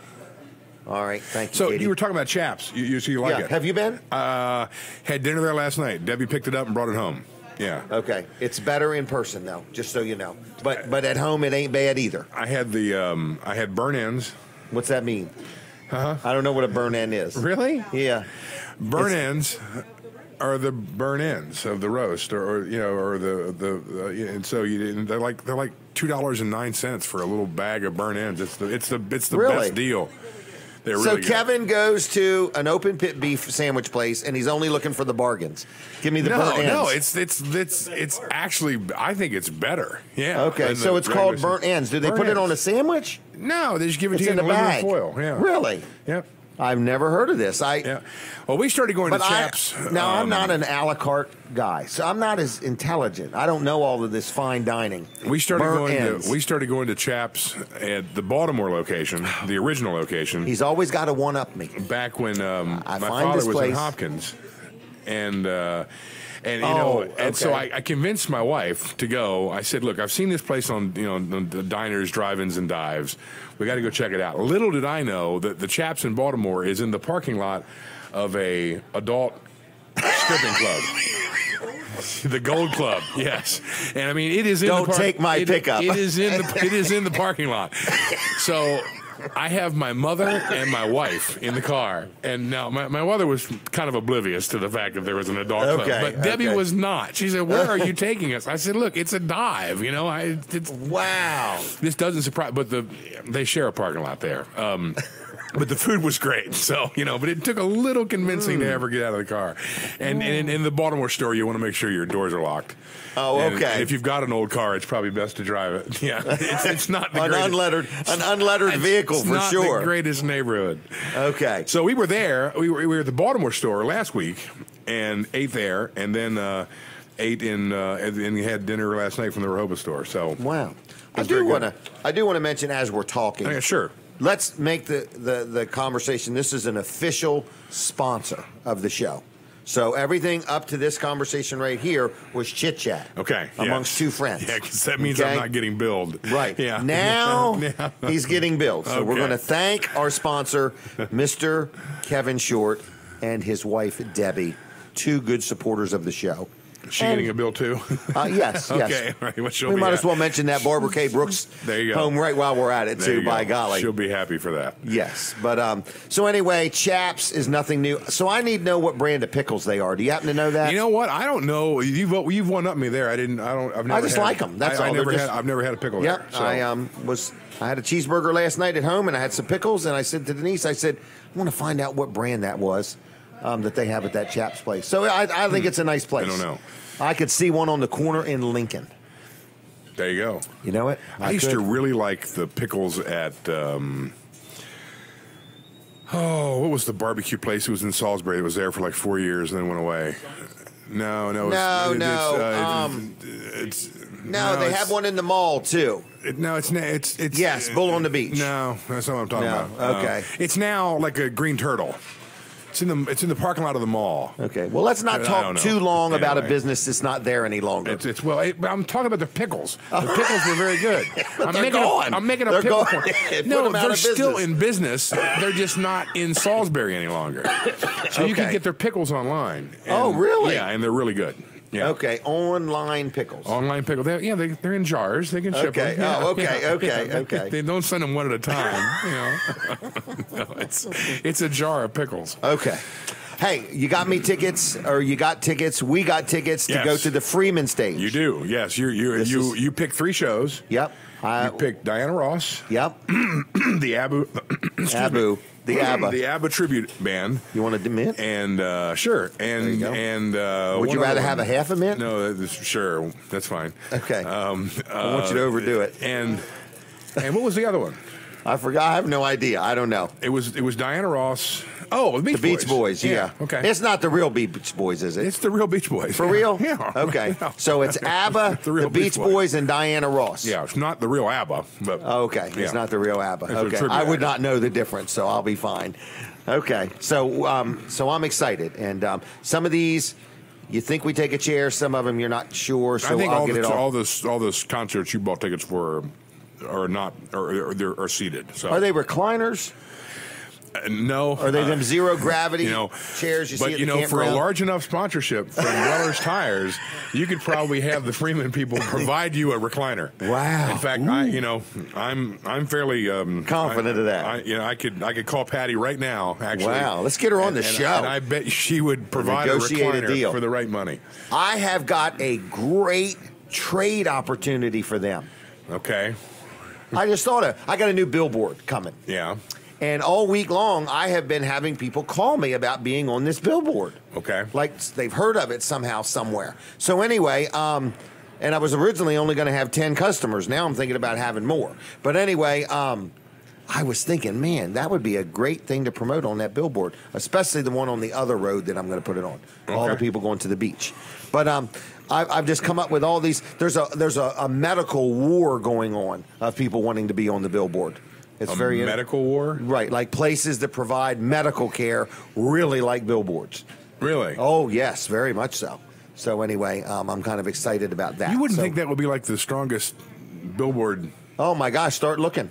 All right, thank you, So Katie. you were talking about Chaps. You like it? Have you been? Had dinner there last night. Debbie picked it up and brought it home. Yeah. Okay. It's better in person, though, just so you know. But at home, it ain't bad either. I had I had burn ends. What's that mean? Uh-huh. I don't know what a burn end is. Really? Yeah. Burn ends are the burn ends of the roast, or and so they're like $2.09 for a little bag of burn ends. It's the Really? best deal. They're So really good. Kevin goes to an open pit beef sandwich place, and he's only looking for the bargains. Give me the burnt ends. No, it's actually, I think it's better. Yeah. Okay, so it's called burnt ends. Do they put it on a sandwich? No, they just give it It's to you in the aluminum bag. foil. Yeah. Really? Yep. I've never heard of this. Yeah. Well, we started going to Chaps. I'm not an a la carte guy, so I'm not as intelligent. I don't know all of this fine dining. We started Burnt going to Chaps at the Baltimore location, the original location. He's always got to one up me. Back when my find father this was place. in Hopkins, and okay. so I convinced my wife to go. I said, "Look, I've seen this place on the diners, drive-ins, and dives. We got to go check it out." Little did I know that the Chaps in Baltimore is in the parking lot of a adult stripping club. The Gold Club, yes, and I mean it is. Don't take my pickup. It is in the parking lot. So I have my mother and my wife in the car, and now my mother was kind of oblivious to the fact that there was an adult club, but Debbie was not. She said, "Where are you taking us?" I said, "Look, it's a dive. Wow. This doesn't surprise, but they share a parking lot there." But the food was great, so but it took a little convincing to ever get out of the car. And in the Baltimore store, you want to make sure your doors are locked. Oh, okay. And if you've got an old car, it's probably best to drive it. Yeah, it's not the an unlettered vehicle it's for not sure. The greatest neighborhood. Okay. So we were there. We were at the Baltimore store last week and ate there, and then ate and we had dinner last night from the Rehoboth store. So wow. I do want to mention as we're talking. Yeah, sure. Let's make the conversation. This is an official sponsor of the show. So everything up to this conversation right here was chit chat. Okay. Amongst two friends. Yeah, because that means I'm not getting billed. Right. Yeah. Now he's getting billed. So we're going to thank our sponsor, Mr. Kevin Short, and his wife, Debbie, two good supporters of the show. Is she getting a bill too? Yes. Okay. Right. Well, we might as well mention that Barbara K. Brooks there you go. home right while we're at it, too, by golly. She'll be happy for that. Yes. But so anyway, Chaps is nothing new. So I need to know what brand of pickles they are. Do you happen to know that? You know what? I don't know. You've one up me there. I've never. I just like them. That's all. I've never had a pickle there. So. I had a cheeseburger last night at home, and I had some pickles, and I said to Denise, I want to find out what brand that was that they have at that Chaps place. So I think it's a nice place. I don't know. I could see one on the corner in Lincoln. There you go. You know it? I used to really like the pickles at, what was the barbecue place? It was in Salisbury. It was there for like 4 years and then went away. No. They have one in the mall, too. It's yes, Bull on the Beach. No, that's not what I'm talking about. Okay. It's now like a green turtle. It's in the parking lot of the mall. Okay. Well, let's not talk too long about a business that's not there any longer. I'm talking about the pickles. The pickles were very good. I'm making a pickle point. No, they're still in business. They're just not in Salisbury any longer. So you can get their pickles online. Oh, really? Yeah, and they're really good. Yeah. Okay, online pickles. Online pickles. They're in jars. They can ship them. Yeah. Okay. They don't send them one at a time. No, it's a jar of pickles. Okay. Hey, you got me tickets, or you got tickets? We got tickets to go to the Freeman stage. You do. Yes. You picked 3 shows. Yep. You picked Diana Ross. Yep. The Abu. The ABBA. The ABBA tribute band. You want a mint? And sure. And would you rather have a half a mint? No, sure. That's fine. Okay. I want you to overdo it. And what was the other one? I forgot. I have no idea. I don't know. It was Diana Ross. Oh, the Beach Boys. Yeah. Okay. It's not the real Beach Boys, is it? It's the real Beach Boys. For real? Yeah. Okay. Yeah. So it's ABBA, the Beach Boys, and Diana Ross. Yeah, it's not the real ABBA. But okay. Yeah. It's not the real ABBA. It's okay. I would not know the difference, so I'll be fine. Okay. So I'm excited. And some of these, you think we take a chair. Some of them you're not sure. So I think I'll get it all. all those concerts you bought tickets for are not, or they're seated. So Are they recliners? No. Are they them zero gravity chairs you see at the campground? For a large enough sponsorship from Weller's Tires, you could probably have the Freeman people provide you a recliner. Wow. In fact, I'm fairly confident of that. I could call Patty right now. Actually, wow. Let's get her on the show. And I bet she would provide a recliner deal for the right money. I have got a great trade opportunity for them. Okay. I just thought I got a new billboard coming. Yeah. And all week long, I have been having people call me about being on this billboard. Okay. Like they've heard of it somehow, somewhere. So anyway, and I was originally only going to have 10 customers. Now I'm thinking about having more. But anyway, I was thinking, man, that would be a great thing to promote on that billboard, especially the one on the other road that I'm going to put it on. Okay. All the people going to the beach. But I've just come up with all these. There's a medical war going on of people wanting to be on the billboard. It's very medical war? Right, like places that provide medical care really like billboards. Really? Oh, yes, very much so. So anyway, I'm kind of excited about that. You wouldn't think that would be like the strongest billboard. Oh, my gosh, start looking.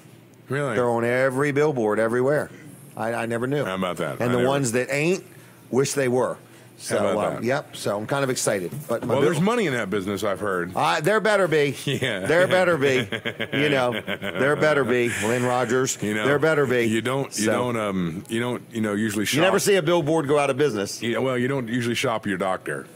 Really? They're on every billboard everywhere. I never knew. How about that? And the ones that ain't, wish they were. So, how about that? Yep, so I'm kind of excited. But there's money in that business, I've heard. There better be. Yeah. There better be. There better be. Lynn Rogers. There better be. You don't usually shop. You never see a billboard go out of business. You don't usually shop your doctor.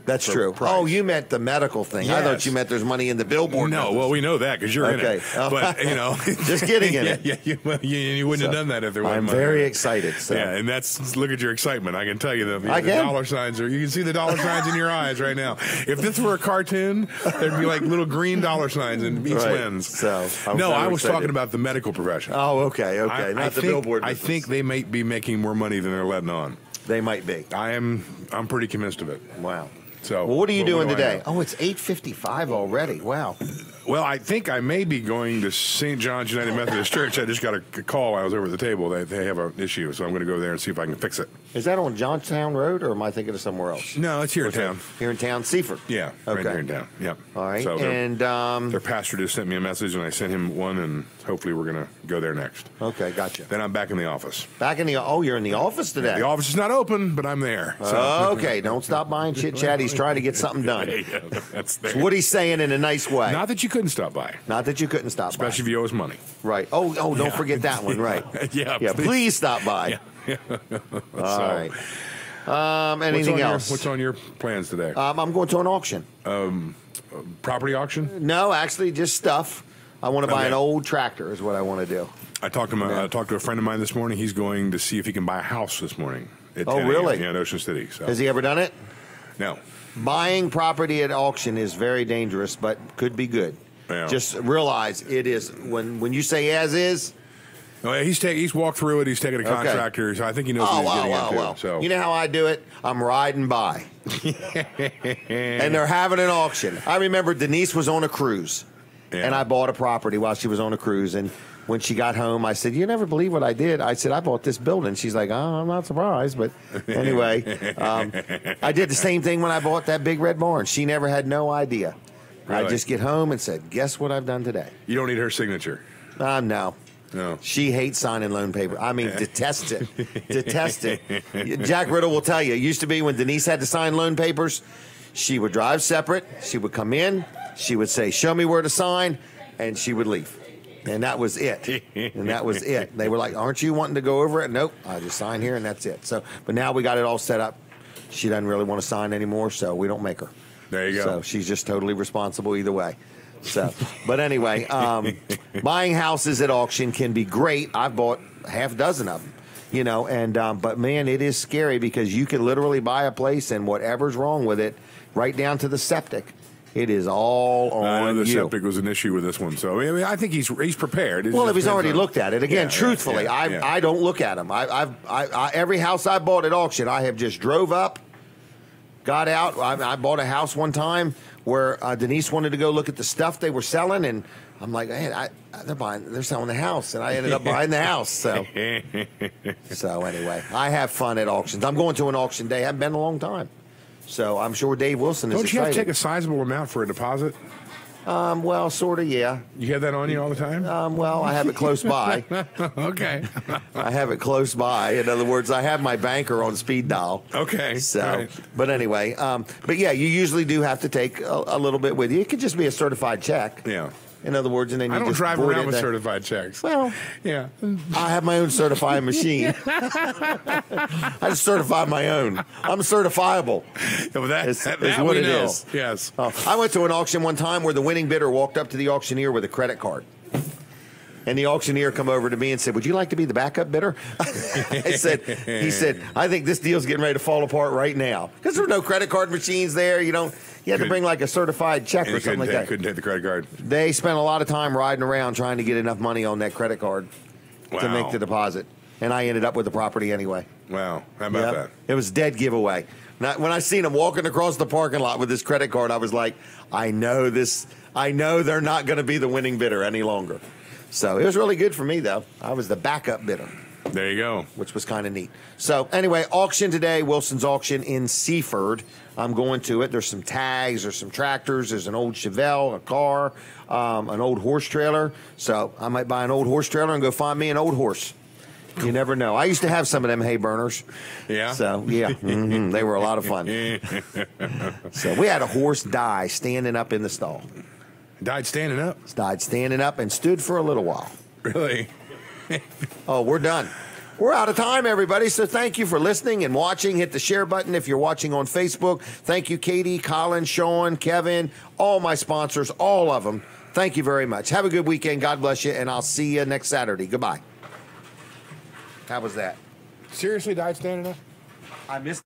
That's true. Price. Oh, you meant the medical thing. Yes. I thought you meant there's money in the billboard. No, business. well, we know that because you're in it. But, just getting in it. Yeah, you wouldn't have done that if there wasn't money. I'm very excited. So. Yeah, and look at your excitement. I can tell you the dollar signs you can see the dollar signs in your eyes right now. If this were a cartoon, there'd be like little green dollar signs in each lens. So, I was talking about the medical profession. Oh, okay. Not the billboard business. I think they might be making more money than they're letting on. They might be. I'm pretty convinced of it. Wow. So, well, what are you doing today? Oh, it's 8:55 already. Wow. Well, I think I may be going to St. John's United Methodist Church. I just got a call while I was over at the table. They have an issue, so I'm going to go there and see if I can fix it. Is that on Johnstown Road, or am I thinking of somewhere else? No, it's here in town. Here in town? Seaford? Yeah, okay. Right here in town. Yep. All right. So and their pastor just sent me a message, and I sent him one, and hopefully we're going to go there next. Okay, gotcha. Then I'm back in the office. You're in the office today? Yeah, the office is not open, but I'm there. So. Okay, don't stop buying chit-chat. He's trying to get something done. Yeah, that's there. So what he's saying in a nice way. Not that you couldn't stop by. Not that you couldn't stop by. Especially if you owe us money. Right. Oh, don't forget that one, right. Yeah, please stop by. Yeah. All right. Anything else? What's on your plans today? I'm going to an auction. Property auction? No, actually, just stuff. I want to buy an old tractor is what I want to do. I talked to a friend of mine this morning. He's going to see if he can buy a house this morning. Oh, really? Yeah, in Ocean City. So. Has he ever done it? No. Buying property at auction is very dangerous, but could be good. Yeah. Just realize it is when you say as is. Well, he's walked through it. He's taken a contractor. So I think he knows what he's getting into. So. You know how I do it? I'm riding by. And they're having an auction. I remember Denise was on a cruise. Yeah. And I bought a property while she was on a cruise. And when she got home, I said, "You never believe what I did." I said, "I bought this building." She's like, "Oh, I'm not surprised." But anyway, I did the same thing when I bought that big red barn. She never had no idea. Really? I just get home and said, "Guess what I've done today?" You don't need her signature. No. No. She hates signing loan paper. I mean, detests it. Detests it. Jack Riddle will tell you. It used to be when Denise had to sign loan papers, she would drive separate. She would come in. She would say, "Show me where to sign," and she would leave. And that was it. And that was it. They were like, "Aren't you wanting to go over it?" Nope. I just sign here and that's it. So, but now we got it all set up. She doesn't really want to sign anymore, so we don't make her. There you go. So she's just totally responsible either way. So, but anyway, buying houses at auction can be great. I've bought half a dozen of them, and but man, it is scary because you can literally buy a place and whatever's wrong with it, right down to the septic, It is all on the you. septic was an issue with this one, so I mean, I think he's prepared. Well, if he's already looked at it, again, truthfully, I don't look at them. Every house I bought at auction, I have just drove up, got out. I bought a house one time where Denise wanted to go look at the stuff they were selling, and I'm like, hey, they're selling the house, and I ended up buying the house. So anyway, I have fun at auctions. I'm going to an auction day. I haven't been in a long time. So I'm sure Dave Wilson is excited. Don't you have to take a sizable amount for a deposit? Well, sort of, yeah. You have that on you all the time? Well, I have it close by. Okay. I have it close by. In other words, I have my banker on speed dial. Okay. So, right. But anyway, but yeah, you usually do have to take a little bit with you. It could just be a certified check. Yeah. In other words, and then you I don't just drive around with certified checks. Well, yeah, I have my own certifying machine. I just certify my own. I'm certifiable. Yeah, well, that what it is. Yes. I went to an auction one time where the winning bidder walked up to the auctioneer with a credit card. And the auctioneer come over to me and said, "Would you like to be the backup bidder?" He said, "I think this deal's getting ready to fall apart right now because there were no credit card machines there. You had to bring like a certified check or something like that. Couldn't take the credit card. They spent a lot of time riding around trying to get enough money on that credit card to make the deposit, and I ended up with the property anyway. Wow, how about that? It was dead giveaway. When I seen him walking across the parking lot with this credit card, I was like, I know they're not going to be the winning bidder any longer. So it was really good for me, though. I was the backup bidder. There you go. Which was kind of neat. So anyway, auction today, Wilson's auction in Seaford. I'm going to it. There's some tags, there's some tractors, there's an old Chevelle, a car, an old horse trailer. So I might buy an old horse trailer and go find me an old horse. You never know. I used to have some of them hay burners. Yeah? So, yeah, they were a lot of fun. So we had a horse die standing up in the stall. Died standing up? Died standing up and stood for a little while. Really? Oh, we're done. We're out of time, everybody. So thank you for listening and watching. Hit the share button if you're watching on Facebook. Thank you, Katie, Colin, Sean, Kevin, all my sponsors, all of them. Thank you very much. Have a good weekend. God bless you, and I'll see you next Saturday. Goodbye. How was that? Seriously died standing up? I missed